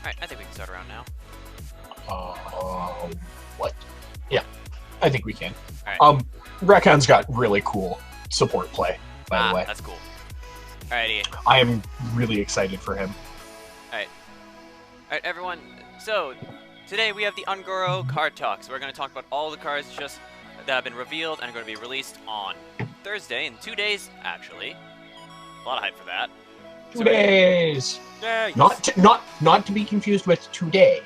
Alright, I think we can start around now. What? Yeah, I think we can. Alright. Rakan's got really cool support play, by the way. That's cool. Alrighty. I am really excited for him. Alright, everyone. So, today we have the Ungoro card talk. So we're going to talk about all the cards that have been revealed and are going to be released on Thursday, in 2 days, actually. A lot of hype for that. 2 days! Yeah, Not to be confused with today.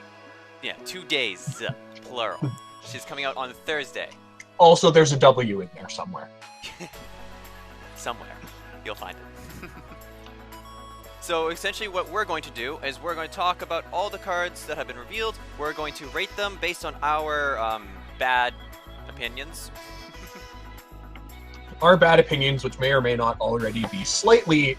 Yeah, 2 days, plural. She's coming out on Thursday. Also, there's a W in there somewhere. Somewhere. You'll find it. So essentially what we're going to do is we're going to talk about all the cards that have been revealed. We're going to rate them based on our bad opinions. Our bad opinions, which may or may not already be slightly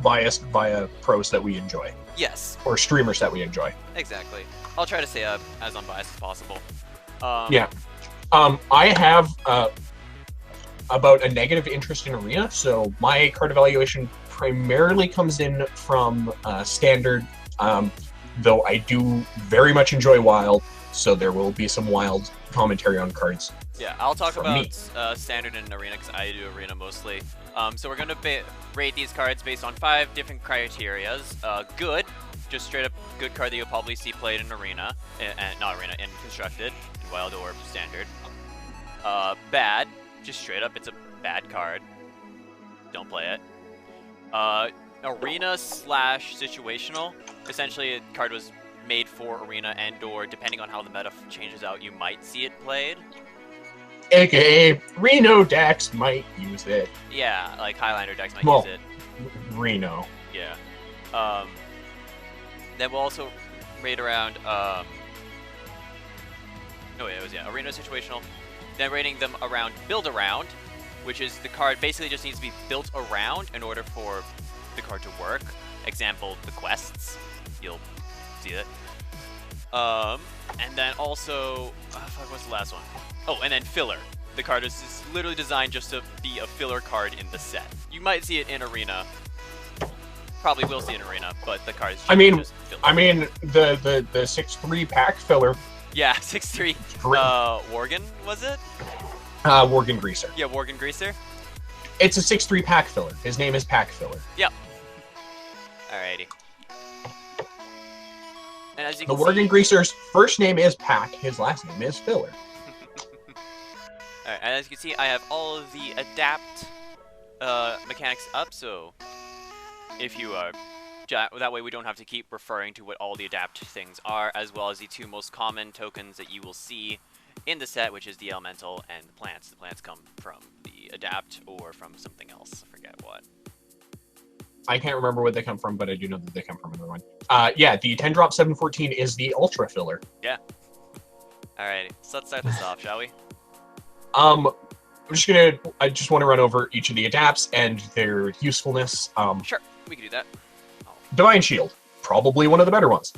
biased via pros that we enjoy. Yes. Or streamers that we enjoy. Exactly. I'll try to stay as unbiased as possible. Yeah. I have about a negative interest in Arena, so my card evaluation primarily comes in from Standard, though I do very much enjoy Wild, so there will be some Wild commentary on cards. Yeah, I'll talk about Standard and Arena because I do Arena mostly. So we're going to rate these cards based on 5 different criterias. Good, just straight up good card that you'll probably see played in Arena, not Arena, in Constructed, in Wild or Standard. Bad, just straight up, it's a bad card. Don't play it. Arena / situational. Essentially, a card was made for Arena and/or depending on how the meta changes out, you might see it played. AKA, Reno decks might use it. Yeah, like Highlander decks might use it. Reno. Yeah. Then we'll also rate around, Arena situational. Then rating them around Build Around, which is the card basically just needs to be built around in order for the card to work. Example, the quests. You'll see it. And then also, what's the last one? Oh, and then Filler. The card is literally designed just to be a filler card in the set. You might see it in Arena. Probably will see it in Arena, but the card is just the 6/3 pack filler. Yeah, 6/3. Worgen, was it? Worgen Greaser. Yeah, Worgen Greaser. It's a 6/3 pack filler. His name is Pack Filler. Yep. Alrighty. And as you the can Worgen Greaser's first name is Pack. His last name is Filler. Alright, and as you can see, I have all of the adapt mechanics up, so if you that way we don't have to keep referring to what all the adapt things are, as well as the 2 most common tokens that you will see in the set, which is the elemental and the plants. The plants come from the adapt or from something else. I forget what. I can't remember where they come from, but I do know that they come from another one. Yeah, the 10-drop 714 is the Ultra Filler. Yeah. Alrighty, so let's start this off, shall we? I just want to run over each of the adapts and their usefulness. Sure, we can do that. Divine Shield, probably one of the better ones.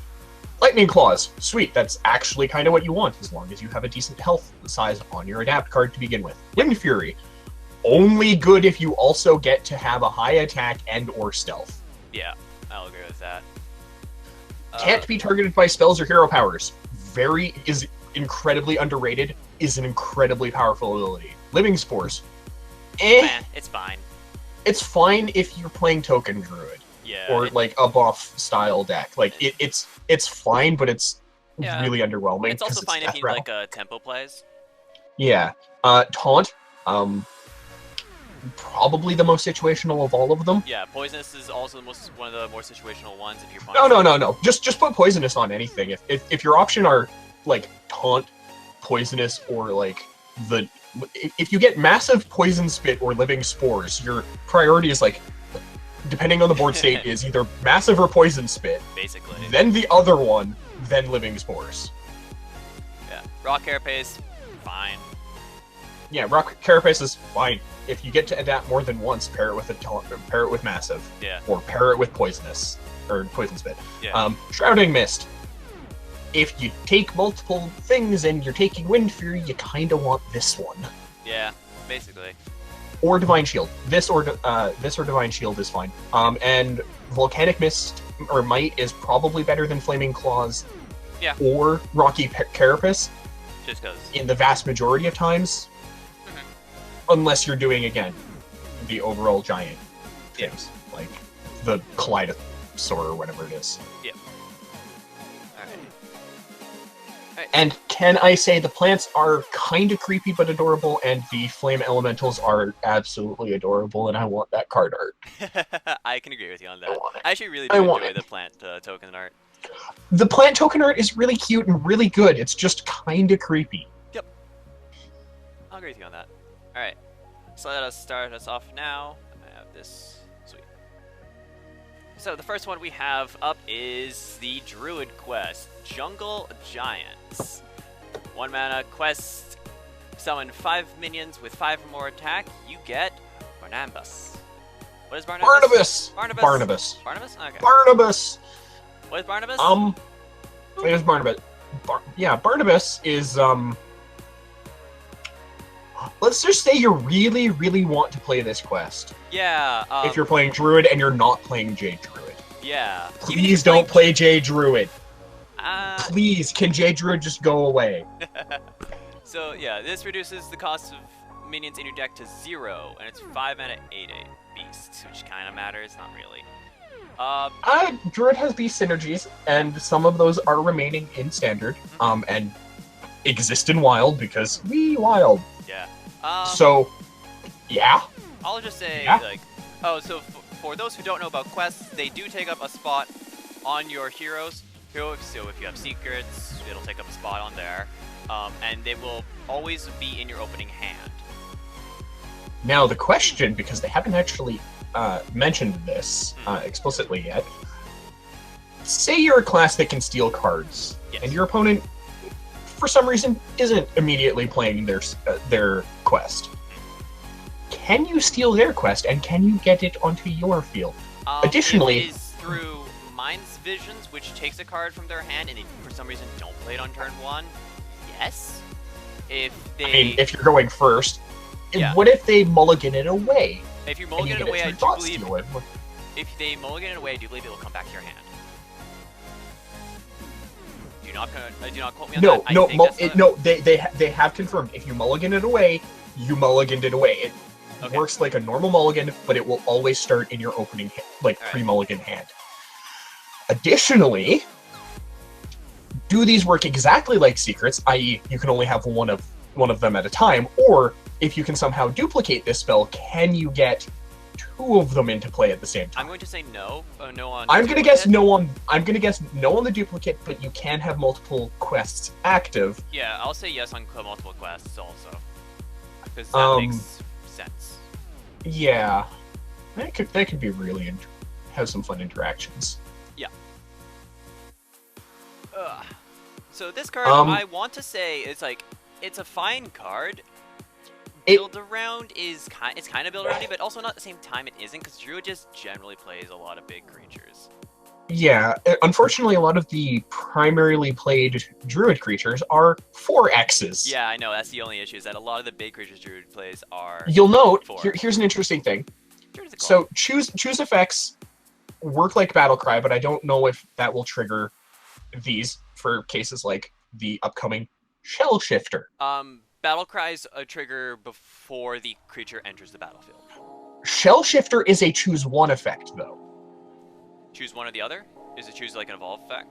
Lightning Claws, sweet, that's actually kind of what you want, as long as you have a decent health size on your adapt card to begin with. Wind Fury, only good if you also get to have a high attack and or stealth. Yeah, I'll agree with that. Can't be targeted by spells or hero powers. Is incredibly underrated, is an incredibly powerful ability. Living Spores, it's fine. It's fine if you're playing Token Druid. Yeah. Or like a buff style deck. Like it's fine, but it's really underwhelming. It's also fine if you like tempo plays. Yeah. Taunt, probably the most situational of all of them. Yeah, Poisonous is also one of the more situational ones if you're No. Just put Poisonous on anything. If your option are like Taunt, Poisonous, or like if you get massive Poison Spit or Living Spores, your priority is like, depending on the board state, is either massive or Poison Spit. Basically. Then the other one, then Living Spores. Yeah. Rock Carapace, fine. Yeah, Rock Carapace is fine. If you get to adapt more than once, pair it with Massive. Yeah. Or pair it with Poisonous. Or Poison Spit. Yeah. Shrouding Mist. If you take multiple things and you're taking Wind Fury, you kinda want this one. Yeah, basically. Or Divine Shield. This or Divine Shield is fine. And Volcanic Mist or Might is probably better than Flaming Claws Yeah. or Rocky Carapace Just because. in the vast majority of times. Unless you're doing, again, the overall giant things, like the Kaleidosaur or whatever it is. Yeah. Alright. And can I say the plants are kind of creepy but adorable, and the flame elementals are absolutely adorable, and I want that card art. I can agree with you on that. I want it. I actually really do enjoy the plant token art. The plant token art is really cute and really good. It's just kind of creepy. Yep. I'll agree with you on that. Alright. So let us start us off now. I have this. Sweet. So the first one we have up is the Druid Quest, Jungle Giants. 1 mana quest, summon 5 minions with 5 or more attack, you get Barnabas. What is Barnabas? Barnabas. Barnabas? Okay. Barnabas. What is Barnabas? It is Barnabas. Barnabas is, let's just say you really, really want to play this quest. Yeah. If you're playing Druid and you're not playing Jade Druid. Yeah. Please don't play Jade Druid. Please, can Jade Druid just go away? So, yeah, this reduces the cost of minions in your deck to 0, and it's 5 mana 8/8 beasts, which kind of matters, not really. Druid has these synergies, and some of those are remaining in Standard, and exist in Wild, because we Wild. Yeah. So, yeah. I'll just say, like, so for those who don't know about quests, they do take up a spot on your heroes. So if you have secrets, it'll take up a spot on there, and they will always be in your opening hand. Now the question, because they haven't actually mentioned this explicitly yet, say you're a class that can steal cards, and your opponent, for some reason, isn't immediately playing their quest. Can you steal their quest, and can you get it onto your field? Additionally, it is through Mind's Visions, which takes a card from their hand, and they, for some reason, don't play it on turn 1. Yes. If they, I mean, if you're going first, yeah. What if they mulligan it away? If you mulligan it away, I do believe. If they mulligan it away, I do believe it will come back to your hand. Do not quote me on that. They have confirmed. If you mulligan it away, you mulliganed it away. It works like a normal mulligan, but it will always start in your opening, pre-mulligan hand. Additionally, do these work exactly like secrets, i.e. you can only have one of them at a time, or if you can somehow duplicate this spell, can you get 2 of them into play at the same time? I'm going to say no. No on. I'm gonna guess no on the duplicate, but you can have multiple quests active. Yeah, I'll say yes on multiple quests also, because that makes sense. Yeah, that could be really have some fun interactions. Yeah. So this card, I want to say, it's a fine card. Build around it's kind of build aroundy, but also not at the same time it isn't, because Druid just generally plays a lot of big creatures. Yeah, unfortunately, a lot of the primarily played Druid creatures are 4Xs. Yeah, I know, that's the only issue, is that a lot of the big creatures Druid plays are. You'll note, here's an interesting thing. So choose effects work like Battlecry, but I don't know if that will trigger these for cases like the upcoming Shell Shifter. Battlecry's a trigger before the creature enters the battlefield. Shell Shifter is a choose one effect, though. Choose one or the other? Is it choose like an evolve effect?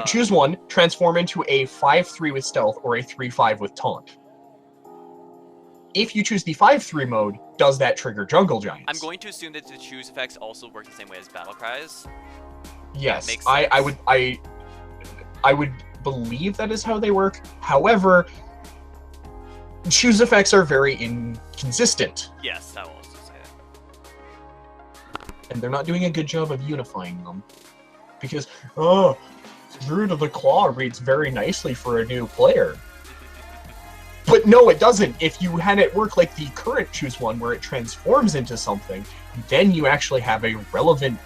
Choose one, transform into a 5/3 with stealth or a 3/5 with taunt. If you choose the 5/3 mode, does that trigger Jungle Giants? I'm going to assume that the choose effects also work the same way as Battlecry's. Yes, I would believe that is how they work. However, choose effects are very inconsistent. Yes, I will also say that. And they're not doing a good job of unifying them. Because, Druid of the Claw reads very nicely for a new player. But no, it doesn't. If you had it work like the current choose one, where it transforms into something, then you actually have a relevant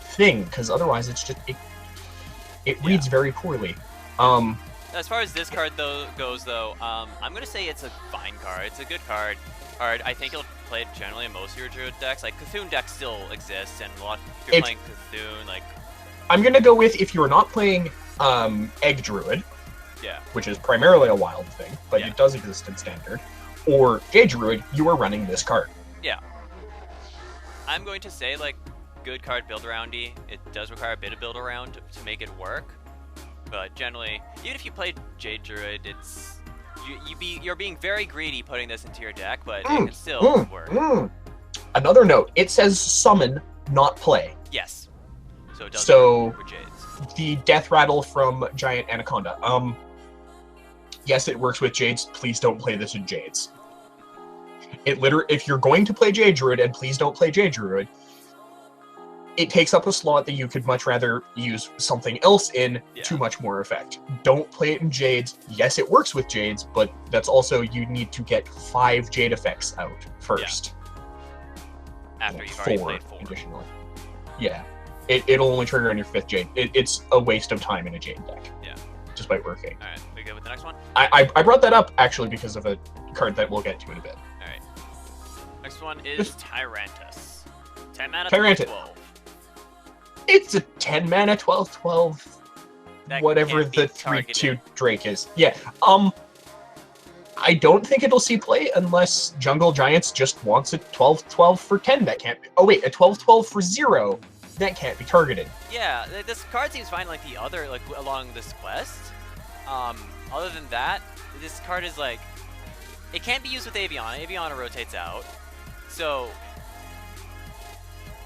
thing, because otherwise it's just, it reads very poorly. As far as this card goes, I'm going to say it's a fine card. It's a good card. I think it'll played generally in most of your Druid decks. Like, Cthulhu decks still exist, and a lot if you're playing Cthulhu, like... I'm gonna go with, if you're not playing Egg Druid, yeah, which is primarily a wild thing, but yeah, it does exist in Standard, or Jade Druid, you are running this card. Yeah. I'm going to say, like, good card build-aroundy. It does require a bit of build-around to make it work, but generally, even if you play Jade Druid, it's... You're being very greedy putting this into your deck, but it can still work. Another note, it says summon, not play. Yes. So it does work for Jades. The Death Rattle from Giant Anaconda. Yes, it works with Jades. Please don't play this in Jades. If you're going to play Jade Druid, and please don't play Jade Druid, it takes up a slot that you could much rather use something else in to much more effect. Don't play it in Jades. Yes, it works with Jades, but that's also, you need to get 5 Jade effects out first. Yeah. After you've already played 4. Additionally. Yeah. It'll only trigger on your 5th Jade. It's a waste of time in a Jade deck. Yeah. Despite working. Alright, we go with the next one? I brought that up, actually, because of a card that we'll get to in a bit. Alright. Next one is Tyrantus. 10 mana, Tyrantus. 12. It's a 10 mana, 12/12, whatever the 3/2 Drake is. Yeah. I don't think it'll see play unless Jungle Giants just wants a 12/12 for 10 that can't be. Oh wait, a 12/12 for 0 that can't be targeted. Yeah, this card seems fine like the other, like along this quest. Other than that, this card is like, it can't be used with Aviana. Aviana rotates out, so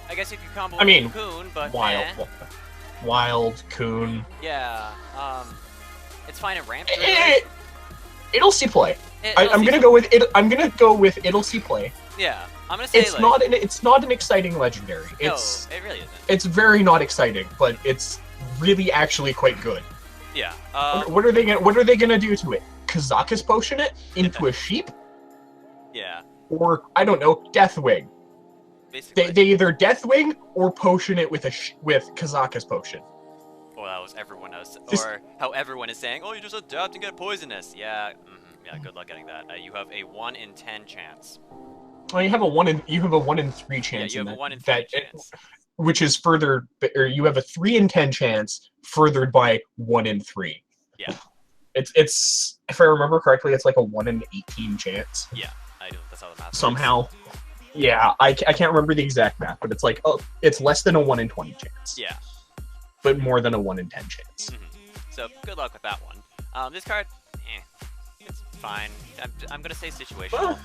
I guess you could combo with Cocoon, but Wild Coon. Yeah, it's fine at ramp. It'll see play. I'm gonna go with it. I'm gonna go with it'll see play. Yeah, I'm gonna say it's like, it's not an exciting legendary. No, it really isn't. It's very not exciting, but it's really actually quite good. Yeah. What are they gonna do to it? Kazakus potion it into a sheep? Yeah. Or I don't know, Deathwing. Basically. They either Deathwing or potion it with Kazakus potion. Well, that was everyone else, or how everyone is saying, "Oh, you just adapt and get poisonous." Yeah. Yeah. Good luck getting that. You have a 1 in 10 chance. Well, you have a 1 in 3 chance. Yeah, you have a 1 in 3 chance. Which is furthered, or you have a 3 in 10 chance furthered by 1 in 3. Yeah. It's if I remember correctly, it's like a 1 in 18 chance. Yeah, I do. That's how the math works. Somehow. Yeah, I can't remember the exact math, but it's like, it's less than a 1 in 20 chance. Yeah. But more than a 1 in 10 chance. So good luck with that one. This card, it's fine. I'm gonna say situational.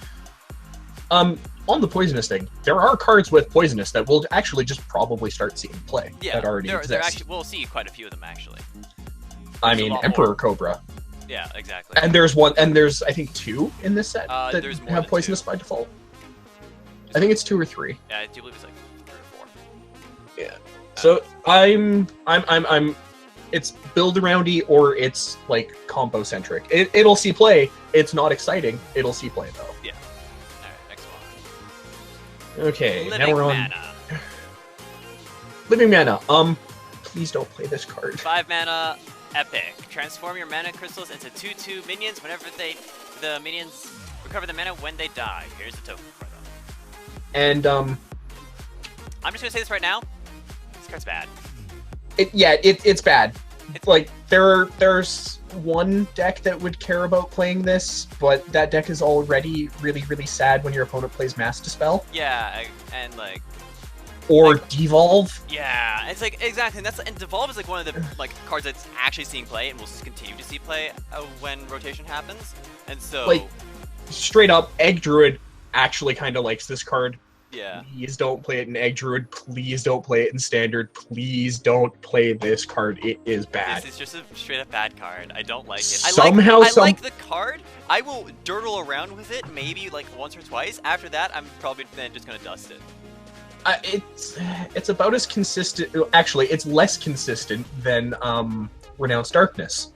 On the poisonous thing, there are cards with poisonous that will actually just probably start seeing play. Yeah, that already exist. We'll see quite a few of them actually. I mean, Emperor Cobra. Yeah, exactly. And there's I think 2 in this set that have poisonous by default. I think it's 2 or 3. Yeah, I do believe it's like 3 or 4. Yeah. So I'm it's build aroundy or it's like combo centric. It'll see play. It's not exciting. It'll see play though. Yeah. All right, next one. Okay, Living now we're on Mana. Living Mana. Please don't play this card. 5 mana, epic. Transform your mana crystals into 2/2 minions whenever the minions recover the mana when they die. Here's the token for them. And I'm just gonna say this right now. This card's bad. It's bad. It's like there's one deck that would care about playing this, but that deck is already really, really sad when your opponent plays Mass Dispel. Yeah, and like. Or Devolve. Yeah, it's like exactly. And Devolve is like one of the cards that's actually seeing play and will continue to see play when rotation happens. And so, like, straight up, Egg Druid actually kind of likes this card. Yeah. Please don't play it in Egg Druid. Please don't play it in Standard. Please don't play this card. It is bad. This is just a straight up bad card. I don't like it. I like the card. I will dirtle around with it maybe like once or twice. After that, I'm probably then just gonna dust it. It's about as consistent. Actually, it's less consistent than Renounced Darkness.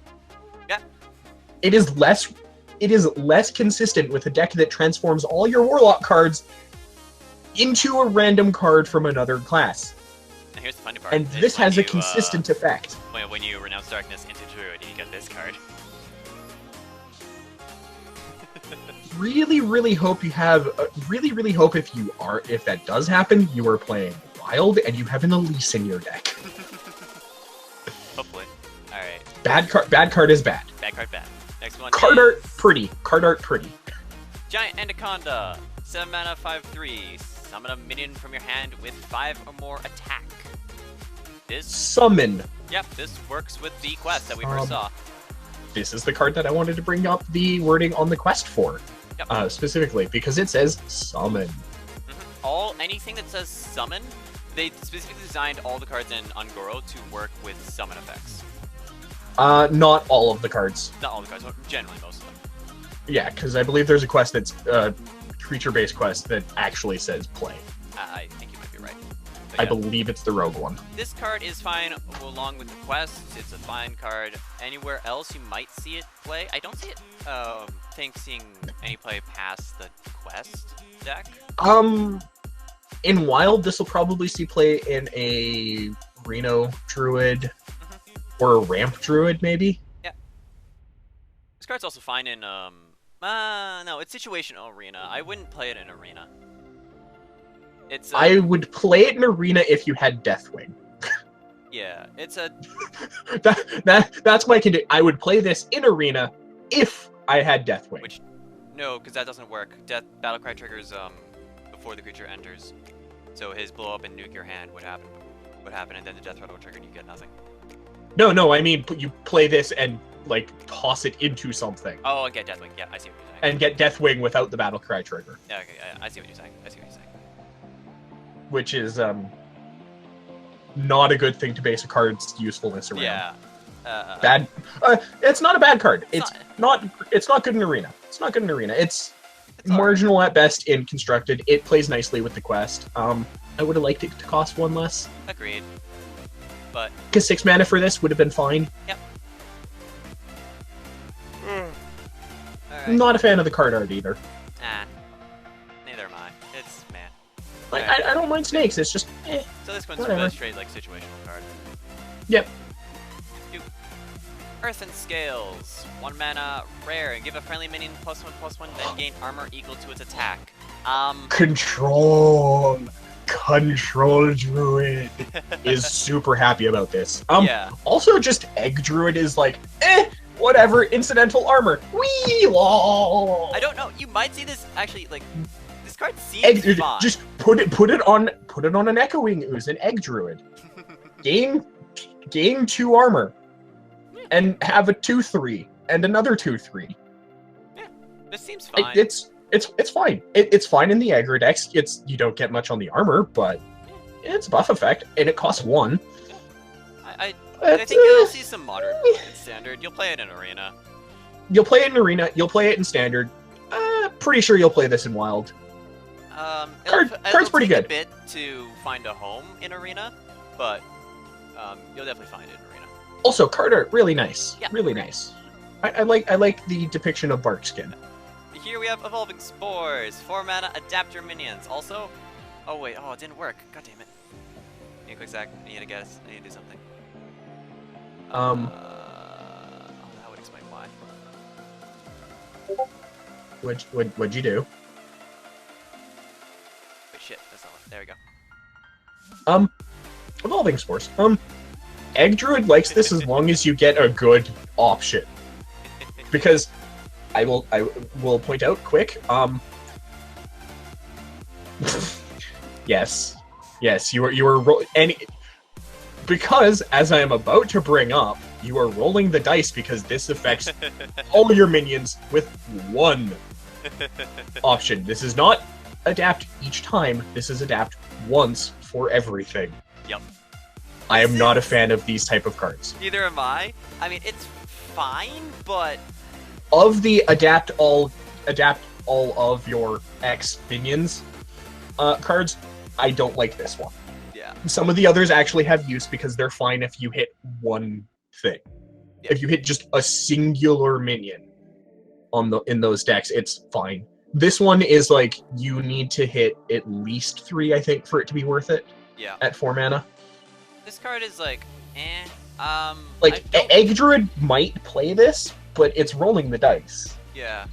Yeah. It is less consistent with a deck that transforms all your Warlock cards into a random card from another class. And here's the funny part. And this has a consistent effect. When you Renounce Darkness into Druid, you get this card. Really, really hope you have. Really, really hope if that does happen, you are playing Wild and you have an Elise in your deck. Hopefully. All right. Bad card is bad. Bad card bad. Next one. Card art pretty. Card art pretty. Giant Anaconda. 7 mana, 5/3. Summon a minion from your hand with 5 or more attack. This. Summon. Yep. This works with the quest that we first saw. This is the card that I wanted to bring up the wording on the quest for. Yep. Specifically because it says summon. Anything that says summon, they specifically designed all the cards in Ungoro to work with summon effects. Not all of the cards. Not all the cards, but generally most of them. Yeah, because I believe there's a quest that's creature-based quest that actually says play. I think you might be right. But I yeah. believe it's the rogue one. This card is fine along with the quest. It's a fine card. Anywhere else you might see it play. I don't see it. Seeing any play past the quest deck. In Wild, this will probably see play in a Reno Druid or a Ramp Druid, maybe. Yeah. This card's also fine in no, it's situational arena. I wouldn't play it in arena. It's. I would play it in arena if you had Deathwing. Yeah, it's a. That's my condition. I would play this in arena if I had Deathwing. Which, no, because that doesn't work. Battlecry triggers before the creature enters, so his blow up and nuke your hand would happen, and then the death threat will trigger and you get nothing. No, I mean you play this and like toss it into something. Oh, I get Deathwing. Yeah, I see what you're saying. And get Deathwing without the Battlecry trigger. Yeah, okay, I see what you're saying. Which is not a good thing to base a card's usefulness around. Yeah. Bad. It's not a bad card. It's not good in arena. It's not good in arena. It's marginal at best in constructed. It plays nicely with the quest. I would have liked it to cost 1 less. Agreed. But because 6 mana for this would have been fine. Yep. Right. Not a fan of the card art either. Neither am I. It's meh. Like I don't mind snakes. It's just So this one's whatever. a straight like situational card. Yep. Earth and Scales. 1 mana, rare, and give a friendly minion +1/+1, then gain armor equal to its attack. Control Druid is super happy about this. Yeah. Also, just Egg Druid is like, whatever, incidental armor. Wee lol. I don't know. You might see this actually like. This card seems fine. Just put it on an Echoing Ooze, an Egg Druid. gain 2 armor. And have a 2/3 and another 2/3. Yeah, this seems fine. It's fine. It's fine in the aggro decks. You don't get much on the armor, but it's buff effect, and it costs 1. I think you'll see some moderate in standard. You'll play it in arena. You'll play it in arena. You'll play it in standard. Pretty sure you'll play this in wild. Card's pretty good. A bit to find a home in arena, but you'll definitely find it in arena. Also, card art really nice. Yeah. Really nice. I like the depiction of Barkskin. Here we have Evolving Spores, 4 mana adapter minions. Also, oh wait, it didn't work. God damn it. Need a quick sec. I need to guess. I need to do something. That would explain why. What'd you do? Wait, shit. That's not what. There we go. Evolving Spores. Egg Druid likes this as long as you get a good option. Because I will point out quick. Yes, you are because as I am about to bring up, you are rolling the dice because this affects all your minions with 1 option. This is not adapt each time. This is adapt once for everything. Yep. I am not a fan of these type of cards. Neither am I. I mean, it's fine, but of the adapt all of your X minions cards, I don't like this one. Yeah. Some of the others actually have use because they're fine if you hit 1 thing. Yeah. If you hit just a singular minion in those decks, it's fine. This one is like you need to hit at least 3, I think, for it to be worth it. Yeah. At 4 mana. This card is like, Egg Druid might play this, but it's rolling the dice. Yeah.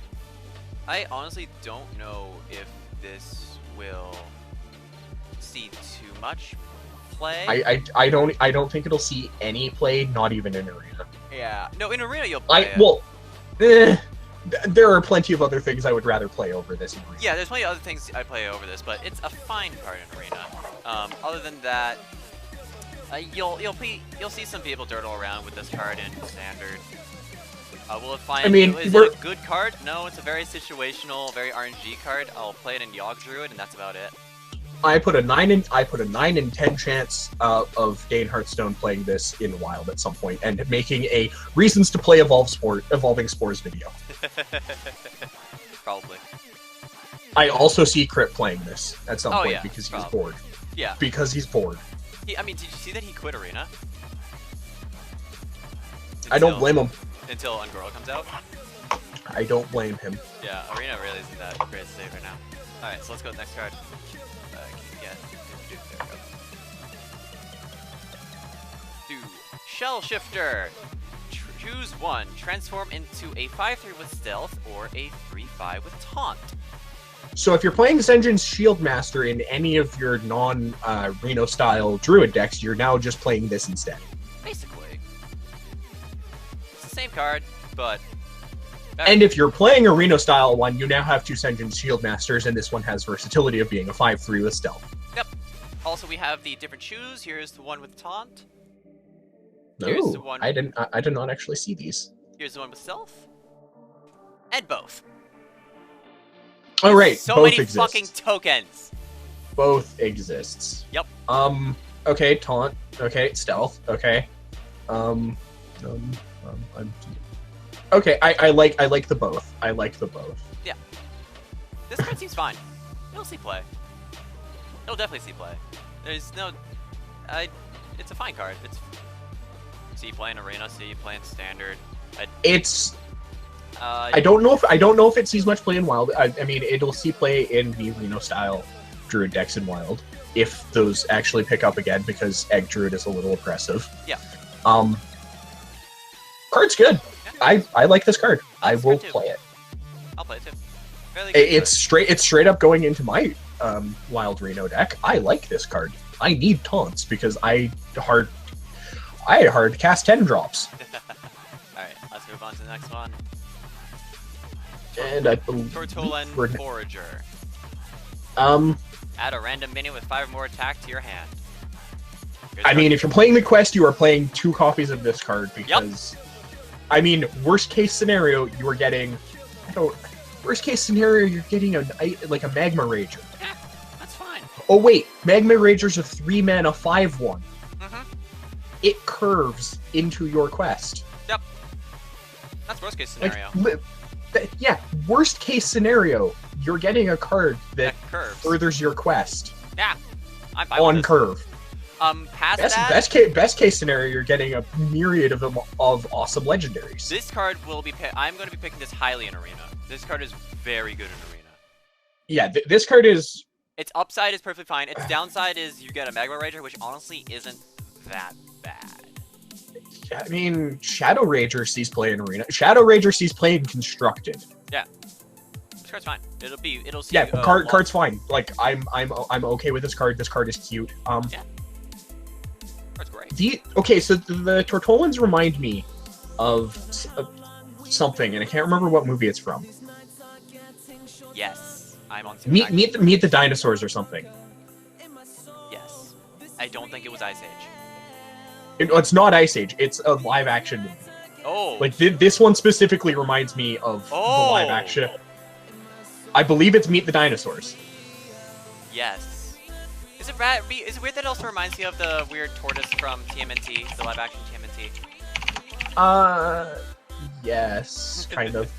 I honestly don't know if this will see too much play. I don't think it'll see any play, not even in arena. Yeah. No, in arena you'll play it. Well, there are plenty of other things I would rather play over this in arena. Yeah, there's plenty of other things I play over this, but it's a fine card in arena. Other than that, you'll see some people dirtle around with this card in standard. Will it find? I mean, is it a good card? No, it's a very situational, very RNG card. I'll play it in Yogg Druid, and that's about it. I put a 9 in 10 chance of Dane Hearthstone playing this in Wild at some point and making a Reasons to Play Evolving Spores video. Probably. I also see Crit playing this at some point because he's bored. Yeah. Because he's bored. I mean, did you see that he quit arena? I don't blame him. Until Ungoro comes out. I don't blame him. Yeah, arena really isn't that great to save right now. All right, so let's go to the next card. There we go. Shell Shifter. Choose one. Transform into a 5/3 with Stealth or a 3/5 with Taunt. So if you're playing Zenjin's Shield Master in any of your non-Reno style Druid decks, you're now just playing this instead. Basically. It's the same card, but... And if you're playing a Reno style one, you now have two Zenjin's Shield Masters, and this one has versatility of being a 5/3 with Stealth. Yep. Also, we have the different shoes. Here's the one with Taunt. No, the one... I did not actually see these. Here's the one with Stealth. And both. Oh, right. So both many exists. fucking tokens. Both exists. Yep. Okay, Taunt. Okay, Stealth. Okay. Okay, I like the both. I like the both. Yeah. This card seems fine. It'll see play. It'll definitely see play. There's no... it's a fine card. It's... See you play in arena, see you play in standard. It's... I don't know if it sees much play in Wild. I mean, it'll see play in the Reno style Druid decks in Wild, if those actually pick up again, because Egg Druid is a little oppressive. Yeah. Card's good. Yeah. I like this card. I will play it. I'll play it too. Fairly good it's straight up going into my Wild Reno deck. I like this card. I need taunts because I hard cast 10 drops. Alright, let's move on to the next one. And I believe Tortolan Forager. Add a random minion with 5 or more attack to your hand. I mean, if you're playing the quest, you are playing 2 copies of this card because, I mean, worst case scenario, you are getting, worst case scenario, you're getting like a Magma Rager. Yeah, that's fine. Oh wait, Magma Rager's a 3-mana 5/1. It curves into your quest. Yep. That's worst case scenario. Yeah, worst case scenario, you're getting a card that curves. furthers your quest. Yeah, I'm fine on with this. curve. Past that, best case scenario, you're getting a myriad of awesome legendaries. This card will be. I'm going to be picking this highly in arena. This card is very good in arena. Yeah, this card is. Its upside is perfectly fine. Its downside is you get a Magma Rager, which honestly isn't that bad. I mean, Shadow Rager sees play in arena. Shadow Rager sees play in constructed. Yeah, this card's fine. It'll see. Yeah, card's fine. Like I'm okay with this card. This card is cute. Yeah, card's great. Okay, so the Tortolans remind me of something, and I can't remember what movie it's from. Yes, I'm on. Meet the Dinosaurs or something. Yes, I don't think it was Ice Age. It's not Ice Age. It's a live-action movie. Oh. Like, this one specifically reminds me of the live-action. I believe it's Meet the Dinosaurs. Yes. Is it weird that it also reminds me of the weird tortoise from TMNT, the live-action TMNT? Yes, kind of.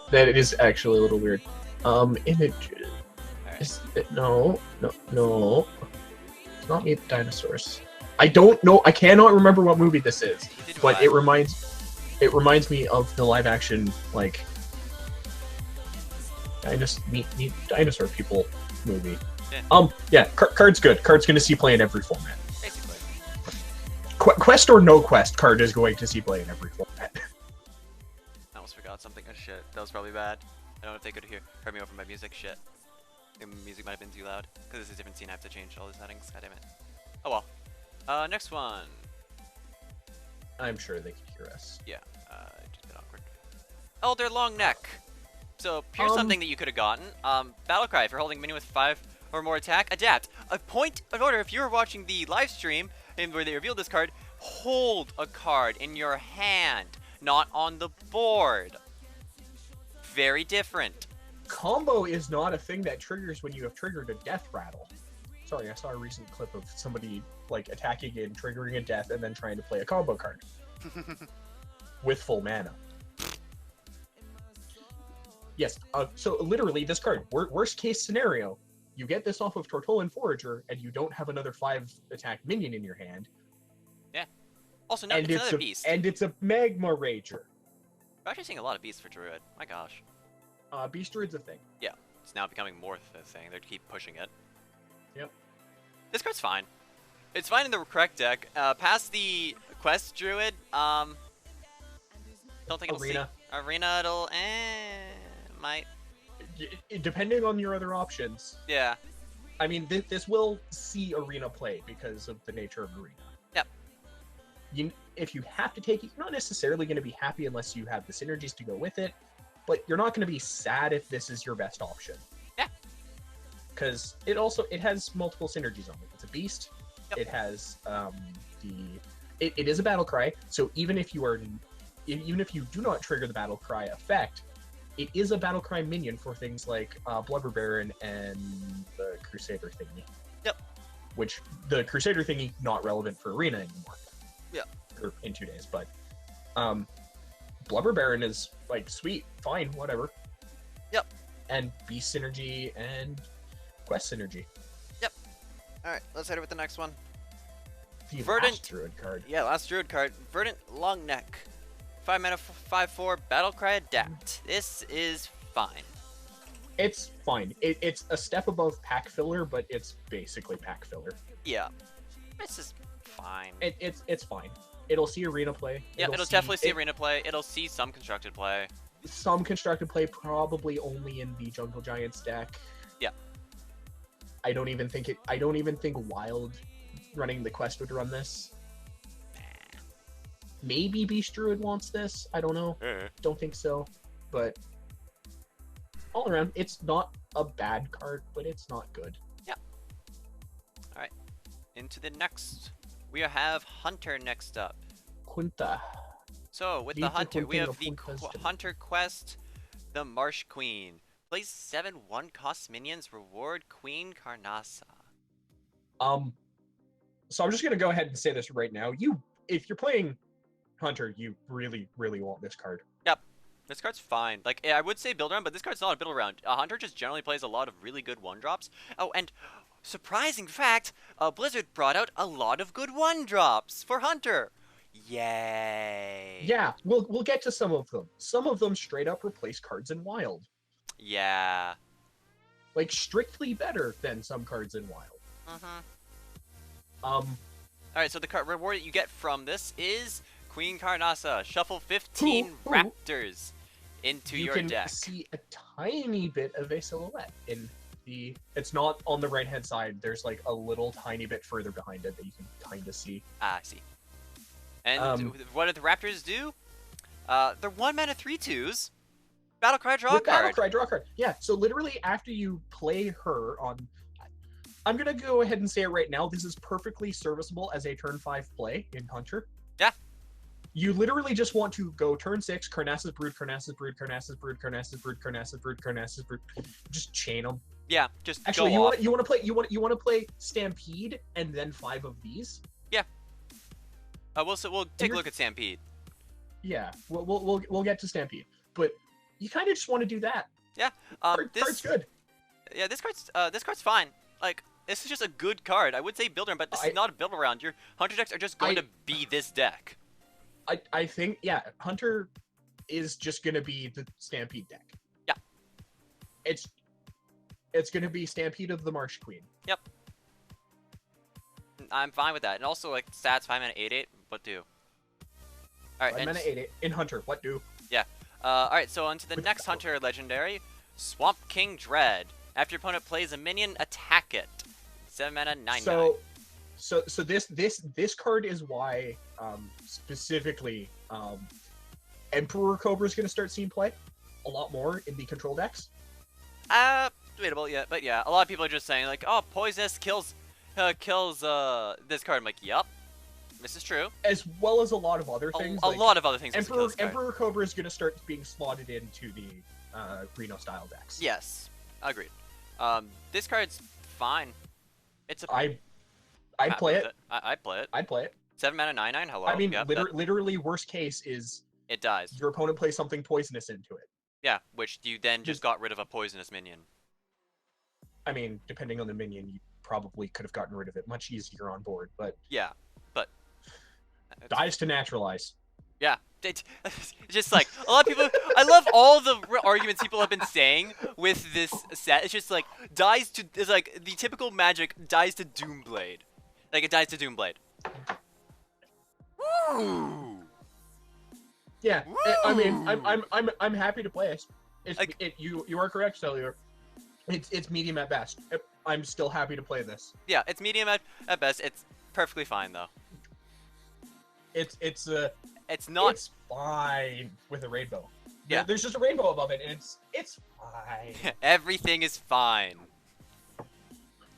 That it is actually a little weird. Images. Right. No. It's not Meet the Dinosaurs. I don't know. I cannot remember what movie this is, but it reminds me of the live action like meet dinosaur people movie. Yeah. Card's good. Card's going to see play in every format. Basically. Quest or no quest, card is going to see play in every format. I almost forgot something. Oh shit, that was probably bad. don't know if they could heard me over my music. Shit. The music might have been too loud. Because this is a different scene, I have to change all the settings. God damn it. Oh well. Next one. I'm sure they can hear us. Yeah, just a bit awkward. Elder Long Neck. So, here's something that you could have gotten. Battlecry, if you're holding minion with 5 or more attack, adapt. A point of order, if you were watching the live stream, and where they revealed this card, hold a card in your hand, not on the board. Very different. Combo is not a thing that triggers when you have triggered a death rattle. Sorry, I saw a recent clip of somebody like attacking and triggering a death and then trying to play a combo card. With full mana. Yes, so literally this card, worst case scenario, you get this off of Tortolan Forager and you don't have another 5 attack minion in your hand. Yeah. Also, no, it's another beast. And it's a Magma Rager. We're actually seeing a lot of beasts for Druid. My gosh. Beast Druid's a thing. Yeah, it's now becoming more of a thing. They keep pushing it. Yep. This card's fine. It's fine in the correct deck. Past the Quest Druid, don't think it'll Arena. see. Arena, it'll, might. Depending on your other options. Yeah. I mean, this will see Arena play because of the nature of Arena. Yep. If you have to take it, you're not necessarily going to be happy unless you have the synergies to go with it, but you're not going to be sad if this is your best option. Yeah. Because it has multiple synergies on it. It's a beast. Yep. It has it is a battle cry. So even if you do not trigger the battle cry effect, it is a battle cry minion for things like Blubber Baron and the Crusader thingy. Yep. Which the Crusader thingy not relevant for Arena anymore. Yeah. Or in 2 days, but Blubber Baron is like sweet, fine, whatever. Yep. And Beast synergy and Quest synergy. Yep. Alright, let's hit it with the next one. The Verdant last Druid card. Yeah, last Druid card. Verdant Long Neck. 5 mana, 5/4, Battlecry Adapt. This is fine. It's fine. It's a step above pack filler, but it's basically pack filler. Yeah. This is fine. It's fine. It'll see Arena play. Yeah, it'll definitely see Arena play. It'll see some constructed play. Some constructed play, probably only in the Jungle Giants deck. Yeah. I don't even think Wild running the Quest would run this. Maybe Beast Druid wants this. I don't know. Don't think so. But all around, it's not a bad card, but it's not good. Yeah. Alright. Into the next. We have Hunter next up. Quinta. So, with the Hunter, we have the Hunter Quest, the Marsh Queen. Plays 7/1 cost minions, reward Queen Carnassa. So I'm just gonna go ahead and say this right now. If you're playing Hunter, you really, really want this card. Yep. This card's fine. Like, I would say build around, but this card's not a build around. Hunter just generally plays a lot of really good 1-drops. Oh, and surprising fact, Blizzard brought out a lot of good 1-drops for Hunter. Yay. Yeah, we'll get to some of them. Some of them straight up replace cards in Wild. Yeah. Like, strictly better than some cards in Wild. Alright, so the card reward that you get from this is Queen Carnassa. Shuffle 15 Raptors into your deck. You can see a tiny bit of a silhouette in the... It's not on the right-hand side. There's like a little tiny bit further behind it that you can kind of see. Ah, I see. And what do the Raptors do? They're 1 mana 3/2s. Battlecry draw card. Battlecry draw card. Yeah, so literally after you play her on... I'm going to go ahead and say it right now. This is perfectly serviceable as a turn 5 play in Hunter. Yeah. You literally just want to go turn 6, Carnassa's Brood, Carnassa's Brood, Carnassa's Brood, Carnassa's Brood, Carnassa's Brood, Carnassa's Brood. Just chain them. Yeah, just actually go you want to play Stampede and then 5 of these. Yeah. We'll take a look at Stampede. Yeah, we'll get to Stampede, but you kind of just want to do that. Yeah. This card's good. Yeah, this card's fine. Like, this is just a good card. I would say build around, but this is not a build around. Your Hunter decks are just going to be this deck. I think, yeah, Hunter is just going to be the Stampede deck. Yeah. It's going to be Stampede of the Marsh Queen. Yep. I'm fine with that. And also, like, stats 5 mana 8/8. What do? All right. 5 mana 8/8 in Hunter. What do? Yeah. All right. So on to the next Hunter legendary. Swamp King Dread. After your opponent plays a minion, attack it. 7 mana, 9/9. So this card is why specifically Emperor Cobra is going to start seeing play a lot more in the control decks. Debatable, yeah, but yeah, a lot of people are just saying like, oh, poisonous kills this card. I'm like, yup, this is true. As well as a lot of other things. A lot of other things. Emperor Cobra is going to start being slotted into the Reno style decks. Yes, agreed. This card's fine. It's a. I'd play it. I'd play it. I'd play it. 7 mana, 9/9. Hello. I mean, yep, literally, worst case is it dies. Your opponent plays something poisonous into it. Yeah, which you then just got rid of a poisonous minion. I mean, depending on the minion, you probably could have gotten rid of it much easier on board, but yeah, but dies to naturalize. Yeah, it's just like a lot of people. I love all the arguments people have been saying with this set. It's just like it's like the typical Magic dies to Doomblade, like it dies to Doomblade. Woo! Yeah, Woo! I mean, I'm happy to play it. You are correct, Cellular. It's medium at best. I'm still happy to play this. Yeah, it's medium at best. It's perfectly fine though. It's not. It's fine with a rainbow. Yeah. There's just a rainbow above it, and it's fine. Everything is fine.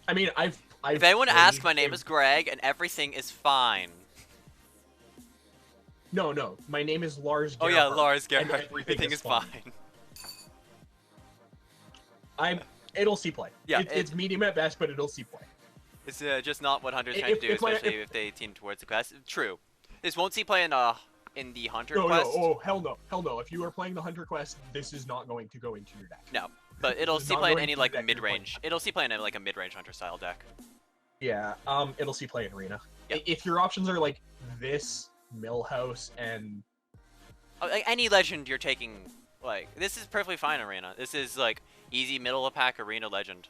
I mean, I've if anyone asks, my name is Greg, and everything is fine. No. My name is Lars Gerhardt. Oh yeah, Lars Gerhardt. Everything is fine. It'll see play. Yeah, it's medium at best, but it'll see play. It's just not what Hunter's trying to do, especially if they team towards the quest. True. This won't see play in the Hunter quest. No, hell no. If you are playing the Hunter quest, this is not going to go into your deck. No, but it'll see play in any like mid-range. It'll see play in like a mid-range Hunter style deck. Yeah, it'll see play in Arena. Yep. If your options are like this, Millhouse, and like any legend you're taking, like this is perfectly fine Arena. This is like easy middle of pack Arena legend.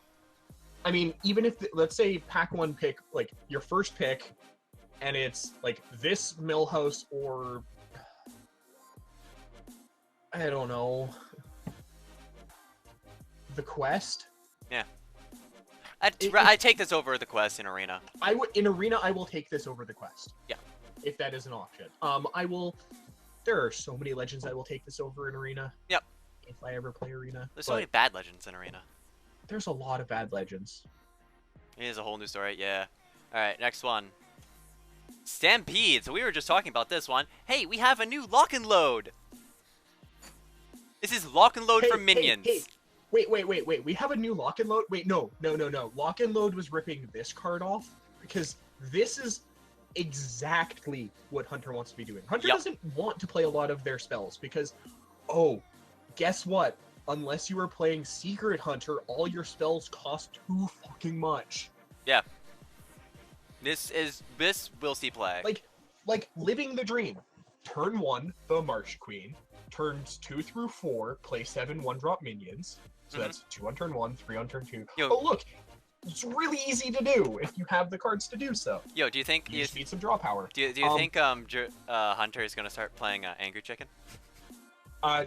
I mean, even if let's say pack one pick, like your first pick, and it's like this Millhouse or I don't know, the quest. Yeah, I take this over the quest in Arena. In Arena. I will take this over the quest. Yeah, if that is an option. I will. There are so many legends I will take this over in Arena. Yep. If I ever play Arena. There's so many bad legends in Arena. There's a lot of bad legends. It is a whole new story. Yeah. All right, next one. Stampede. So we were just talking about this one. Hey, we have a new lock and load. This is lock and load for minions. Hey. Wait. We have a new lock and load? Wait, no. Lock and load was ripping this card off because this is exactly what Hunter wants to be doing. Hunter doesn't want to play a lot of their spells because, guess what? Unless you are playing Secret Hunter, all your spells cost too fucking much. Yeah. This will see play. Like Living the Dream. Turn 1, the Marsh Queen. Turns 2 through 4, play 7 1-drop minions. So that's 2 on turn 1, 3 on turn 2. Oh look, it's really easy to do if you have the cards to do so. Yo, do you think you just need some draw power? Do you think Hunter is gonna start playing Angry Chicken?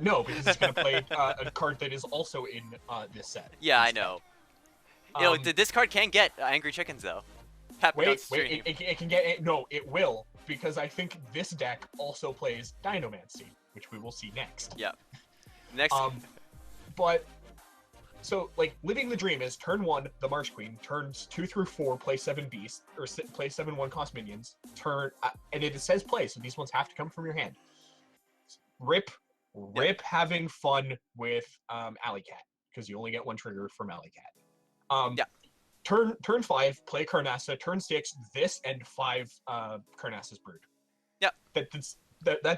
No, because he's gonna play a card that is also in this set. Yeah, I know. This card can get Angry Chickens though. Wait, it can get no, it will because I think this deck also plays Dinomancy, which we will see next. Yeah. Next. But so like Living the Dream is turn 1, the Marsh Queen. Turns 2 through 4, play 7 beasts or play 7 1-cost minions. And it says play, so these ones have to come from your hand. Rip having fun with Alley Cat because you only get one trigger from Alley Cat. Turn 5, play Carnassa. Turn 6, this and 5 Carnassa's Brood. Yep.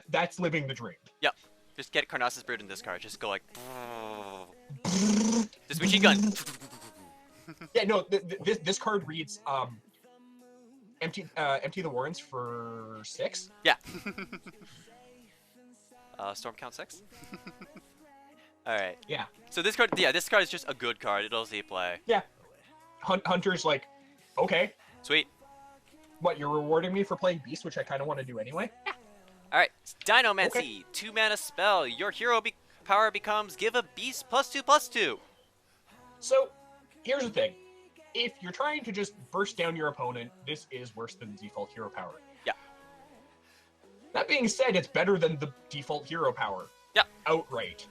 That's Living the Dream. Yep. Just get Carnassa's Brood in this card. Just go like. Just machine gun. Yeah, no. This card reads empty the Warrens for 6. Yeah. Storm count 6. All right. Yeah. So this card is just a good card. It'll see play. Yeah. Hunter's like, okay. Sweet. What, you're rewarding me for playing Beast, which I kind of want to do anyway? Yeah. All right. Dinomancy, 2 mana spell. Your hero power becomes give a beast +2/+2. So, here's the thing. If you're trying to just burst down your opponent, this is worse than default hero power. Yeah. That being said, it's better than the default hero power. Yeah. Outright.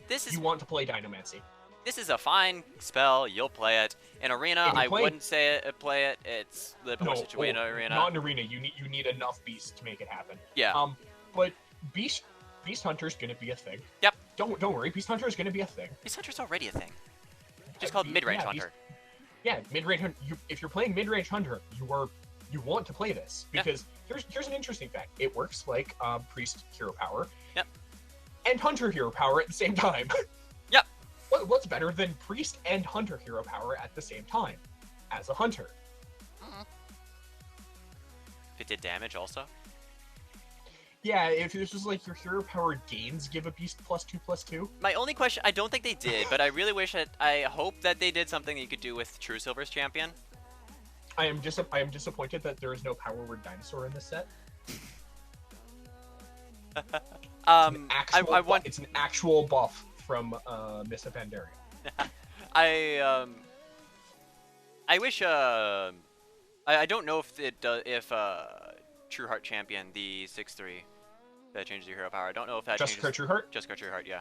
This is You want to play Dynamancy. This is a fine spell. You'll play it in arena. I wouldn't say play it. It's a little bit more situated in arena. Not in arena. You need enough beasts to make it happen. Yeah. But Beast Hunter's gonna be a thing. Yep. Don't worry. Beast Hunter is gonna be a thing. Beast Hunter's already a thing. Just called mid-range hunter. Mid-range hunter. If you're playing mid-range hunter, you want to play this because here's an interesting fact. It works like priest hero power. Yep. And hunter hero power at the same time. Yep. What's better than priest and hunter hero power at the same time as a hunter? If it did damage also. Yeah, if this was like your hero power gains give a beast +2/+2. My only question, I don't think they did, but I really wish I hope that they did something that you could do with True Silver's champion. I am disappointed that there is no power word dinosaur in this set. It's an actual buff from Miss Pandaria. I wish I don't know if it does True Heart champion the 6/3 that changes your hero power. I don't know if that changes. Just True Heart. Just True Heart, yeah.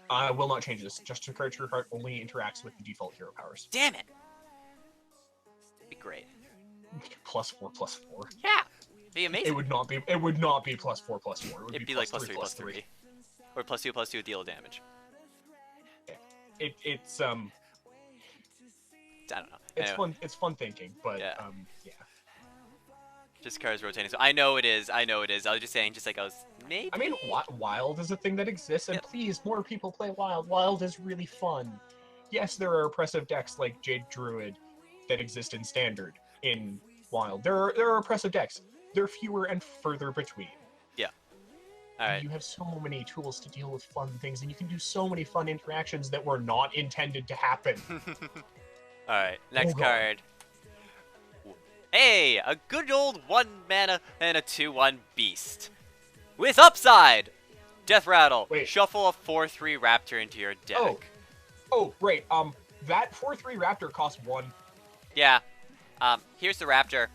I will not change this. Just True Heart only interacts with the default hero powers. Damn it! Be great. +4/+4. Yeah, be amazing. It would not be. It would not be +4/+4. It'd be like +3/+3, or +2/+2 deal damage. It's I don't know. It's anyway. fun. It's fun thinking, but yeah. Just cards rotating. So I know it is. I know it is. I was just saying, maybe. I mean, Wild is a thing that exists, and please, more people play Wild. Wild is really fun. Yes, there are oppressive decks like Jade Druid that exist in Standard in Wild. There are oppressive decks. They're fewer and further between. Yeah. All right. You have so many tools to deal with fun things, and you can do so many fun interactions that were not intended to happen. All right. Next card. Hey, a good old 1 mana and a 2/1 beast. With upside! Death Rattle. Wait. Shuffle a 4/3 raptor into your deck. Oh, right. That 4/3 raptor costs 1. Yeah. Here's the raptor.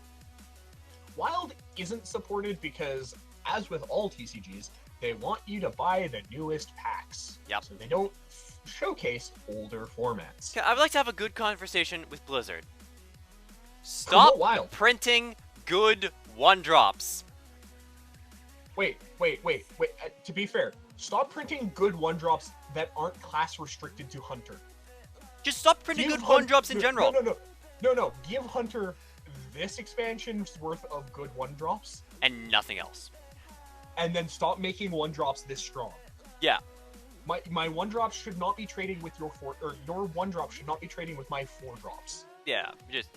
Wild isn't supported because, as with all TCGs, they want you to buy the newest packs. Yep. So they don't showcase older formats. I would like to have a good conversation with Blizzard. Stop printing good 1-drops. Wait. To be fair, stop printing good 1-drops that aren't class restricted to Hunter. Just stop printing good 1-drops in general. No. Give Hunter this expansion's worth of good 1-drops. And nothing else. And then stop making 1-drops this strong. Yeah. My 1-drop should not be trading with your 1-drop should not be trading with my 4-drops. Yeah, just...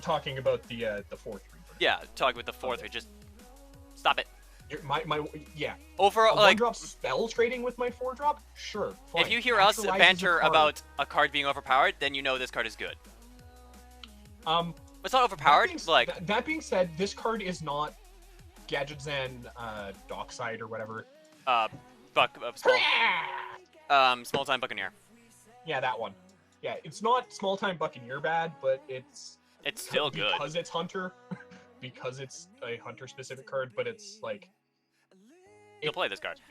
talking about the 4/3. Yeah, talking with the 4/3. Just stop it. Yeah. Overall, like 1-drop spell trading with my 4-drop. Sure. Fine. If you hear us banter about a card being overpowered, then you know this card is good. It's not overpowered. That being said, this card is not Gadgetzan Dockside or whatever. Small Time Buccaneer. Yeah, that one. Yeah, it's not Small Time Buccaneer bad, but it's still good because it's Hunter, because it's a Hunter specific card. But it's like you'll play this card.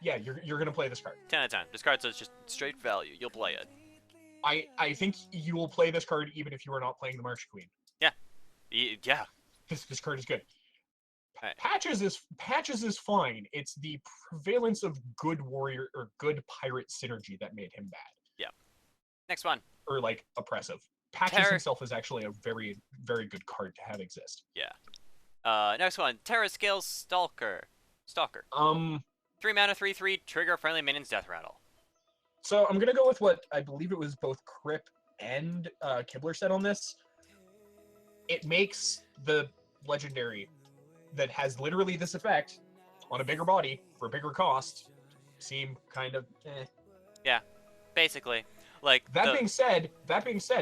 Yeah, you're gonna play this card. 10 out of 10. This card says just straight value. You'll play it. I think you will play this card even if you are not playing the March Queen. Yeah. Yeah. This card is good. Right. Patches is fine. It's the prevalence of good warrior or good pirate synergy that made him bad. Yeah. Next one. Or like oppressive. Patches himself is actually a very, very good card to have exist. Yeah. Next one. Terra Scales Stalker. 3 mana, 3/3, trigger friendly minions death rattle. So I'm gonna go with what I believe it was both Crip and Kibler said on this. It makes the legendary that has literally this effect on a bigger body for a bigger cost seem kind of eh. Yeah, basically. Like that being said,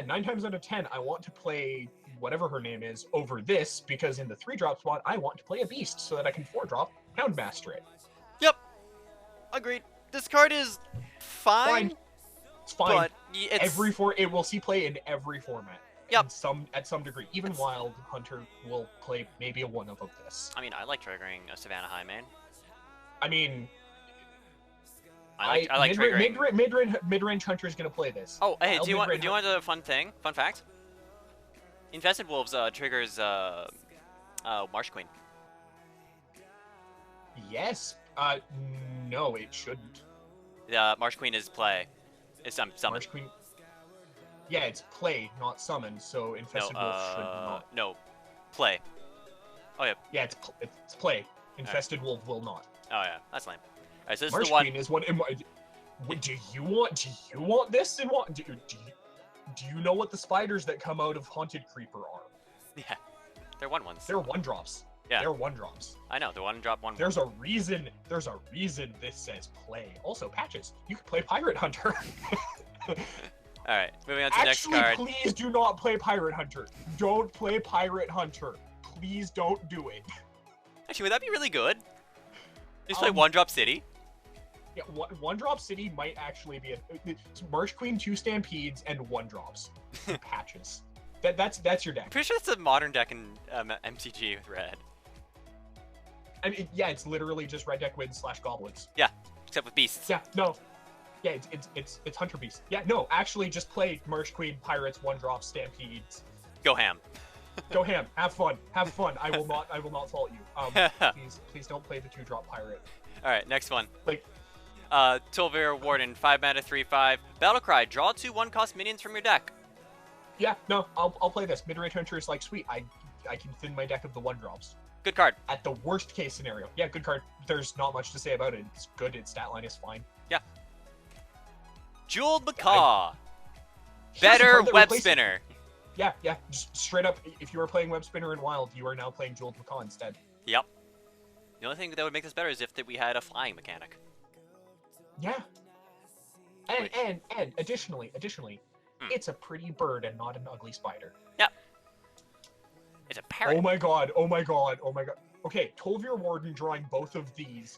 9 times out of 10, I want to play whatever her name is over this because in the 3-drop spot, I want to play a beast so that I can 4-drop Houndmaster it. Yep. Agreed. This card is fine. It's fine. But it's... It will see play in every format. Yep. At some degree. Even Wild Hunter will play maybe a one of this. I mean, I like triggering a Savannah High main. I mean, I like triggering. Mid-range Hunter is gonna play this. Oh, hey, do you want a fun fact? Infested Wolves triggers Marsh Queen. Yes. No, it shouldn't. Marsh Queen is play. It's summon. Marsh Queen. Yeah, it's play, not summon. So Infested Wolf should not. No, play. Oh yeah. Yeah, it's play. Infested Wolf will not. Oh yeah, that's lame. Alright, so this Marsh is the one. Queen is what. Do you want this? And what? Do you know what the spiders that come out of Haunted Creeper are? Yeah, they're 1/1s. They're 1-drops. Yeah, they're 1-drops. I know, they're 1-drop 1/1. There's a reason this says play. Also, patches. You can play Pirate Hunter. Alright, moving on to the next card. Actually, please do not play Pirate Hunter. Don't play Pirate Hunter. Please don't do it. Actually, would that be really good? Just play 1-drop City? Yeah, 1-drop City might actually be Marsh Queen, 2 Stampedes, and 1-drops. Patches. That's your deck. Pretty sure it's a modern deck in MTG with red. I mean, yeah, it's literally just red deck wins / goblins. Yeah, except with beasts. Yeah, no. Yeah, it's Hunter Beast. Yeah, no, actually just play Marsh Queen, Pirates, 1-drop, Stampedes. Go ham. Go ham. Have fun. Have fun. I will not fault you. Please don't play the 2-drop pirate. Alright, next one. Like Tulvir Warden, 5 mana, 3/5. Battlecry, draw 2 1-cost minions from your deck. Yeah, no, I'll play this. Mid-range Hunter is like, sweet, I can thin my deck of the 1-drops. Good card. At the worst case scenario. Yeah, good card. There's not much to say about it. It's good, its stat line is fine. Yeah. Jeweled Macaw. Better web spinner. Yeah, just straight up, if you were playing Web Spinner in Wild, you are now playing Jeweled Macaw instead. Yep. The only thing that would make this better is if we had a flying mechanic. Yeah. And additionally, it's a pretty bird and not an ugly spider. Yep. It's a parrot. Oh my god. Okay, Tulvir Warden drawing both of these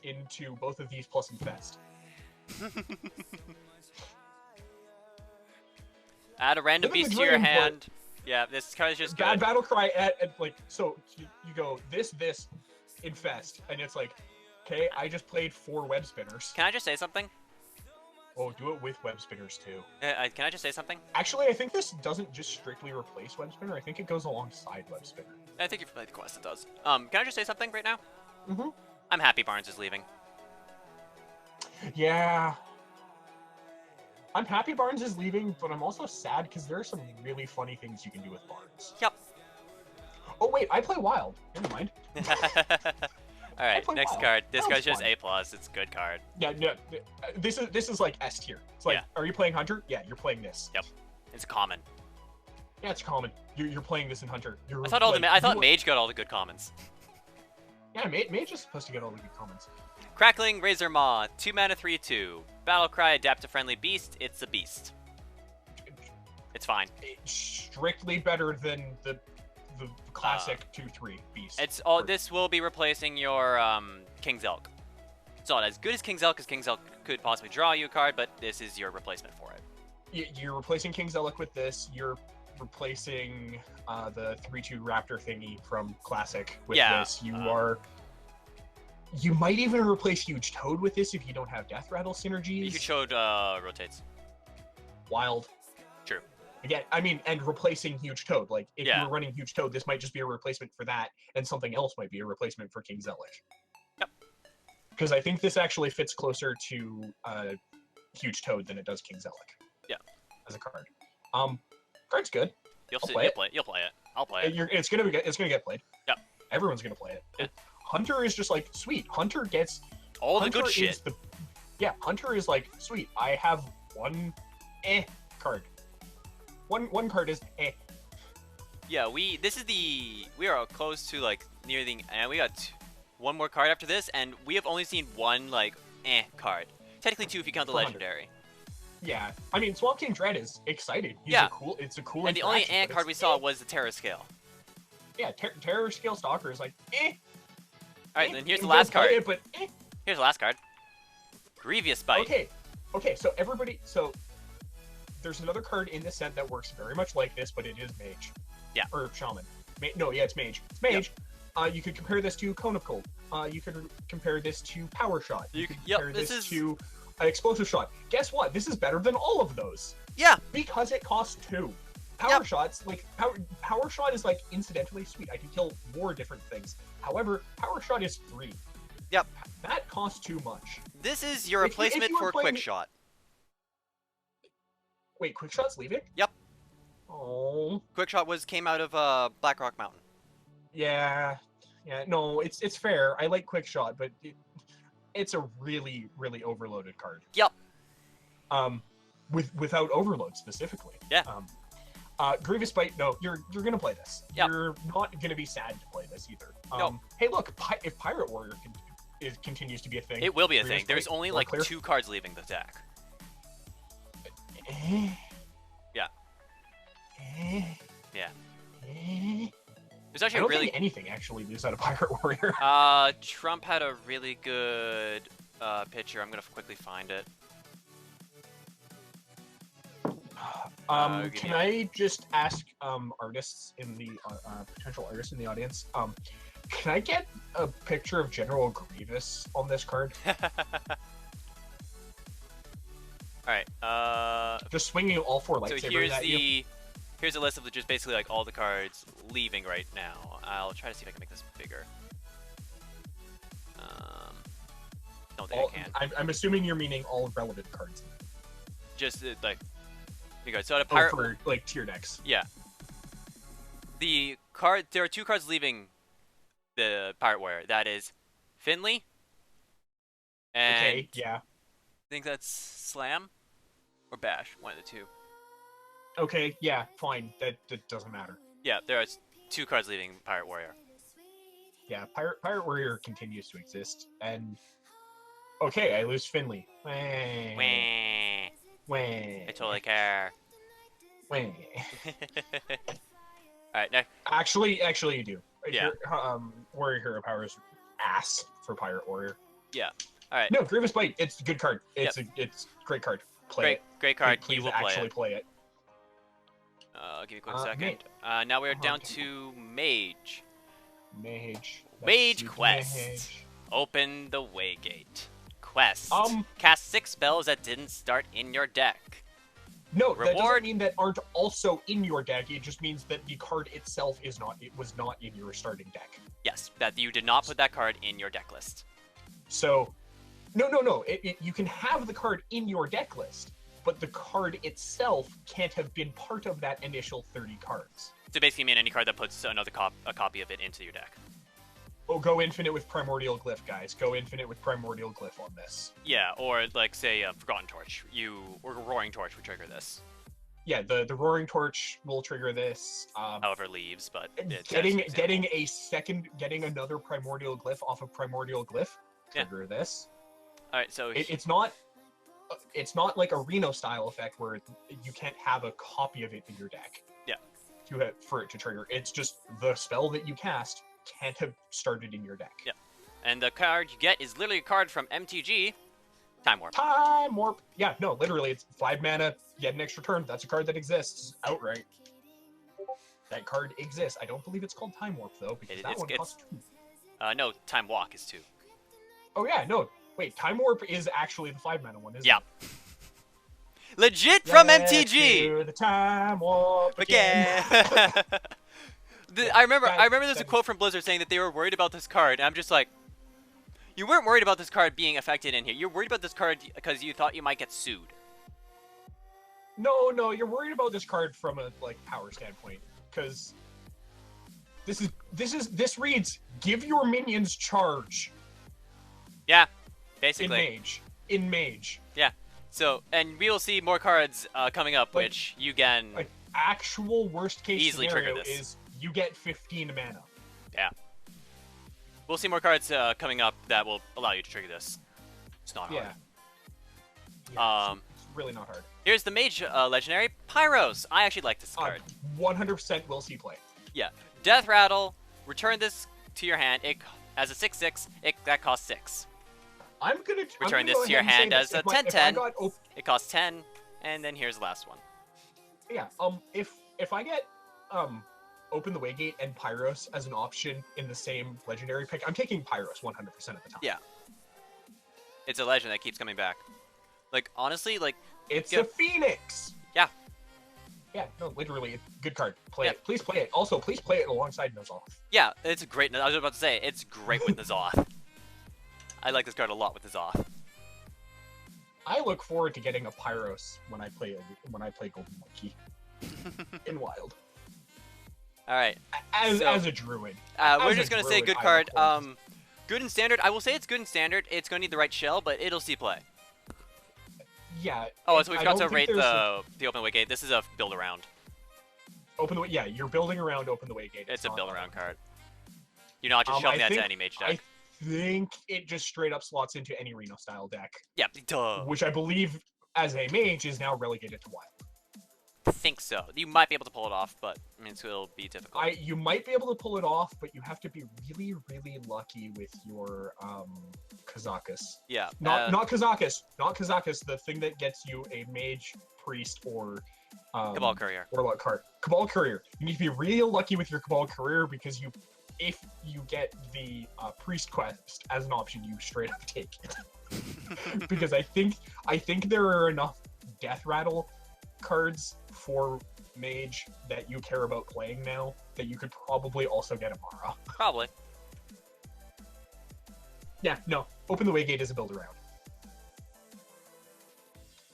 plus Infest. Add a random beast to your hand. Yeah, this card is just good. Battle Cry so you go this, Infest, and it's like, okay, I just played 4 Web Spinners. Can I just say something? Oh, do it with Web Spinners too. Can I just say something? Actually, I think this doesn't just strictly replace Web Spinner. I think it goes alongside Web Spinner. I think if you play the quest, it does. Can I just say something right now? Mm-hmm. I'm happy Barnes is leaving. Yeah. I'm happy Barnes is leaving, but I'm also sad because there are some really funny things you can do with Barnes. Yep. Oh wait, I play Wild. Never mind. All right, next card. This card's just A+. It's a good card. Yeah, no, this is like S tier. It's like, Are you playing Hunter? Yeah, you're playing this. Yep. It's common. Yeah, it's common. You're playing this in Hunter. I thought Mage got all the good commons. Yeah, Mage is supposed to get all the good commons. Crackling Razor Maw, 2 mana, 3/2. Battlecry, adapt to friendly beast. It's a beast. It's fine. It's strictly better than the classic 2/3 beast. It's all. This will be replacing your King's Elk. It's not as good as King's Elk, because King's Elk could possibly draw you a card, but this is your replacement for it. You're replacing King's Elk with this. You're replacing the 3/2 Raptor thingy from Classic with this. You might even replace Huge Toad with this if you don't have Death Rattle synergies. Huge Toad rotates. Wild. True. Again, I mean, and replacing Huge Toad. Like, if you were running Huge Toad, this might just be a replacement for that, and something else might be a replacement for King Zealot. Yep. Because I think this actually fits closer to Huge Toad than it does King Zealot. Yeah. As a card. Card's good. You'll play it. I'll play it. It's gonna get played. Yep. Everyone's gonna play it. Yeah. Hunter is just like, sweet. Hunter gets all the good shit. Hunter is like, sweet. I have one card. One card is Yeah, we are close to like near the, and we got one more card after this, and we have only seen one like card. Technically 2 if you count the legendary. Yeah, I mean Swamp King Dread is excited. It's a cool. And the only card we saw was the Terror Scale. Yeah, Terror Scale Stalker is like Alright, then here's the last card. But Here's the last card. Grievous Bite. Okay, so there's another card in this set that works very much like this, but it is Mage. Yeah. Or Shaman. It's Mage. It's Mage. Yep. You could compare this to Cone of Cold. You could compare this to Power Shot. You could compare this to Explosive Shot. Guess what? This is better than all of those. Yeah. Because it costs 2. Power Shots, like, Power Shot is, like, incidentally sweet. I can kill more different things. However, Power Shot is 3. Yep. That costs too much. This is your replacement for Quick Shot. Wait, Quick Shot's leaving? Yep. Oh. Quick Shot came out of Blackrock Mountain. Yeah. No, it's fair. I like Quick Shot, but it's a really, really overloaded card. Yep. Without overload specifically. Yeah. Grievous Bite. No, you're gonna play this. Yep. You're not gonna be sad to play this either. No. Hey, look, if Pirate Warrior continues to be a thing, it will be a Grievous thing. There's only like 2 cards leaving the deck. Yeah. Yeah. There's actually I don't really think anything actually leaves out of Pirate Warrior. Trump had a really good picture. I'm gonna quickly find it. Can I just ask artists in the potential artists in the audience? Can I get a picture of General Grievous on this card? All right. Just swinging all 4 lightsabers So here's a list of just basically like all the cards leaving right now. I'll try to see if I can make this bigger. Don't think I can. I'm assuming you're meaning all relevant cards. Just like, you go. So pirate for like tier decks. Yeah. There are 2 cards leaving the Pirate Warrior. That is Finley. And okay. Yeah. I think that's Slam or Bash. One of the 2. Okay. Yeah. Fine. That doesn't matter. Yeah. There are 2 cards leaving Pirate Warrior. Yeah. Pirate Warrior continues to exist, and okay, I lose Finley. Wah. Wah. I totally care. Wah. Alright, next. Actually, you do. Yeah. Warrior Hero Power is ass for Pirate Warrior. Yeah. Alright. No, Grievous Bite. It's a good card. It's a great card. Play it. Great card. Please You will actually play it. I'll give you a quick second. Now we are down to Mage. Mage. Mage Quest. Open the Waygate. Quest. Cast 6 spells that didn't start in your deck. No, that doesn't mean that aren't also in your deck. It just means that the card itself was not in your starting deck. Yes, that you did not put that card in your deck list. So, no. You can have the card in your deck list, but the card itself can't have been part of that initial 30 cards. So basically, mean any card that puts another a copy of it into your deck. Oh, go infinite with Primordial Glyph, guys. Go infinite with Primordial Glyph on this. Yeah, or like say Forgotten Torch. Or Roaring Torch would trigger this. Yeah, the Roaring Torch will trigger this. However, leaves, but getting another Primordial Glyph off of Primordial Glyph trigger this. All right, so it's not like a Reno style effect where you can't have a copy of it in your deck. Yeah. For it to trigger, it's just the spell that you cast can't have started in your deck. Yeah. And the card you get is literally a card from MTG, Time Warp. Time Warp. Yeah, no, literally, it's 5 mana, get an extra turn. That's a card that exists outright. That card exists. I don't believe it's called Time Warp, though, because that one costs 2. No, Time Walk is 2. Oh, yeah, no. Wait, Time Warp is actually the 5 mana one, isn't it? Legit from MTG! The Time Warp again. I remember there's a quote from Blizzard saying that they were worried about this card, and I'm just like, you weren't worried about this card being affected in here. You're worried about this card because you thought you might get sued. No, you're worried about this card from a power standpoint, because this reads, give your minions charge. Yeah, basically. In Mage. Yeah. So, and we will see more cards coming up, which you can actual worst case easily scenario trigger this. Is you get 15 mana. Yeah. We'll see more cards coming up that will allow you to trigger this. It's not hard. Yeah, it's really not hard. Here's the Mage Legendary, Pyros. I actually like this card. 100% will see play. Yeah. Death Rattle, return this to your hand. It as a 6/6, that costs 6. Return this go to your ahead and say hand this. as a If I 10/10. got It costs 10, and then here's the last one. Yeah. If I get Open the Waygate and Pyros as an option in the same legendary pick, I'm taking Pyros 100% of the time. Yeah. It's a legend that keeps coming back. Like, honestly, like... It's a Phoenix! Yeah. Yeah, no, literally, good card. Play Yeah. it. Please play it. Also, please play it alongside Nozoth. Yeah, it's a great... I was about to say, it's great with N'Zoth. I like this card a lot with N'Zoth. I look forward to getting a Pyros when I play Golden Monkey in Wild. All right. As a druid. We're As just a gonna say druid, good I card. look forward Good in standard. I will say it's good in standard. It's gonna need the right shell, but it'll see play. Yeah. Oh, so we I forgot don't to rate think there's the open Waygate. This is a build around. Open the way. Yeah, you're building around Open the Waygate. It's a build around card. You're not just shoving that to any mage deck. I think it just straight up slots into any Reno style deck. Yeah, duh. Which I believe, as a mage, is now relegated to Wild. I think so. You might be able to pull it off, but I mean, it'll be difficult. You might be able to pull it off, but you have to be really, really lucky with your Kazakus. Yeah. Not Kazakus. Not Kazakus. The thing that gets you a mage, priest, or Cabal Courier. Warlock card. Cabal Courier. You need to be real lucky with your Cabal Courier because if you get the priest quest as an option, you straight up take it. Because I think there are enough Death Rattle cards for mage that you care about playing now that you could probably also get Amara. Probably. Yeah, no. Open the Waygate is a build around.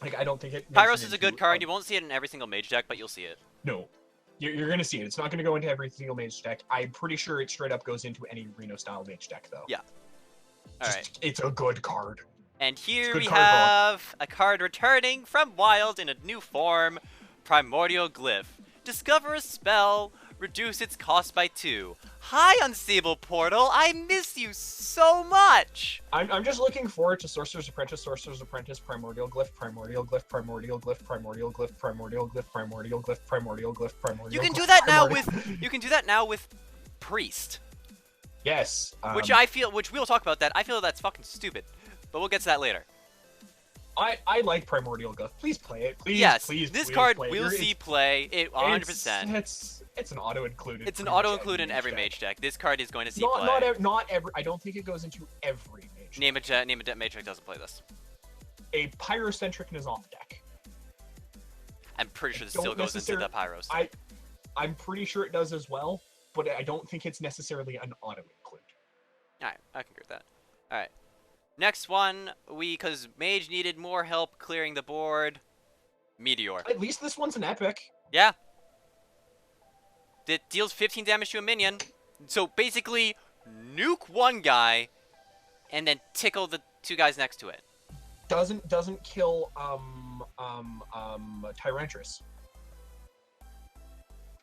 Like, I don't think it... Pyros is a good card. You won't see it in every single mage deck, but you'll see it. No. You're going to see it. It's not going to go into every single mage deck. I'm pretty sure it straight up goes into any Reno-style mage deck, though. Yeah. Alright. It's a good card. And here we card, have a card returning from Wild in a new form, Primordial Glyph. Discover a spell, reduce its cost by 2. Hi, Unstable Portal, I miss you so much! I'm just looking forward to Sorcerer's Apprentice, Primordial Glyph, Primordial Glyph, Primordial Glyph, Primordial Glyph, Primordial Glyph, Primordial Glyph, Primordial Glyph, Primordial You can Glyph, do that now with you can do that now with Priest. Yes. Which we'll talk about that. I feel that's fucking stupid. But we'll get to that later. I like Primordial Glyph. Please play it. Please, yes, please, this please card play it. will see play. It 100%. It's an auto-included. It's an auto-include in every mage deck. This card is going to see play. Not every. I don't think it goes into every mage. Name a mage deck doesn't play this. A pyrocentric N'Zoth deck. I'm pretty sure this still goes into the Pyros. I'm pretty sure it does as well, but I don't think it's necessarily an auto-include. Alright, I can agree with that. Alright. Next one, because Mage needed more help clearing the board. Meteor. At least this one's an epic. Yeah. It deals 15 damage to a minion. So basically, nuke one guy, and then tickle the two guys next to it. Doesn't kill Tyrantris.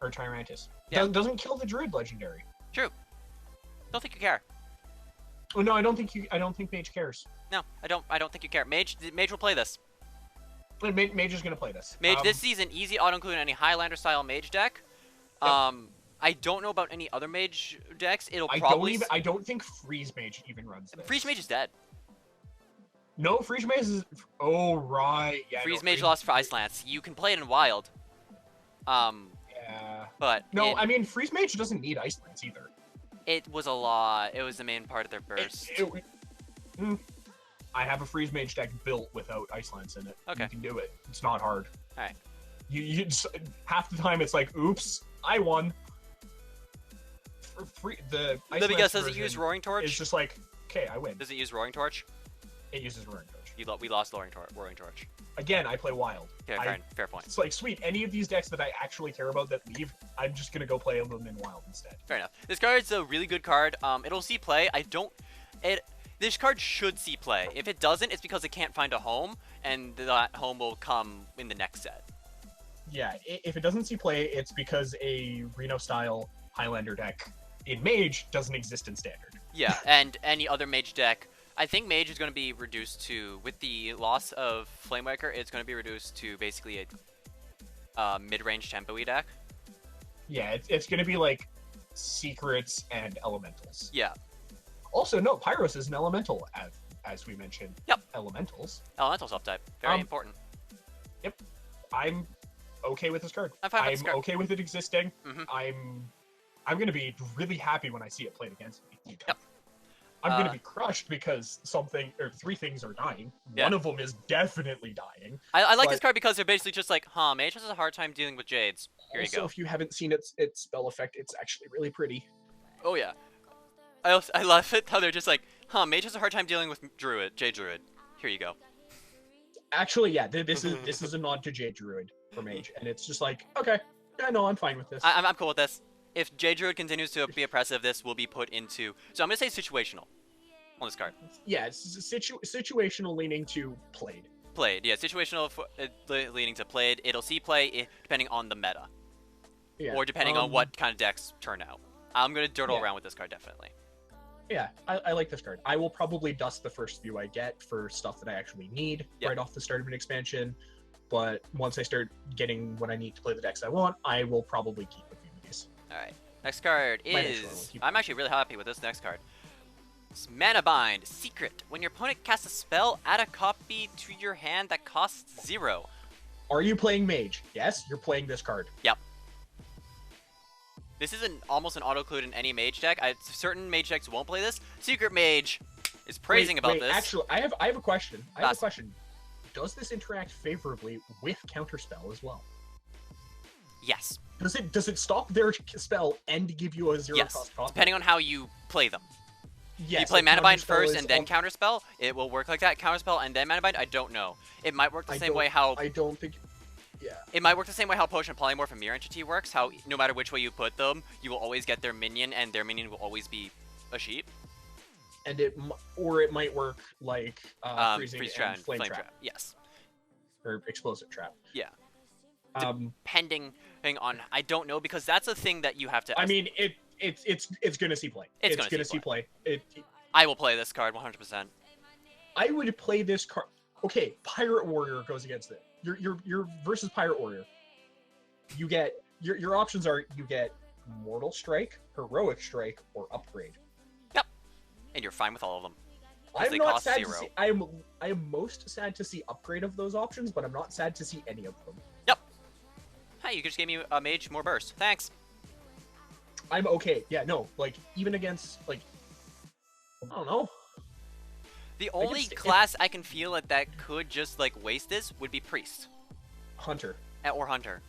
Or Tyrantus. Yeah. Doesn't kill the Druid legendary. True. Don't think you care. Oh no, I don't think Mage cares. No, I don't think you care. Mage will play this. Mage is gonna play this. Mage, this season, easy auto-include in any Highlander style mage deck. Yep. I don't know about any other mage decks. I don't think Freeze Mage even runs this. Freeze Mage is dead. No, Freeze Mage is... Oh, right. Yeah, Freeze Mage lost for Ice Lance. You can play it in Wild. Yeah. But... No, I mean, Freeze Mage doesn't need Ice Lance either. It was a lot. It was the main part of their burst. I have a Freeze Mage deck built without Ice Lance in it. Okay. You can do it. It's not hard. Alright. You half the time it's like, oops, I won. The Ice Let me guess, Lance does it use Roaring Torch? It's just like, okay, I win. Does it use Roaring Torch? It uses Roaring Torch. We lost Roaring Torch. Again, I play Wild. Okay, fair point. It's like, sweet, any of these decks that I actually care about that leave, I'm just gonna go play them in Wild instead. Fair enough. This card's a really good card. It'll see play. This card should see play. If it doesn't, it's because it can't find a home, and that home will come in the next set. Yeah, if it doesn't see play, it's because a Reno-style Highlander deck in Mage doesn't exist in Standard. Yeah, and any other Mage deck. I think Mage is going to be reduced to, with the loss of Flamewaker, it's going to be reduced to basically a mid-range tempo-y deck. Yeah, it's going to be like Secrets and Elementals. Yeah. Also, no, Pyros is an Elemental as we mentioned, Yep. elementals. Elemental subtype. Very important. Yep. I'm okay with this card. I'm fine with this card. Okay with it existing. Mhm. I'm going to be really happy when I see it played against me. Yep. I'm going to be crushed because three things are dying. Yeah. One of them is definitely dying. I like this card because they're basically just like, Mage has a hard time dealing with Jades. Here you go. Also, if you haven't seen its spell effect, it's actually really pretty. Oh yeah. I love it how they're just like, Mage has a hard time dealing with Jade Druid. Here you go. Actually, yeah, this is a nod to Jade Druid for Mage, and it's just like, okay, yeah, no, I'm fine with this. I'm cool with this. If Jade Druid continues to be oppressive, this will be put into... So I'm going to say situational on this card. Yeah, it's situational leaning to played. Played, yeah. Situational leaning to played. It'll see play depending on the meta. Yeah. Or depending on what kind of decks turn out. I'm going to dirtle around with this card, definitely. Yeah, I like this card. I will probably dust the first few I get for stuff that I actually need right off the start of an expansion. But once I start getting what I need to play the decks I want, I will probably keep a few of these. Alright. Next card is... I'm actually really happy with this next card. It's Mana Bind. Secret. When your opponent casts a spell, add a copy to your hand that costs 0. Are you playing Mage? Yes, you're playing this card. Yep. This is almost an auto-include in any Mage deck. Certain Mage decks won't play this. Secret Mage is praising about this. Actually, I have a question. I have a question. Does this interact favorably with Counterspell as well? Yes. Does it stop their spell and give you a 0 cost copy? Depending on how you play them. Yes, you play Mana Bind first and then Counterspell, it will work like that. Counterspell and then Mana Bind, I don't know. It might work the same way how... I don't think... Yeah. It might work the same way how Potion Polymorph and Mirror Entity works, how no matter which way you put them, you will always get their minion, and their minion will always be a sheep. And it might work like freezing and flame trap. Yes. Or explosive trap. Yeah. Depending on, I don't know, because that's a thing that you have to... I mean, it's gonna see play. It's gonna see play. I will play this card 100%. I would play this card. Okay, Pirate Warrior goes against it. You're versus Pirate Warrior. You get your options are you get Mortal Strike, Heroic Strike, or Upgrade. Yep. And you're fine with all of them. I'm not sad to see. I am most sad to see Upgrade of those options, but I'm not sad to see any of them. Yep. Hey, you just gave me a Mage more burst. Thanks. I'm okay. Yeah, no, like even against like I don't know. The only class I can feel that could just like waste this would be Priest. Hunter. Or Hunter.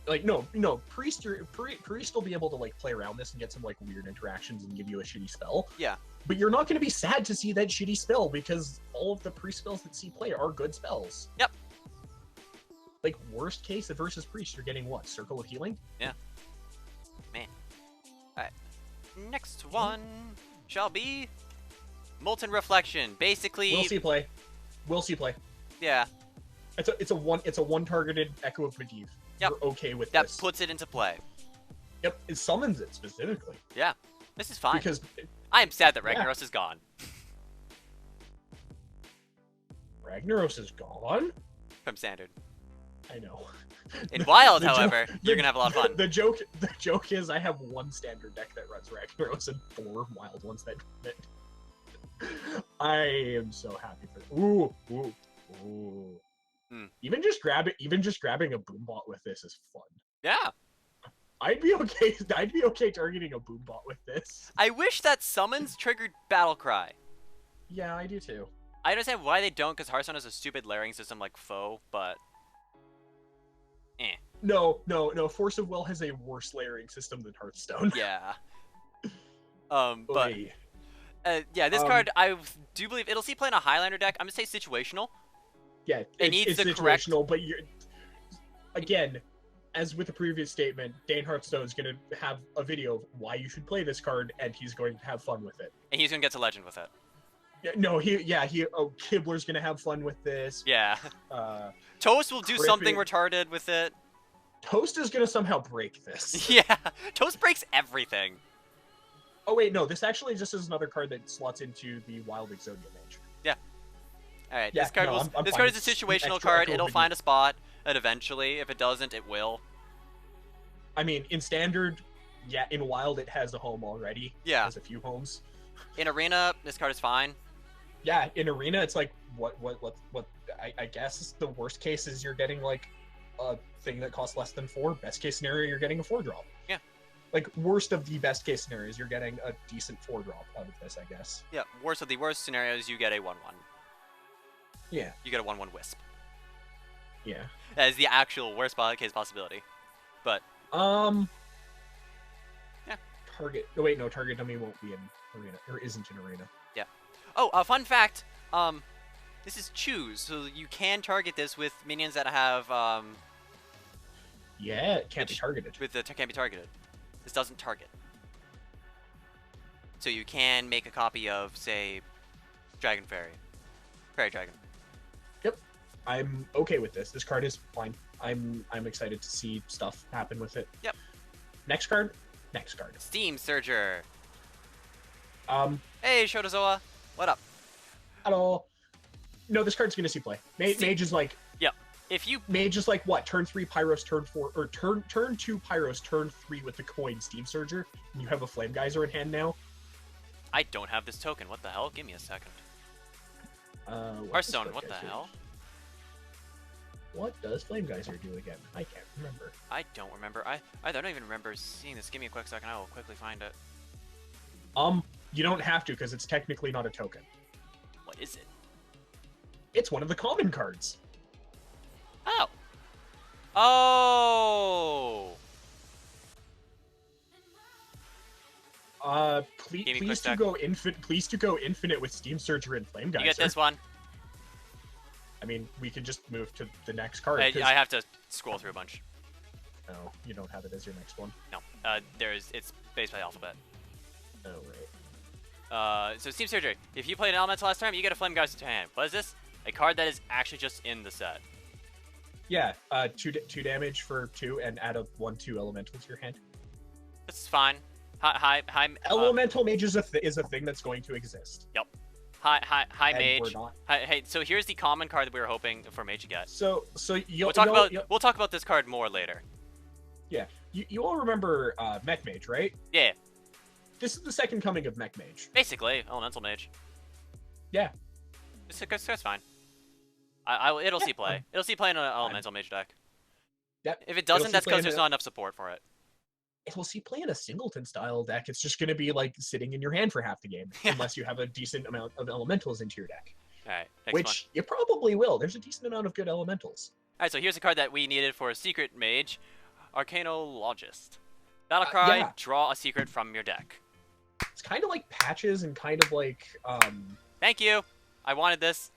Like no, Priest will be able to like play around this and get some like weird interactions and give you a shitty spell. Yeah. But you're not going to be sad to see that shitty spell because all of the Priest spells that see play are good spells. Yep. Like worst case versus Priest, you're getting what? Circle of Healing? Yeah. Man. Alright. Next one shall be Molten Reflection. Basically, We'll see play. Yeah. It's a one targeted Echo of Medivh. Yep. You're okay with that this. That puts it into play. Yep. It summons it specifically. Yeah. This is fine. Because I am sad that Ragnaros is gone. Ragnaros is gone? From Standard. I know. In Wild, however, you're gonna have a lot of fun. The joke is I have one Standard deck that runs Ragnaros and 4 Wild ones that run it. I am so happy for that. Ooh. Even just grabbing a Boombot with this is fun. Yeah. I'd be okay targeting a Boombot with this. I wish that summons triggered Battlecry. Yeah, I do too. I understand why they don't, because Hearthstone has a stupid layering system like Foe, but No. Force of Will has a worse layering system than Hearthstone. Yeah. But yeah, this card, I do believe it'll see play in a Highlander deck. I'm gonna say situational. Yeah, it's situational, correct... but again, as with the previous statement, Dane Hearthstone is gonna have a video of why you should play this card, and he's going to have fun with it. And he's gonna get to Legend with it. Yeah, no, Kibler's gonna have fun with this. Yeah. Toast will do something retarded with it. Toast is gonna somehow break this. Yeah, Toast breaks everything. Oh wait, no, this actually just is another card that slots into the Wild Exodia Mage. Yeah. Alright, yeah, this card is a situational card. It'll find a spot, and eventually, if it doesn't, it will. I mean, in Standard, yeah, in Wild it has a home already. Yeah. It has a few homes. In Arena, this card is fine. Yeah, in Arena, it's like, what, I guess the worst case is you're getting, like, a thing that costs less than 4. Best case scenario, you're getting a 4-drop. Yeah. Like, worst of the best case scenarios, you're getting a decent 4-drop out of this, I guess. Yeah, worst of the worst scenarios, you get a 1-1. Yeah. You get a 1-1 Wisp. Yeah. That is the actual worst case possibility. But yeah. Target. Oh wait, no. Target dummy won't be in Arena, or isn't in Arena. Yeah. Oh, a fun fact. This is choose, so you can target this with minions that have Yeah, it can't be targeted. With the can't be targeted. This doesn't target. So you can make a copy of, say, Dragon Fairy, Fairy Dragon. Yep. I'm okay with this. This card is fine. I'm excited to see stuff happen with it. Yep. Next card. Next card. Steam Surger. Hey, Shotozoa. What up? Hello. No, this card's gonna see play. Mage is like. Yep. If you. Mage is like what? Turn 3 Pyros, turn 4, or turn 2 Pyros, turn 3 with the coin Steam Surger. And you have a Flame Geyser in hand now. I don't have this token. What the hell? Give me a second. Hearthstone. What the hell? What does Flame Geyser do again? I can't remember. I don't remember. I don't even remember seeing this. Give me a quick second. I will quickly find it. You don't have to because it's technically not a token. What is it? It's one of the common cards. Oh. Oh. Please to go infinite. Please to go infinite with Steam Surger and Flame Geyser. You get this one. I mean, we can just move to the next card. I have to scroll through a bunch. No, you don't have it as your next one. No, it's based by alphabet. Oh right. So Steam Surgery. If you played an elemental last time, you get a Flame Geyser to hand. What is this? A card that is actually just in the set. Yeah, two damage for 2 and add a 1/2 elemental to your hand. This is fine. Hi. Elemental Mage is a thing that's going to exist. Yep. Hi, and Mage. We're not. Hey, so here's the common card that we were hoping for Mage to get. So we'll talk about this card more later. Yeah, you all remember Mech Mage, right? Yeah. This is the second coming of Mech Mage. Basically, Elemental Mage. Yeah. It's fine. It'll see play. It'll see play in an Elemental Mage deck. Yep. If it doesn't, that's because there's not enough support for it. It'll see play in a singleton style deck. It's just going to be like sitting in your hand for half the game, unless you have a decent amount of elementals into your deck. All right. Which you probably will. There's a decent amount of good elementals. All right. So here's a card that we needed for a secret mage, Arcanologist. Battle cry. Yeah. Draw a secret from your deck. It's kind of like patches and kind of like. Thank you. I wanted this.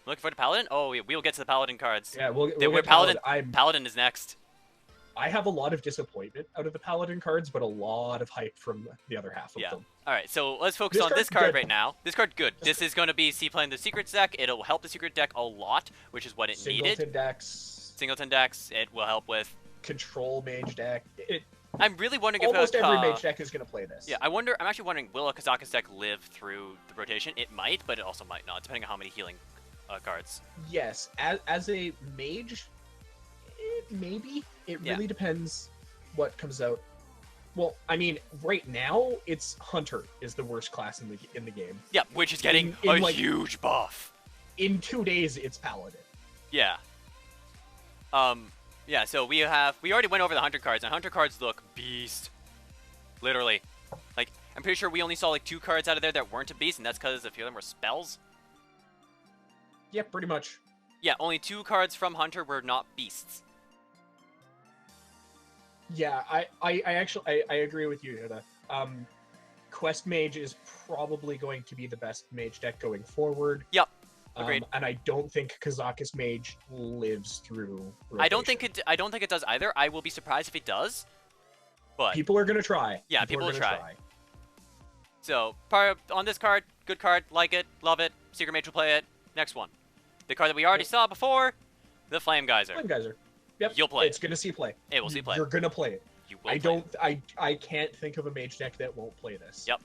Looking for the paladin. Oh, we'll get to the paladin cards. Yeah, we'll get paladin. Paladin is next. I have a lot of disappointment out of the Paladin cards, but a lot of hype from the other half of them. All right, so let's focus on this card right now. This card, good. This is going to be playing the Secrets deck. It'll help the Secret deck a lot, which is what it needed. Singleton decks. It will help with Control Mage deck. I'm really wondering if almost every Mage deck is going to play this. Yeah, I'm actually wondering, will a Kazakus deck live through the rotation? It might, but it also might not, depending on how many healing cards. Yes, as a Mage, maybe. It really depends what comes out. Well, I mean, right now it's Hunter is the worst class in the game. Yeah, which is getting a huge buff. In 2 days, it's Paladin. Yeah. Yeah. So we already went over the Hunter cards, and Hunter cards look beast. Literally, like I'm pretty sure we only saw like 2 cards out of there that weren't a beast, and that's because a few of them were spells. Yeah, pretty much. Yeah, only 2 cards from Hunter were not beasts. Yeah, I actually agree with you, Yoda. Quest Mage is probably going to be the best mage deck going forward. Yep, agreed. And I don't think Kazakus Mage lives through rotation. I don't think it does either. I will be surprised if it does. But people are gonna try. Yeah, people will try. So, on this card, good card, like it, love it. Secret Mage will play it. Next one, the card that we already saw before, the Flame Geyser. Flame Geyser. Yep, you'll play. It's gonna see play. It will see play. You're gonna play it. You will. I can't think of a mage deck that won't play this. Yep.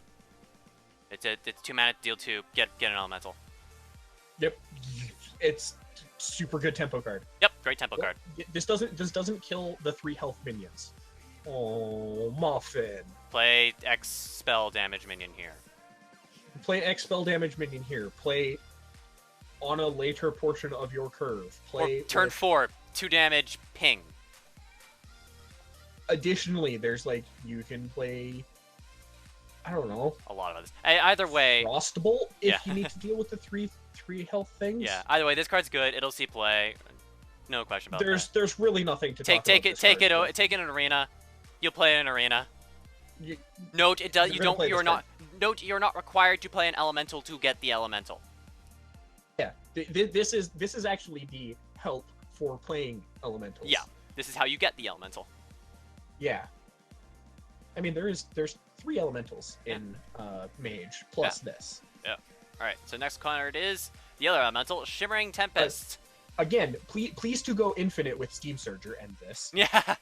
It's 2 mana, deal 2, get an elemental. Yep. It's super good tempo card. Yep, great tempo card. This doesn't kill the 3 health minions. Oh, Muffin. Play X spell damage minion here. Play X spell damage minion here. Play on a later portion of your curve. Play or turn with... 4, 2 damage, ping. Additionally, there's like you can play, I don't know, A lot of others. Either way, Frostbolt if you need to deal with the three health things. yeah. Either way, this card's good. It'll see play. No question about that. There's really nothing to Take talk about. take it in an arena. You'll play in an arena. Note it does. You're not required to play an elemental to get the elemental. Yeah, this is actually the help for playing elementals. Yeah, this is how you get the elemental. Yeah. I mean, there's 3 elementals in Mage plus this. Yeah. All right. So next card is the other elemental, Shimmering Tempest. Again, please to go infinite with Steam Surger and this. Yeah.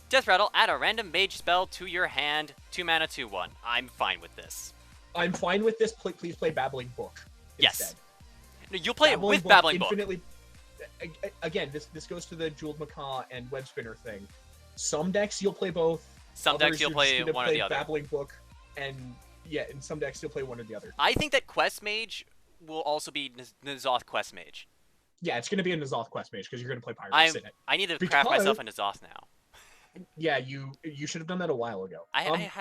Death Rattle. Add a random mage spell to your hand. 2 mana, 2/1. I'm fine with this. I'm fine with this. Please play Babbling Book instead. Yes. No, you'll play it with Babbling Book. Again, this goes to the Jeweled Macaw and Web Spinner thing. Some decks you'll play both. Some decks you'll play one or the other. Babbling Book, and yeah, in some decks you'll play one or the other. I think that Quest Mage will also be N'Zoth Quest Mage. Yeah, it's going to be a N'Zoth Quest Mage because you're going to play Pirates in it. I need to craft myself a N'Zoth now. Yeah, you should have done that a while ago.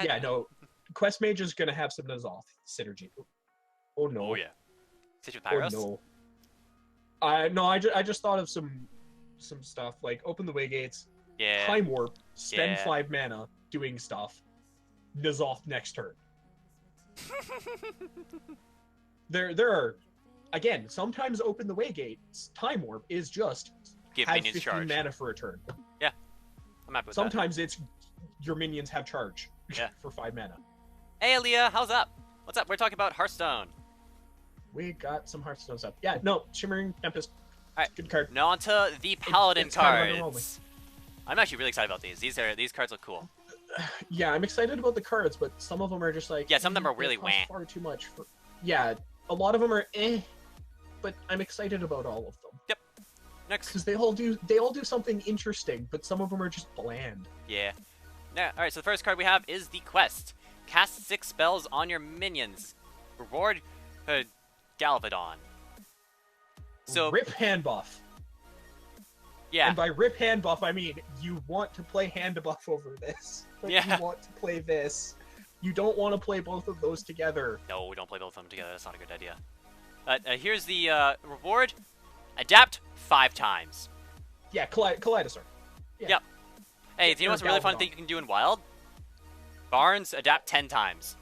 Yeah, no, Quest Mage is going to have some N'Zoth synergy. Oh no. Oh yeah. Stitch with Pyros? Oh no. No, I just thought of some stuff like open the way gates. Yeah. Time Warp, spend 5 mana doing stuff. N'Zoth next turn. There are, again, sometimes open the way gates. Time Warp is just give have minions 15 charge. mana for a turn. Yeah, I'm happy with sometimes that. It's your minions have charge. Yeah. For 5 mana. Hey, Aaliyah, how's up? What's up? We're talking about Hearthstone. We got some Hearthstones up. Yeah, no, Shimmering Tempest. All right, good card. Now onto the Paladin it's cards. I'm actually really excited about these. These cards look cool. Yeah, I'm excited about the cards, but some of them are just like... Yeah, some of them are really wah. Far too much for... Yeah, a lot of them are but I'm excited about all of them. Yep. Next. Because they all do something interesting, but some of them are just bland. Yeah. Now, all right, so the first card we have is the Quest. Cast 6 spells on your minions. Reward Galvadon. So rip hand buff. Yeah. And by rip hand buff, I mean you want to play hand buff over this. But yeah. You want to play this. You don't want to play both of those together. No, we don't play both of them together. That's not a good idea. Here's the reward. Adapt 5 times. Yeah, Kaleidosaur. Yeah. Yep. Hey, do you know what's a really fun thing you can do in Wild? Barnes, adapt 10 times.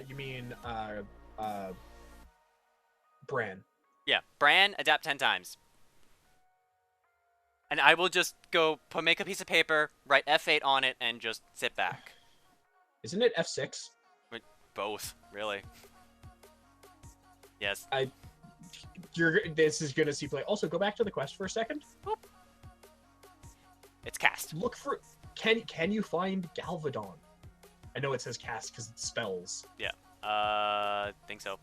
You mean Bran. Yeah, Bran, adapt 10 times. And I will just go make a piece of paper, write F8 on it, and just sit back. Isn't it F6? Both, really. Yes. This is gonna see play. Also, go back to the quest for a second. Boop. It's cast. Look for... Can you find Galvadon? I know it says cast because it's spells. Yeah. Think so.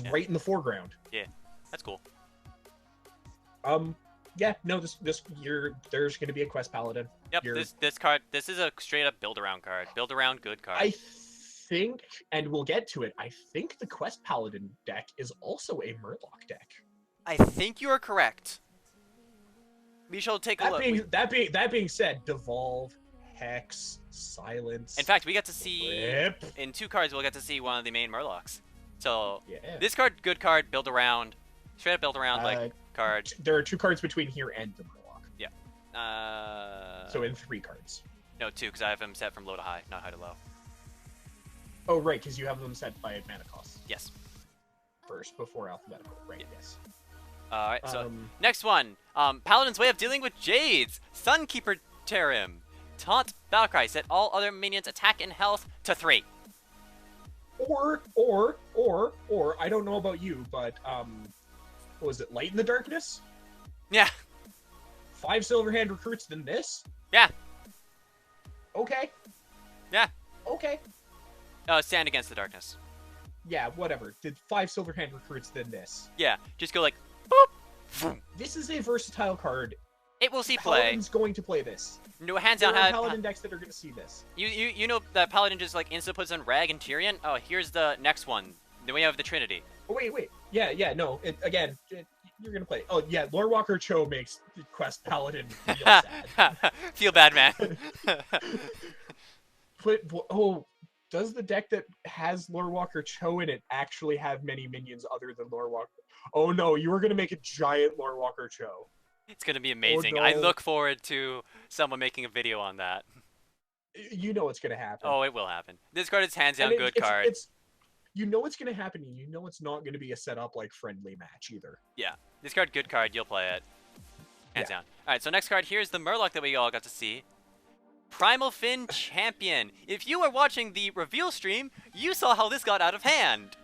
Yeah. Right in the foreground. Yeah. That's cool. Yeah, no, this year there's going to be a quest paladin. Yep, this card, this is a straight up build around card. Build around good card. I think, and we'll get to it, I think the quest paladin deck is also a Murloc deck. I think you are correct. We shall take a look. That being said, Devolve, Hex, Silence. In fact, we get to see Rip. In 2 cards. We'll get to see one of the main Murlocs. So yeah. This card, good card, build around, straight up build around like card. There are 2 cards between here and the Murloc. Yeah. So in 3 cards. No, 2, because I have them set from low to high, not high to low. Oh right, because you have them set by mana cost. Yes. First, before alphabetical. Right. Yeah. Yes. Alright, so next one. Paladin's Way of Dealing with Jades. Sunkeeper Terim. Taunt Valkyrie. Set all other minions attack and health to 3. Or, I don't know about you, but, what was it, Light in the Darkness? Yeah. 5 Silverhand recruits than this? Yeah. Okay. Yeah. Okay. Stand Against the Darkness. Yeah, whatever. Did 5 Silverhand recruits than this? Yeah, just go like, boop. This is a versatile card. It will see play. Paladin's going to play this. No, hands down. There are Paladin decks that are going to see this. You know that Paladin just like insta puts on Rag and Tyrion? Oh, here's the next one. Then we have the Trinity. Oh, wait. Yeah, no. You're going to play. Oh, yeah, Lord Walker Cho makes the Quest Paladin feel sad. Feel bad, man. Does the deck that has Lord Walker Cho in it actually have many minions other than Lord Walker? Oh, no, you were going to make a giant Lord Walker Cho. It's going to be amazing. Oh, no. I look forward to someone making a video on that. You know what's going to happen. Oh, it will happen. This card is hands down good card. You know what's going to happen, and you know it's not going to be a setup like friendly match either. Yeah. This card, good card. You'll play it. Hands down. All right, so next card, here's the Murloc that we all got to see. Primal Fin Champion. If you were watching the reveal stream, you saw how this got out of hand.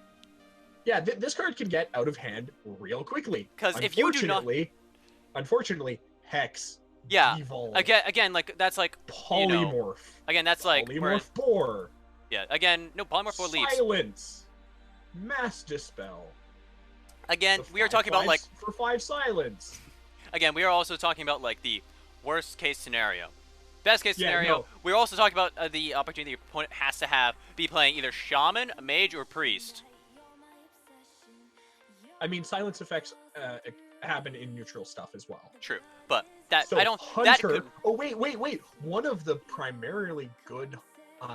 Yeah, this card can get out of hand real quickly. Because if you do not... Unfortunately, Hex. Yeah. Devolve, again, like, that's like... Polymorph. You know, again, that's like... Polymorph Boar. Yeah, again, no, Polymorph Boar leaves. Silence. Mass Dispel. Again, we are talking about, like... For 5 silence. Again, we are also talking about, like, the worst case scenario. Best case scenario, we're also talking about the opportunity your opponent has to be playing either Shaman, Mage, or Priest. I mean, silence effects happen in neutral stuff as well. True, but that so I don't. Hunter. That could... Oh wait! One of the primarily good